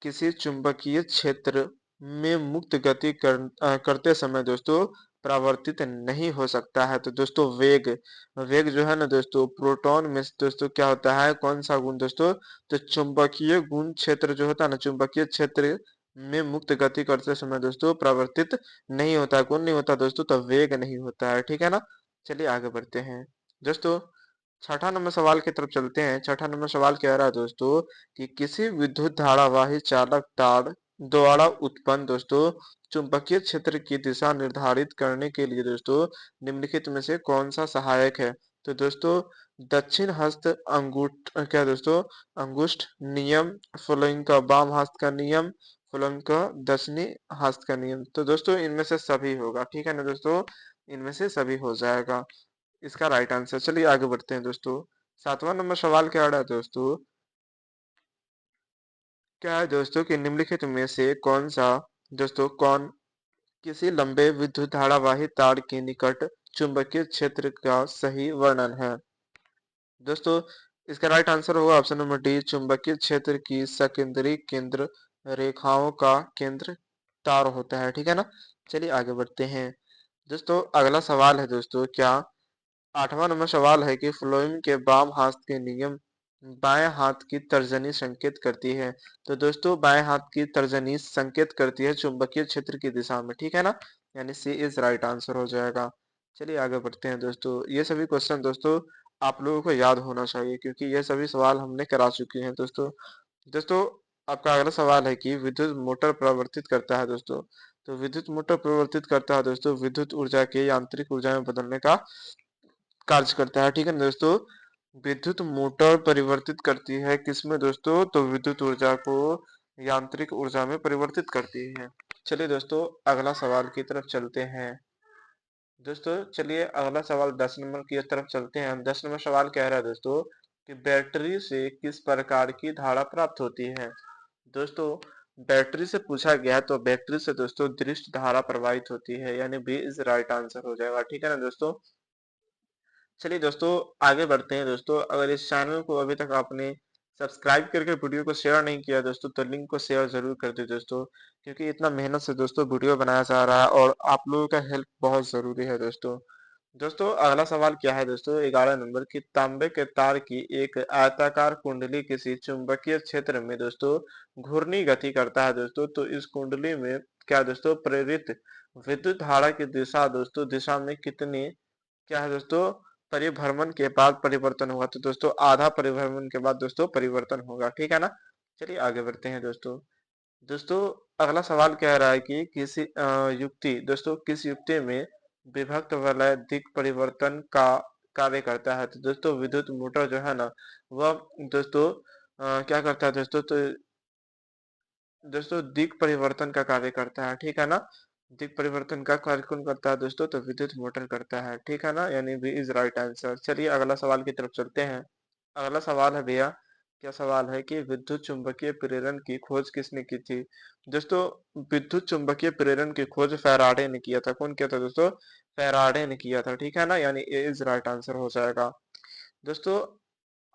किसी चुंबकीय क्षेत्र में मुक्त गति करते समय दोस्तों परावर्तित नहीं हो सकता है, तो दोस्तों वेग। वेग जो है ना दोस्तों, प्रोटॉन में दोस्तों क्या होता है, कौन सा गुण दोस्तों, तो चुंबकीय गुण क्षेत्र जो होता है ना, चुंबकीय क्षेत्र में मुक्त गति करते समय दोस्तों परावर्तित नहीं होता है। कौन नहीं होता दोस्तों, तो वेग नहीं होता है, ठीक है ना। चलिए आगे बढ़ते हैं दोस्तों। 6 नंबर सवाल की तरफ चलते हैं। 6 नंबर सवाल कह रहा है दोस्तों कि किसी विद्युत धारावाही चालक तार द्वारा उत्पन्न दोस्तों चुंबकीय क्षेत्र की दिशा निर्धारित करने के लिए दोस्तों निम्नलिखित में से कौन सा सहायक है, तो दोस्तों दक्षिण हस्त अंगूठ क्या दोस्तों, अंगुष्ठ नियम, फॉलोइंग का वाम हस्त का नियम, फॉलोइंग का दक्षिणी हस्त का नियम, तो दोस्तों इनमें से सभी होगा, ठीक है ना दोस्तों, इनमें से सभी हो जाएगा इसका राइट आंसर। चलिए आगे बढ़ते हैं दोस्तों। 7वां नंबर सवाल क्या आ रहा है दोस्तों, क्या है दोस्तों कि निम्नलिखित में से कौन सा दोस्तों कौन किसी लंबे विद्युत धारावाही तार के निकट चुंबकीय क्षेत्र का सही वर्णन है, दोस्तों इसका राइट आंसर होगा ऑप्शन नंबर डी, चुंबकीय क्षेत्र की सकेंद्री केंद्र रेखाओं का केंद्र तार होता है, ठीक है ना। चलिए आगे बढ़ते हैं दोस्तों। अगला सवाल है दोस्तों क्या 8वां नंबर सवाल है कि फ्लोएम के वाम हाथ के नियम बाएं हाथ की तर्जनी संकेत करती है, तो दोस्तों बाएं हाथ की तर्जनी संकेत करती है चुंबकीय क्षेत्र की दिशा में, ठीक है ना, यानी सी इज राइट आंसर हो जाएगा। चलिए आगे बढ़ते हैं दोस्तों। ये सभी क्वेश्चन दोस्तों आप लोगों को याद होना चाहिए क्योंकि ये सभी सवाल हमने करा चुके हैं दोस्तों। दोस्तों आपका अगला सवाल है कि विद्युत मोटर प्रवर्तित करता है दोस्तों, तो विद्युत मोटर प्रवर्तित करता है दोस्तों विद्युत ऊर्जा के यांत्रिक ऊर्जा में बदलने का कार्य करता है, ठीक है ना दोस्तों। विद्युत मोटर परिवर्तित करती है किसमें दोस्तों, तो विद्युत ऊर्जा को यांत्रिक ऊर्जा में परिवर्तित करती है। चलिए दोस्तों अगला सवाल की तरफ चलते हैं दोस्तों। चलिए अगला सवाल 10 नंबर की तरफ चलते हैं हम। 10 नंबर सवाल कह रहा है दोस्तों कि बैटरी से किस प्रकार की धारा प्राप्त होती है, दोस्तों बैटरी से पूछा गया है तो बैटरी से दोस्तों दृष्ट धारा प्रवाहित होती है, यानी बी इज राइट आंसर हो जाएगा, ठीक है ना दोस्तों। चलिए दोस्तों आगे बढ़ते हैं दोस्तों। अगर इस चैनल को अभी तक आपने सब्सक्राइब करके वीडियो को शेयर नहीं किया दोस्तों, तो लिंक को शेयर जरूर कर दे दोस्तों, क्योंकि इतना मेहनत से दोस्तों वीडियो बनाया जा रहा है और आप लोगों का हेल्प बहुत जरूरी है दोस्तों। दोस्तों अगला सवाल क्या है दोस्तों 11 नंबर की, तांबे के तार की एक आयताकार कुंडली किसी चुंबकीय क्षेत्र में दोस्तों घूर्णी गति करता है दोस्तों, तो इस कुंडली में क्या दोस्तों प्रेरित विद्युत धारा की दिशा दोस्तों दिशा में कितनी क्या है दोस्तों परिभ्रमण के बाद परिवर्तन होगा, तो दोस्तों आधा परिभ्रमण के बाद दोस्तों परिवर्तन होगा, ठीक है ना। चलिए आगे बढ़ते हैं दोस्तों। दोस्तों अगला सवाल कह रहा है कि किसी युक्ति दोस्तों किस युक्ति में विभक्त वलय दिक् परिवर्तन का कार्य करता है, तो दोस्तों विद्युत मोटर जो है ना वह दोस्तों क्या करता है दोस्तों, तो दोस्तों दिक् परिवर्तन का कार्य करता है, ठीक है ना। दिक् परिवर्तन का कार्य कौन करता है दोस्तों, तो विद्युत मोटर करता है, ठीक है ना, यानी बी इज राइट आंसर। चलिए अगला सवाल की तरफ चलते हैं। अगला सवाल है भैया, क्या सवाल है कि विद्युत चुंबकीय प्रेरण की खोज किसने की थी, दोस्तों विद्युत चुंबकीय प्रेरण की खोज फैराडे ने किया था। कौन किया था दोस्तों, फैराडे ने किया था, ठीक है ना, यानी ए इज राइट आंसर हो जाएगा। दोस्तों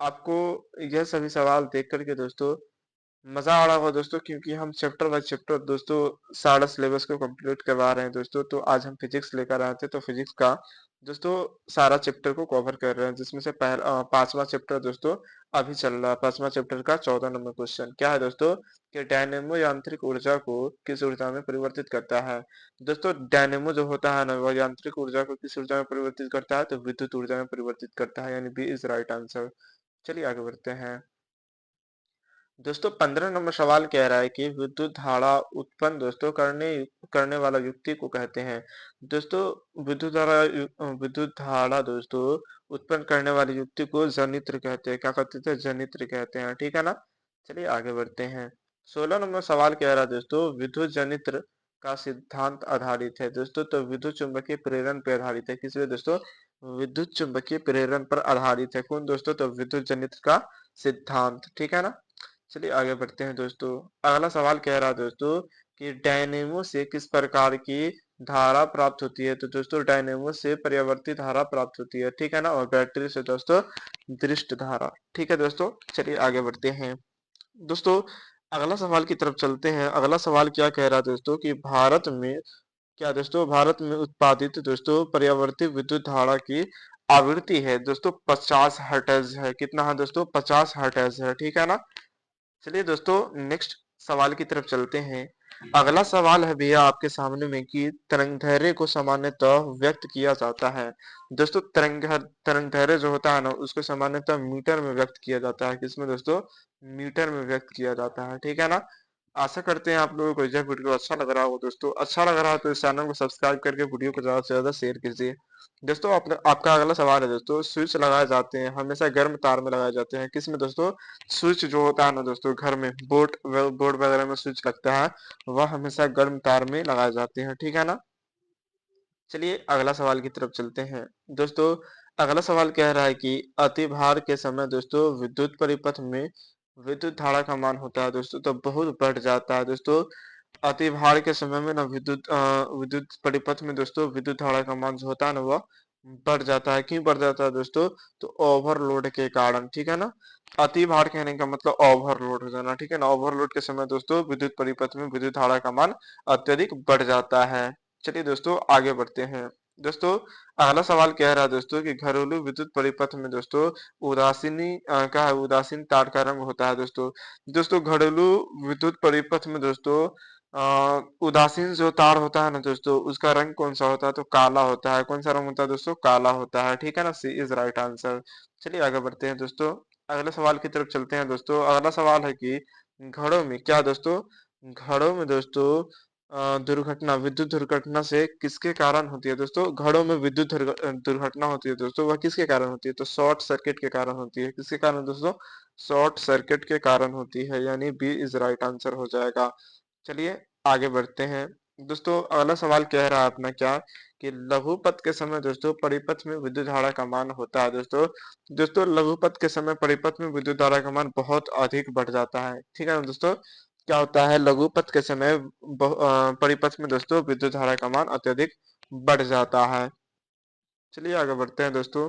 आपको यह सभी सवाल देख करके दोस्तों मजा आ रहा होगा दोस्तों, क्योंकि हम चैप्टर बाय चैप्टर दोस्तों सारा सिलेबस को कंप्लीट करवा रहे हैं दोस्तों। तो आज हम फिजिक्स लेकर आए थे, तो फिजिक्स का दोस्तों सारा चैप्टर को कवर कर रहे हैं, जिसमें से पहला पांचवा चैप्टर दोस्तों अभी चल रहा है। पांचवा चैप्टर का 14 नंबर क्वेश्चन क्या है दोस्तों कि डायनेमो यांत्रिक ऊर्जा को किस ऊर्जा में परिवर्तित करता है। दोस्तों डायनेमो जो होता है ना, वह यांत्रिक ऊर्जा को किस ऊर्जा में परिवर्तित करता है, तो विद्युत ऊर्जा में परिवर्तित करता है, यानी बी इज राइट आंसर। चलिए आगे बढ़ते हैं दोस्तों। 15 नंबर सवाल कह रहा है कि विद्युत धारा उत्पन्न दोस्तों करने करने वाला युक्ति को कहते हैं। दोस्तों विद्युत धारा दोस्तों उत्पन्न करने वाली युक्ति को जनित्र कहते हैं। क्या कहते थे, जनित्र कहते हैं, ठीक है ना। चलिए आगे बढ़ते हैं। 16 नंबर सवाल कह रहा है दोस्तों विद्युत जनित्र का सिद्धांत आधारित है दोस्तों, तो विद्युत चुंबकीय प्रेरण पर आधारित है। किस पे दोस्तों, विद्युत चुंबकीय प्रेरण पर आधारित है। कौन दोस्तों, तो विद्युत जनित्र का सिद्धांत, ठीक है ना। चलिए आगे बढ़ते हैं दोस्तों। अगला सवाल कह रहा है दोस्तों कि डायनेमो से किस प्रकार की धारा प्राप्त होती है, तो दोस्तों डायनेमो से परिवर्तित धारा प्राप्त होती है, ठीक है ना। और बैटरी से दोस्तों दृष्ट धारा, ठीक है दोस्तों। चलिए आगे बढ़ते हैं दोस्तों। अगला सवाल की तरफ चलते हैं। अगला सवाल क्या कह रहा है दोस्तों कि भारत में क्या दोस्तों, भारत में उत्पादित दोस्तों परिवर्तित विद्युत धारा की आवृत्ति है दोस्तों 50 हर्ट्ज है। कितना है दोस्तों, 50 हर्ट्ज है, ठीक है ना। चलिए दोस्तों नेक्स्ट सवाल की तरफ चलते हैं। अगला सवाल है भैया आपके सामने में कि तरंगदैर्घ्य को सामान्यतः व्यक्त किया जाता है। दोस्तों तरंगदैर्घ्य जो होता है ना, उसको सामान्यतः मीटर में व्यक्त किया जाता है। किसमें दोस्तों, मीटर में व्यक्त किया जाता है, ठीक है ना। आशा करते हैं आप लोगों को यह वीडियो अच्छा लग रहा हो दोस्तों। अच्छा लग रहा है तो इस चैनल को सब्सक्राइब करके वीडियो को ज्यादा से ज्यादा शेयर कीजिए। दोस्तों आपका अगला सवाल है दोस्तों, स्विच लगाए जाते हैं हमेशा गर्म तार में लगाए जाते हैं। किसमें दोस्तों, स्विच जो होता है ना दोस्तों, घर में बोर्ड वगैरह में स्विच लगता है, वह हमेशा गर्म तार में लगाए जाते हैं, ठीक है ना। चलिए अगला सवाल की तरफ चलते हैं दोस्तों। अगला सवाल कह रहा है कि अतिभार के समय दोस्तों विद्युत परिपथ में विद्युत धारा का मान होता है दोस्तों, तो बहुत बढ़ जाता है दोस्तों। अतिभार के समय में ना विद्युत परिपथ में दोस्तों विद्युत धारा का मान जो होता है ना, वह बढ़ जाता है। क्यों बढ़ जाता है दोस्तों, तो ओवरलोड के कारण, ठीक है ना। अति भार कहने का मतलब ओवरलोड हो जाना, ठीक है ना। ओवरलोड के समय दोस्तों विद्युत परिपथ में विद्युत धारा का मान अत्यधिक बढ़ जाता है। चलिए दोस्तों आगे बढ़ते हैं दोस्तों। अगला सवाल कह रहा है दोस्तों कि घरेलू विद्युत परिपथ में दोस्तों क्या है, उदासीन तार का रंग होता है दोस्तों। दोस्तों घरेलू विद्युत परिपथ में दोस्तों उदासीन जो तार होता है ना दोस्तों, उसका रंग कौन सा होता है, तो काला होता है। कौन सा रंग होता है दोस्तों, काला होता है, ठीक है ना। सी इज राइट आंसर। चलिए आगे बढ़ते हैं दोस्तों। अगले सवाल की तरफ चलते हैं दोस्तों। अगला सवाल है कि घरों में क्या दोस्तों, घरों में दोस्तों दुर्घटना विद्युत दुर्घटना से किसके कारण होती है दोस्तों। घरों में विद्युत दुर्घटना होती है दोस्तों, वह किसके कारण होती है, तो शॉर्ट सर्किट के कारण होती है। किसके कारण दोस्तों, शॉर्ट सर्किट के कारण होती है, यानी बी इज राइट आंसर हो जाएगा। चलिए आगे बढ़ते हैं दोस्तों। अगला सवाल कह रहा है अपना क्या कि लघुपथ के समय दोस्तों परिपथ में विद्युत धारा का मान होता है दोस्तों। दोस्तों लघुपथ के समय परिपथ में विद्युत धारा का मान बहुत अधिक बढ़ जाता है, ठीक है ना दोस्तों। क्या होता है, लघुपथ के समय परिपथ में दोस्तों विद्युत धारा का मान अत्यधिक बढ़ जाता है। चलिए आगे बढ़ते हैं दोस्तों।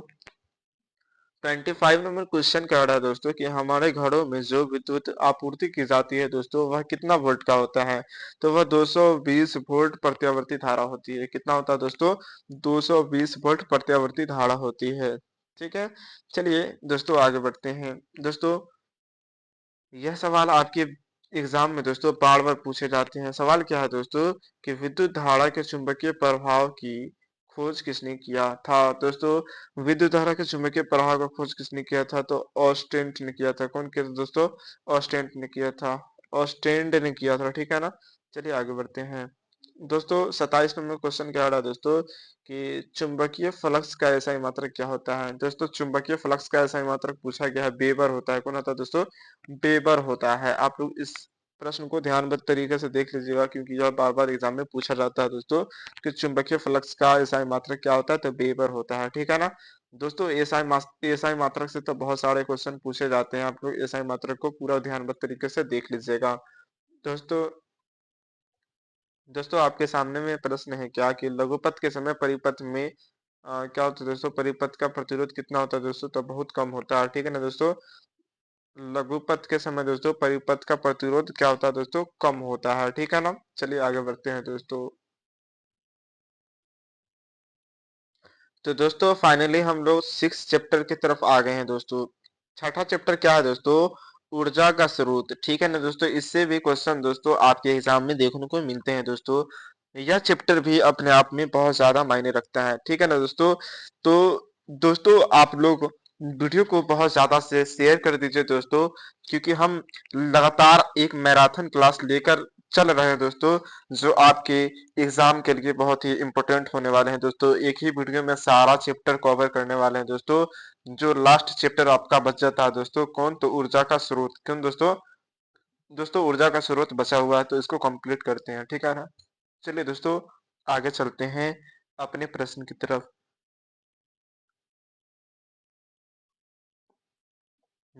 25 नंबर क्वेश्चन कह रहा है दोस्तों कि हमारे घरों में जो विद्युत आपूर्ति की जाती है दोस्तों, वह कितना वोल्ट का होता है, तो वह 220 वोल्ट प्रत्यावर्ती धारा होती है। कितना होता है दोस्तों, 220 वोल्ट प्रत्यावर्ती धारा होती है, ठीक है। चलिए दोस्तों आगे बढ़ते हैं दोस्तों। यह सवाल आपके एग्जाम में दोस्तों बार बार पूछे जाते हैं। सवाल क्या है दोस्तों कि विद्युत धारा के चुंबकीय प्रभाव की खोज किसने किया था दोस्तों। विद्युत धारा के चुंबकीय प्रभाव का खोज किसने किया था, तो ऑस्टेंट ने किया था। कौन किया था दोस्तों, ऑस्टेंट ने किया था, ऑस्टेंड ने किया था, ठीक है ना। चलिए आगे बढ़ते हैं दोस्तों। 27 नंबर क्वेश्चन क्या रहा है दोस्तों कि चुंबकीय फ्लक्स का एसआई मात्रक क्या होता है। दोस्तों चुंबकीय फ्लक्स का एसआई मात्रक पूछा गया है, वेबर होता है। कौन होता है दोस्तों, वेबर होता है। आप लोग इस प्रश्न को ध्यानबद्ध तरीके से देख लीजिएगा, क्योंकि यह बार बार एग्जाम में पूछा जाता है दोस्तों कि चुंबकीय फ्लक्स का एसआई मात्रक क्या होता है, तो वेबर होता है, ठीक है ना। दोस्तों एसआई मात्रक से तो बहुत सारे क्वेश्चन पूछे जाते हैं। आप लोग एसआई मात्रक को पूरा ध्यानबद्ध तरीके से देख लीजिएगा दोस्तों। दोस्तों आपके सामने में प्रश्न है क्या कि लघुपथ के समय परिपथ में क्या होता है दोस्तों, परिपथ का प्रतिरोध कितना होता है दोस्तों, तो बहुत कम होता है, ठीक है ना दोस्तों। लघुपथ के समय दोस्तों परिपथ का प्रतिरोध क्या होता है दोस्तों, कम होता है, ठीक है ना। चलिए आगे बढ़ते हैं दोस्तों। तो दोस्तों फाइनली हम लोग 6 चैप्टर की तरफ आ गए हैं दोस्तों। छठा चैप्टर क्या है दोस्तों? ऊर्जा का स्रोत। ठीक है ना दोस्तों, इससे भी क्वेश्चन दोस्तों आपके एग्जाम में देखने को मिलते हैं दोस्तों। यह चैप्टर भी अपने आप में बहुत ज्यादा मायने रखता है। ठीक है ना दोस्तों। तो दोस्तों आप लोग वीडियो को बहुत ज्यादा से शेयर कर दीजिए दोस्तों, क्योंकि हम लगातार एक मैराथन क्लास लेकर चल रहे हैं दोस्तों, जो आपके एग्जाम के लिए बहुत ही इम्पोर्टेंट होने वाले हैं दोस्तों। एक ही वीडियो में सारा चैप्टर कवर करने वाले हैं दोस्तों। जो लास्ट चैप्टर आपका बच जाता है दोस्तों, कौन? तो ऊर्जा का स्रोत। क्यों दोस्तों? दोस्तों ऊर्जा का स्रोत बचा हुआ है, तो इसको कंप्लीट करते हैं। ठीक है ना? चलिए दोस्तों आगे चलते हैं अपने प्रश्न की तरफ।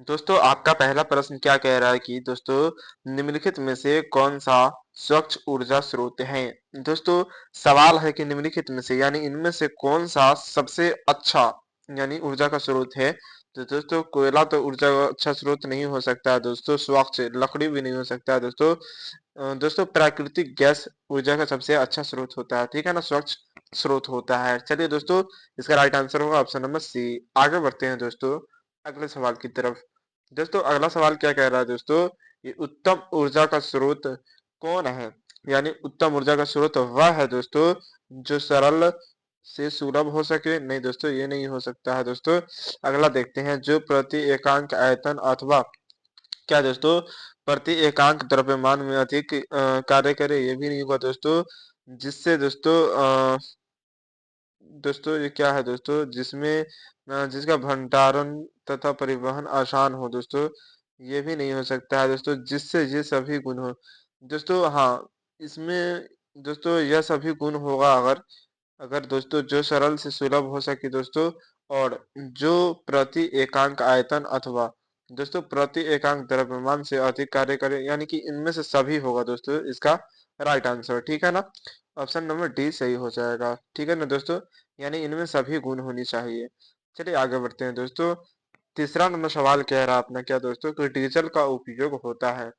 दोस्तों आपका पहला प्रश्न क्या कह रहा है कि दोस्तों निम्नलिखित में से कौन सा स्वच्छ ऊर्जा स्रोत है? दोस्तों सवाल है कि निम्नलिखित में से यानी इनमें से कौन सा सबसे अच्छा यानी ऊर्जा का स्रोत है? तो दोस्तों कोयला तो ऊर्जा का अच्छा स्रोत नहीं हो सकता है दोस्तों। स्वच्छ लकड़ी भी नहीं हो सकता है दोस्तों। दोस्तों प्राकृतिक गैस ऊर्जा का सबसे अच्छा स्रोत होता है। ठीक है ना? स्वच्छ स्रोत होता है। चलिए दोस्तों इसका राइट आंसर होगा ऑप्शन नंबर सी। आगे बढ़ते हैं दोस्तों अगले सवाल की तरफ। दोस्तों अगला सवाल क्या कह रहा है दोस्तों? ये उत्तम ऊर्जा का स्रोत कौन है? यानी उत्तम ऊर्जा का स्रोत वह है दोस्तों जो सरल से सुलभ हो सके। नहीं दोस्तों ये नहीं हो सकता है दोस्तों। अगला देखते हैं, जो प्रति एकांक आयतन अथवा क्या दोस्तों प्रति एकांक द्रव्यमान में अधिक कार्य करे। ये भी नहीं होगा दोस्तों। जिससे दोस्तों दोस्तों ये क्या है दोस्तों? जिसमें जिसका भंडारण तथा परिवहन आसान हो दोस्तों। ये भी नहीं हो सकता है दोस्तों। जिससे ये सभी गुण हो दोस्तों। हाँ इसमें दोस्तों यह सभी गुण होगा अगर अगर दोस्तों जो सरल से सुलभ हो सके दोस्तों, और जो प्रति एकांक आयतन अथवा दोस्तों प्रति एकांक द्रव्यमान से अधिक कार्य करे। यानी कि इनमें से सभी होगा दोस्तों इसका राइट आंसर। ठीक है ना? ऑप्शन नंबर डी सही हो जाएगा। ठीक है ना दोस्तों? यानी इनमें सभी गुण होनी चाहिए। चलिए आगे बढ़ते हैं दोस्तों। तीसरा नंबर सवाल कह रहा है अपना क्या दोस्तों कि डीजल का उपयोग होता है।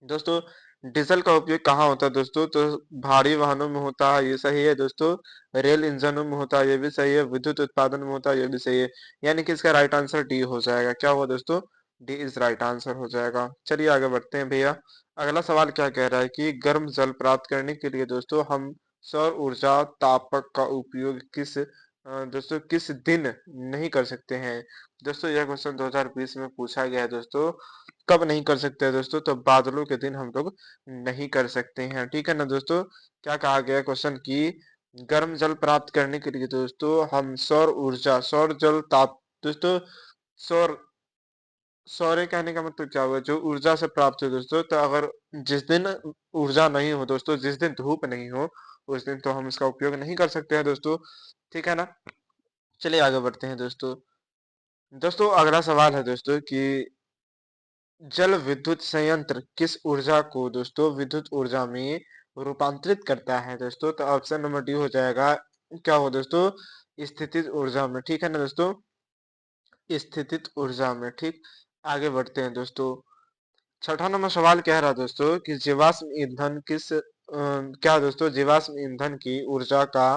दोस्तों डीजल का उपयोग कहाँ होता है दोस्तों? तो भारी वाहनों में होता है, ये सही है दोस्तों। रेल इंजनों में होता है, ये भी सही है। विद्युत उत्पादन में होता है, ये भी सही है। यानी कि इसका राइट आंसर डी हो जाएगा। क्या हुआ दोस्तों? डी इज राइट आंसर हो जाएगा। चलिए आगे बढ़ते हैं भैया। अगला सवाल क्या कह रहा है कि गर्म जल प्राप्त करने के लिए दोस्तों हम सौर ऊर्जा तापक का उपयोग दोस्तों किस दिन नहीं कर सकते हैं? दोस्तों यह क्वेश्चन 2020 में पूछा गया है दोस्तों। कब नहीं कर सकते हैं दोस्तों? तो बादलों के दिन हम लोग नहीं कर सकते हैं। ठीक है ना दोस्तों? क्या कहा गया क्वेश्चन की गर्म जल प्राप्त करने के लिए दोस्तों हम सौर ऊर्जा सौर जल ताप दोस्तों सौर सौर्य कहने का मतलब क्या हुआ? जो ऊर्जा से प्राप्त हो दोस्तों। तो अगर जिस दिन ऊर्जा नहीं हो दोस्तों, जिस दिन धूप नहीं हो, उस दिन तो हम इसका उपयोग नहीं कर सकते हैं दोस्तों। ठीक है ना? चलिए आगे बढ़ते हैं दोस्तों। दोस्तों अगला सवाल है दोस्तों कि जल विद्युत संयंत्र किस ऊर्जा को दोस्तों विद्युत ऊर्जा में रूपांतरित करता है दोस्तों? तो ऑप्शन नंबर डी हो जाएगा। क्या हो दोस्तों? स्थितिज ऊर्जा में। ठीक है ना दोस्तों? स्थितिज ऊर्जा में। ठीक। आगे बढ़ते हैं दोस्तों। छठा नंबर सवाल कह रहा है दोस्तों कि जीवाश्म ईंधन क्या दोस्तों जीवाश्म ईंधन की ऊर्जा का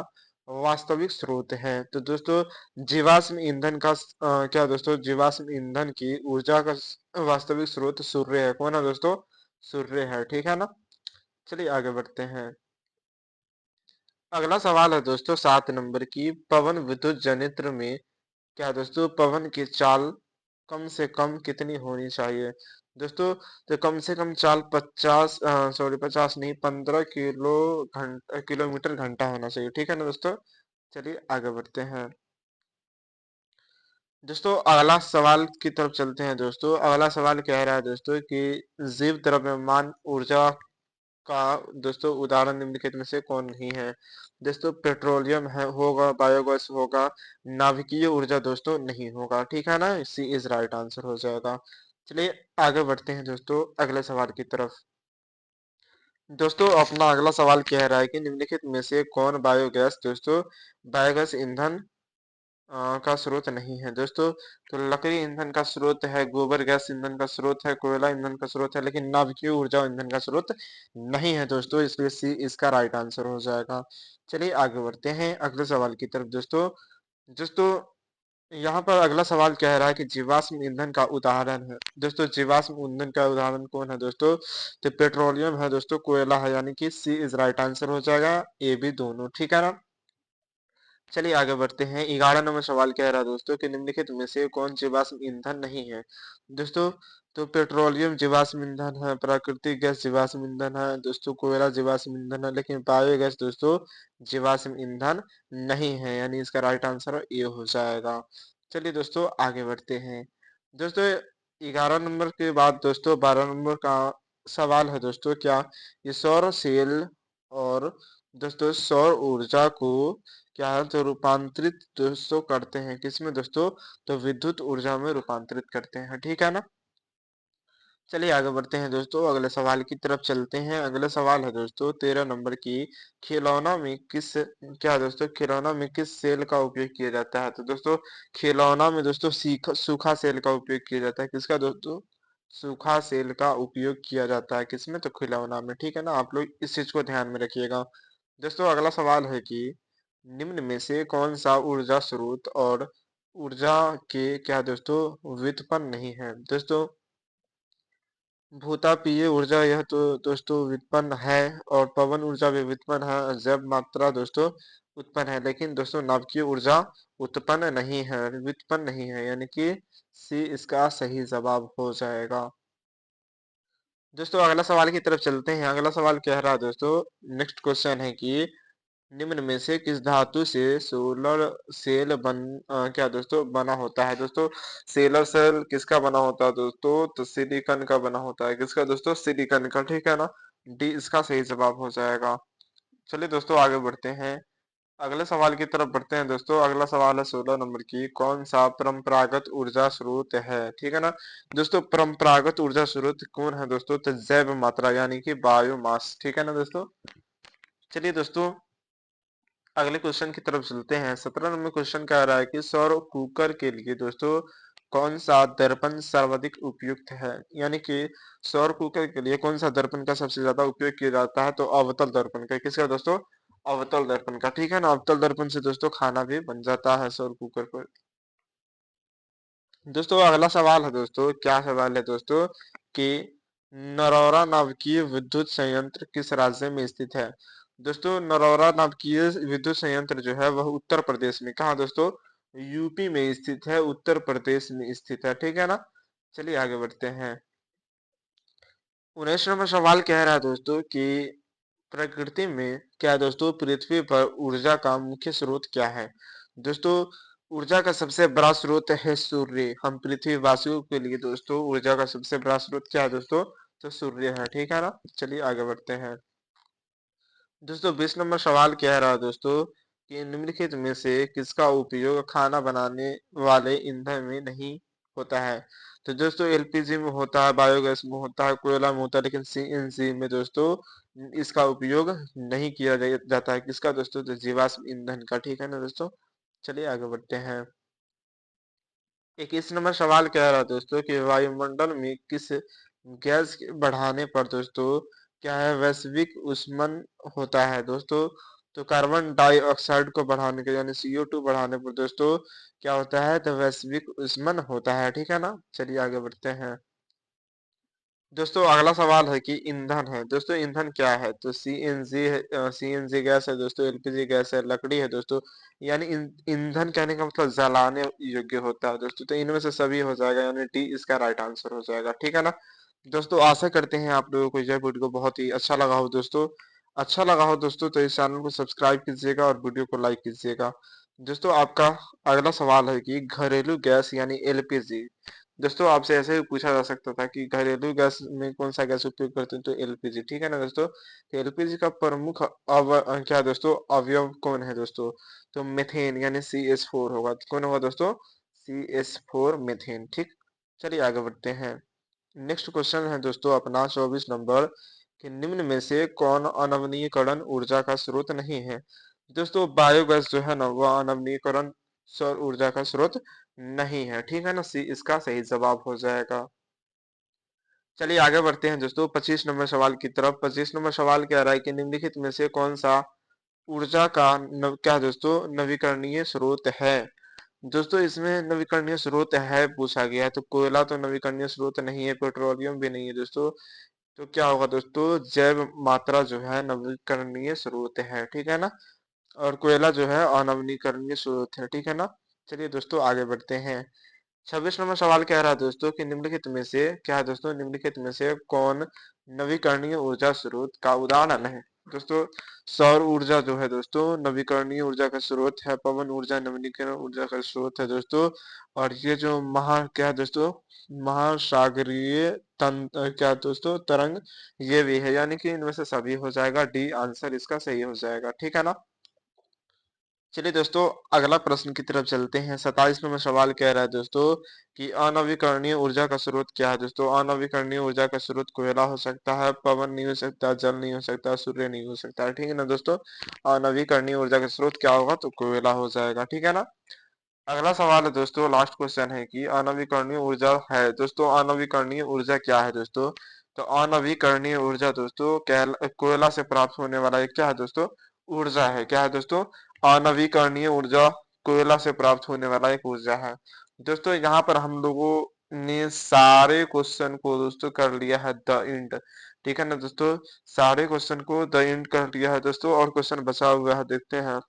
वास्तविक स्रोत है? तो दोस्तों जीवाश्म ईंधन का क्या दोस्तों जीवाश्म ईंधन की ऊर्जा का वास्तविक स्रोत सूर्य है। कौन है दोस्तों? सूर्य है। ठीक है ना? चलिए आगे बढ़ते हैं। अगला सवाल है दोस्तों 7 नंबर की पवन विद्युत जनित्र में क्या दोस्तों पवन की चाल कम से कम कितनी होनी चाहिए? दोस्तों तो कम से कम चाल 50 सॉरी 50 नहीं 15 किलोमीटर घंटा होना चाहिए। ठीक है ना दोस्तों? चलिए आगे बढ़ते हैं। दोस्तों अगला सवाल की तरफ चलते हैं दोस्तों। अगला सवाल कह रहा है दोस्तों कि जीव द्रव्यमान ऊर्जा का दोस्तों उदाहरण निम्नलिखित में से कौन नहीं है? दोस्तों पेट्रोलियम है होगा, बायोगैस होगा, नाभिकीय ऊर्जा दोस्तों नहीं होगा। ठीक है ना? सी इज राइट आंसर हो जाएगा। चलिए आगे बढ़ते हैं दोस्तों अगले सवाल की तरफ। दोस्तों अपना अगला सवाल कह रहा है कि निम्नलिखित में से कौन बायोगैस दोस्तों बायोगैस ईंधन का स्रोत नहीं है दोस्तों। तो लकड़ी ईंधन का स्रोत है, गोबर गैस ईंधन का स्रोत है, कोयला ईंधन का स्रोत है, लेकिन नाभिकीय ऊर्जा ईंधन का स्रोत नहीं है दोस्तों, इसलिए सी इसका राइट आंसर हो जाएगा। चलिए आगे बढ़ते हैं अगले सवाल की तरफ दोस्तों। दोस्तों यहाँ पर अगला सवाल कह रहा है कि जीवाश्म ईंधन का उदाहरण है। दोस्तों जीवाश्म ईंधन का उदाहरण कौन है दोस्तों? तो पेट्रोलियम है दोस्तों, कोयला है, यानी कि सी इज राइट आंसर हो जाएगा, ए बी दोनों, ठीक है ना। चलिए आगे बढ़ते हैं। 11 नंबर सवाल कह रहा है दोस्तों कि निम्नलिखित में से कौन जीवाश्म ईंधन नहीं है? दोस्तों तो पेट्रोलियम जीवाश्म ईंधन है, प्राकृतिक गैस जीवाश्म ईंधन है दोस्तों, कोयला जीवाश्म ईंधन है, लेकिन बायोगैस दोस्तों जीवाश्म ईंधन नहीं है, यानी इसका राइट आंसर ये हो जाएगा। चलिए दोस्तों आगे बढ़ते हैं। दोस्तों 11 नंबर के बाद दोस्तों 12 नंबर का सवाल है दोस्तों, क्या ये सौर सेल और दोस्तों सौर ऊर्जा को क्या है तो रूपांतरित दोस्तों करते हैं किसमें दोस्तों? तो विद्युत ऊर्जा में रूपांतरित करते हैं, ठीक है ना। चलिए आगे बढ़ते हैं दोस्तों, अगले सवाल की तरफ चलते हैं। अगला सवाल है दोस्तों 13 नंबर की, खिलौना में किस क्या दोस्तों खिलौना में किस सेल का उपयोग किया जाता है? तो दोस्तों खिलौना में दोस्तों सूखा सेल का उपयोग किया जाता है, किसका दोस्तों? सूखा सेल का उपयोग किया जाता है किसमें? तो खिलौना में, ठीक है ना। आप लोग इस चीज को ध्यान में रखिएगा। दोस्तों अगला सवाल है कि निम्न में से कौन सा ऊर्जा स्रोत और ऊर्जा के क्या दोस्तों व्युत्पन्न नहीं है? दोस्तों भूतापीय ऊर्जा यह तो दोस्तों व्युत्पन्न है, और पवन ऊर्जा भी व्युत्पन्न है, जब मात्रा दोस्तों उत्पन्न है, लेकिन दोस्तों नाभिकीय ऊर्जा उत्पन्न नहीं है, व्युत्पन्न नहीं है, यानी कि सी इसका सही जवाब हो जाएगा। दोस्तों अगला सवाल की तरफ चलते हैं। अगला सवाल कह रहा है दोस्तों, नेक्स्ट क्वेश्चन है कि निम्न में से किस धातु से सोलर सेल क्या दोस्तों बना होता है? दोस्तों सोलर सेल किसका बना होता है दोस्तों? तो सिलिकॉन का बना होता है, किसका दोस्तों? सिलिकॉन का, ठीक है ना। डी इसका सही जवाब हो जाएगा। चलिए दोस्तों आगे बढ़ते हैं, अगले सवाल की तरफ बढ़ते हैं दोस्तों। अगला सवाल है 16 नंबर की, कौन सा परंपरागत ऊर्जा स्रोत है? ठीक है ना। दोस्तों परंपरागत ऊर्जा स्रोत कौन है दोस्तों? तो जैव मात्रा, यानी कि बायोमास, ठीक है ना दोस्तों। चलिए दोस्तों अगले क्वेश्चन की तरफ चलते हैं। 17 नंबर क्वेश्चन कह रहा है कि सौर कुकर के लिए दोस्तों कौन सा दर्पण सर्वाधिक उपयुक्त है? यानी कि सौर कुकर के लिए कौन सा दर्पण का सबसे ज्यादा उपयोग किया जाता है? तो अवतल दर्पण का, किसका दोस्तों? अवतल दर्पण का, ठीक है ना। अवतल दर्पण से दोस्तों खाना भी बन जाता है सौर कुकर पर। दोस्तों अगला सवाल है दोस्तों, क्या सवाल है दोस्तों कि नरौरा नाभिकीय विद्युत संयंत्र किस राज्य में स्थित है? दोस्तों नरौरा नाभिकीय विद्युत संयंत्र जो है वह उत्तर प्रदेश में, कहा दोस्तों? यूपी में स्थित है, उत्तर प्रदेश में स्थित है, ठीक है ना। चलिए आगे बढ़ते हैं। 19 नंबर सवाल कह रहा है दोस्तों कि प्रकृति में क्या दोस्तों पृथ्वी पर ऊर्जा का मुख्य स्रोत क्या है? दोस्तों ऊर्जा का सबसे बड़ा स्रोत है सूर्य। हम पृथ्वी वासियों के लिए दोस्तों ऊर्जा का सबसे बड़ा स्रोत क्या है दोस्तों? तो सूर्य है, ठीक है ना। चलिए आगे बढ़ते हैं। दोस्तों 20 नंबर सवाल कह रहा है दोस्तों कि निम्नलिखित में से किसका उपयोग खाना बनाने वाले ईंधन में नहीं होता है? तो दोस्तों एलपीजी में होता है, बायोगैस में होता है, कोयला में होता है, लेकिन सीएनजी में दोस्तों इसका उपयोग नहीं किया जाता है, किसका दोस्तों? तो जीवाश्म ईंधन का, ठीक है ना दोस्तों। चलिए आगे बढ़ते हैं। 21 नंबर सवाल कह रहा है दोस्तों कि वायुमंडल में किस गैस के बढ़ाने पर दोस्तों क्या है वैश्विक ऊष्मन होता है दोस्तों? तो कार्बन डाइऑक्साइड को बढ़ाने के यानी CO2 बढ़ाने पर दोस्तों क्या होता है? तो वैश्विक ऊष्मन होता है, ठीक है ना। चलिए आगे बढ़ते हैं। दोस्तों अगला सवाल है कि ईंधन है दोस्तों, ईंधन क्या है? तो सीएनजी है, सीएनजी गैस है दोस्तों, एलपीजी गैस है, लकड़ी है दोस्तों, यानी ईंधन कहने का मतलब जलाने योग्य होता है दोस्तों। तो इनमें से सभी हो जाएगा, यानी डी इसका राइट आंसर हो जाएगा, ठीक है ना। दोस्तों आशा करते हैं आप लोगों को यह वीडियो बहुत ही अच्छा लगा हो दोस्तों। अच्छा लगा हो दोस्तों तो इस चैनल को सब्सक्राइब कीजिएगा और वीडियो को लाइक कीजिएगा। दोस्तों आपका अगला सवाल है कि घरेलू गैस यानी एलपीजी, दोस्तों आपसे ऐसे ही पूछा जा सकता था कि घरेलू गैस में कौन सा गैस उपयोग करते हैं? तो एलपीजी, ठीक है ना दोस्तों। तो एलपीजी का प्रमुख क्या दोस्तों अवयव कौन है दोस्तों? तो मेथेन यानी CH4 होगा, कौन होगा दोस्तों? CH4 मेथेन, ठीक। चलिए आगे बढ़ते हैं। नेक्स्ट क्वेश्चन है दोस्तों अपना 24 नंबर कि निम्न में से कौन अनवनीकरण ऊर्जा का स्रोत नहीं है? दोस्तों बायोगैस जो है ना वह अनवनीकरण सौर ऊर्जा का स्रोत नहीं है। ठीक है ना, सी इसका सही जवाब हो जाएगा। चलिए आगे बढ़ते हैं दोस्तों 25 नंबर सवाल की तरफ। 25 नंबर सवाल कह रहा है कि निम्नलिखित में से कौन सा ऊर्जा का क्या दोस्तों नवीकरणीय स्रोत है। दोस्तों इसमें नवीकरणीय स्रोत है पूछा गया है, तो कोयला तो नवीकरणीय स्रोत नहीं है, पेट्रोलियम भी नहीं है दोस्तों। तो क्या होगा दोस्तों, जैव मात्रा जो है नवीकरणीय स्रोत है। ठीक है ना, और कोयला जो है अनवीकरणीय स्रोत है। ठीक है ना। चलिए दोस्तों आगे बढ़ते हैं। 26 नंबर सवाल कह रहा है दोस्तों कि निम्नलिखित में से क्या है दोस्तों, निम्नलिखित में से कौन नवीकरणीय ऊर्जा स्रोत का उदाहरण है। दोस्तों सौर ऊर्जा जो है दोस्तों नवीकरणीय ऊर्जा का स्रोत है, पवन ऊर्जा नवीकरणीय ऊर्जा का स्रोत है दोस्तों। और ये जो क्या है दोस्तों, महासागरीय क्या दोस्तों तरंग, ये भी है, यानी कि इनमें से सभी हो जाएगा, डी आंसर इसका सही हो जाएगा। ठीक है ना। चलिए दोस्तों अगला प्रश्न की तरफ चलते हैं। 27 नंबर सवाल कह रहा है दोस्तों कि अनवीकरणीय ऊर्जा का स्रोत क्या है। दोस्तों अनवीकरणीय ऊर्जा का स्रोत कोयला हो सकता है, पवन नहीं हो सकता, जल नहीं हो सकता, सूर्य नहीं हो सकता। ठीक है ना दोस्तों, अनवीकरणीय ऊर्जा का स्रोत क्या होगा, तो कोयला हो जाएगा। ठीक है ना। अगला सवाल है दोस्तों, लास्ट क्वेश्चन है कि अनवीकरणीय ऊर्जा है दोस्तों, अनवीकरणीय ऊर्जा क्या है दोस्तों। तो अनवीकरणीय ऊर्जा दोस्तों कोयला से प्राप्त होने वाला एक क्या है दोस्तों, ऊर्जा है। क्या है दोस्तों, अनवीकरणीय ऊर्जा कोयला से प्राप्त होने वाला एक ऊर्जा है। दोस्तों यहाँ पर हम लोगों ने सारे क्वेश्चन को दोस्तों कर लिया है द इंड। ठीक है ना दोस्तों, सारे क्वेश्चन को द इंड कर लिया है दोस्तों, और क्वेश्चन बचा हुआ है, देखते हैं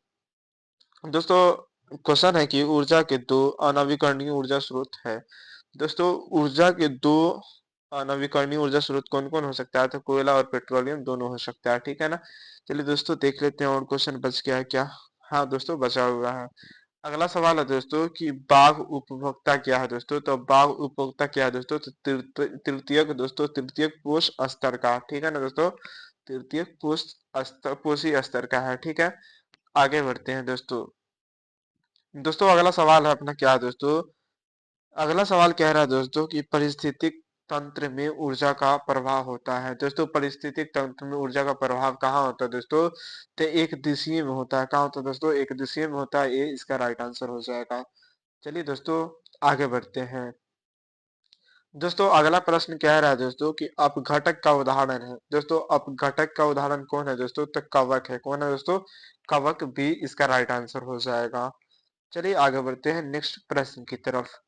दोस्तों। क्वेश्चन है कि ऊर्जा के दो अनवीकरणीय ऊर्जा स्रोत है। दोस्तों ऊर्जा के दो अनवीकरणीय ऊर्जा स्रोत कौन कौन हो सकता है, तो कोयला और पेट्रोलियम दोनों हो सकता है। ठीक है ना। चलिए दोस्तों देख लेते हैं और क्वेश्चन बच गया है क्या। हाँ दोस्तों बचा हुआ है। अगला सवाल है दोस्तों कि बाघ उपभोक्ता क्या है दोस्तों। तो बाघ उपभोक्ता क्या है दोस्तों, तो तृतीयक दोस्तों, तृतीयक पोष स्तर का। ठीक है ना दोस्तों, तृतीयक पोष स्तर, पोषी स्तर का है। ठीक है। आगे बढ़ते हैं दोस्तों। दोस्तों अगला सवाल है अपना क्या है दोस्तों, अगला सवाल कह रहा है दोस्तों कि पारिस्थितिक तंत्र में ऊर्जा का प्रवाह होता है। दोस्तों पारिस्थितिक तंत्र में ऊर्जा का प्रभाव कहाँ होता है दोस्तों, तो एक दिशा में होता है। कहाँ होता है दोस्तों, एक दिशा में होता है, ये इसका राइट आंसर हो जाएगा। चलिए दोस्तों आगे बढ़ते हैं। दोस्तों अगला प्रश्न कह रहा है दोस्तों कि अपघटक का उदाहरण है। दोस्तों अपघटक का उदाहरण कौन है दोस्तों, तो कवक है। कौन है दोस्तों, कवक भी इसका राइट आंसर हो जाएगा। चलिए आगे बढ़ते हैं नेक्स्ट प्रश्न की तरफ।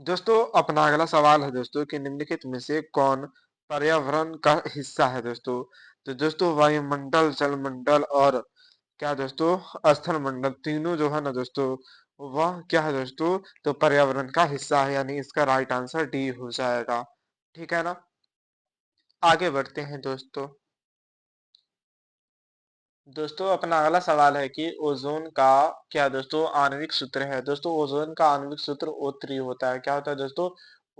दोस्तों अपना अगला सवाल है दोस्तों कि निम्नलिखित में से कौन पर्यावरण का हिस्सा है दोस्तों। तो दोस्तों वायुमंडल, जलमंडल और क्या दोस्तों स्थल मंडल, तीनों जो है ना दोस्तों, वह क्या है दोस्तों, तो पर्यावरण का हिस्सा है, यानी इसका राइट आंसर डी हो जाएगा। ठीक है ना। आगे बढ़ते हैं दोस्तों। दोस्तों अपना अगला सवाल है कि ओजोन का क्या दोस्तों आणविक सूत्र है। दोस्तों ओजोन का आणविक सूत्र O3 होता है। क्या होता है दोस्तों,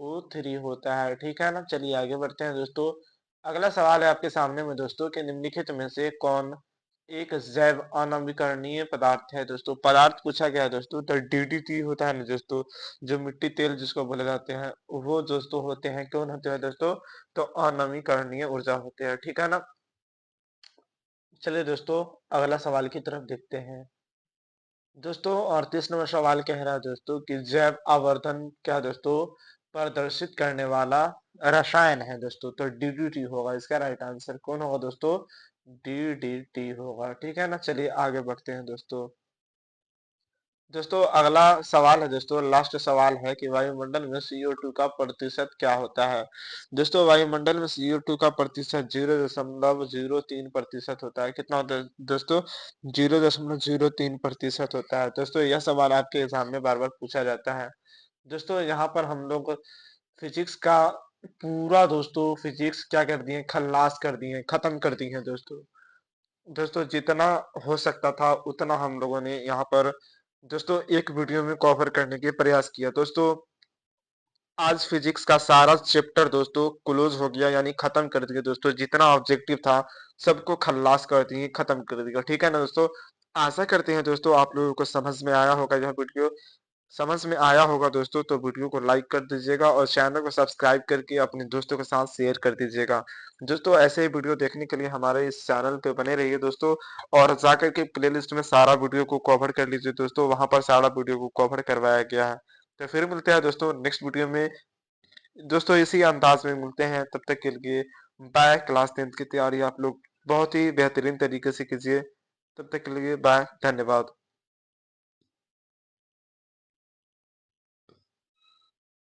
O3 होता है। ठीक है ना। चलिए आगे बढ़ते हैं दोस्तों। अगला सवाल है आपके सामने में दोस्तों कि निम्नलिखित में से कौन एक जैव अनवीकरणीय पदार्थ है। दोस्तों पदार्थ पूछा गया है दोस्तों, तो DDT होता है ना दोस्तों, जो मिट्टी तेल जिसको बोले जाते हैं, वो दोस्तों होते हैं, कौन होते हैं दोस्तों, तो अनवीकरणीय ऊर्जा होते हैं। ठीक है ना। चलिए दोस्तों अगला सवाल की तरफ देखते हैं। दोस्तों 38 नंबर सवाल कह रहा है दोस्तों कि जैव आवर्धन क्या दोस्तों प्रदर्शित करने वाला रसायन है दोस्तों। तो DDT होगा इसका राइट आंसर। कौन होगा दोस्तों, DDT होगा। ठीक है ना। चलिए आगे बढ़ते हैं दोस्तों। दोस्तों अगला सवाल है दोस्तों, लास्ट सवाल है कि वायुमंडल में CO2 का प्रतिशत क्या होता है। दोस्तों वायुमंडल में CO2 का प्रतिशत 0.03% होता है। कितना होता है दोस्तों, 0.03% होता है। दोस्तों यह सवाल आपके एग्जाम में बार बार पूछा जाता है। दोस्तों यहाँ पर हम लोग फिजिक्स का पूरा दोस्तों फिजिक्स क्या कर दिए, खल्लास कर दिए, खत्म कर दी है दोस्तों। दोस्तों जितना हो सकता था उतना हम लोगों ने यहाँ पर दोस्तों एक वीडियो में कवर करने के प्रयास किया। दोस्तों आज फिजिक्स का सारा चैप्टर दोस्तों क्लोज हो गया, यानी खत्म कर दिया दोस्तों। जितना ऑब्जेक्टिव था सबको खल्लास कर दिए, खत्म कर दिया। ठीक है ना दोस्तों। आशा करते हैं दोस्तों आप लोगों को समझ में आया होगा यह वीडियो। समझ में आया होगा दोस्तों, तो वीडियो को लाइक कर दीजिएगा और चैनल को सब्सक्राइब करके अपने दोस्तों के साथ शेयर कर दीजिएगा। दोस्तों ऐसे ही वीडियो देखने के लिए हमारे इस चैनल पे बने रहिए दोस्तों, और जाकर के प्लेलिस्ट में सारा वीडियो को कवर कर लीजिए दोस्तों, वहां पर सारा वीडियो को कवर करवाया गया है। तो फिर मिलते हैं दोस्तों नेक्स्ट वीडियो में दोस्तों, इसी अंदाज में मिलते हैं। तब तक के लिए बाय। क्लास 10th की तैयारी आप लोग बहुत ही बेहतरीन तरीके से कीजिए। तब तक के लिए बाय, धन्यवाद।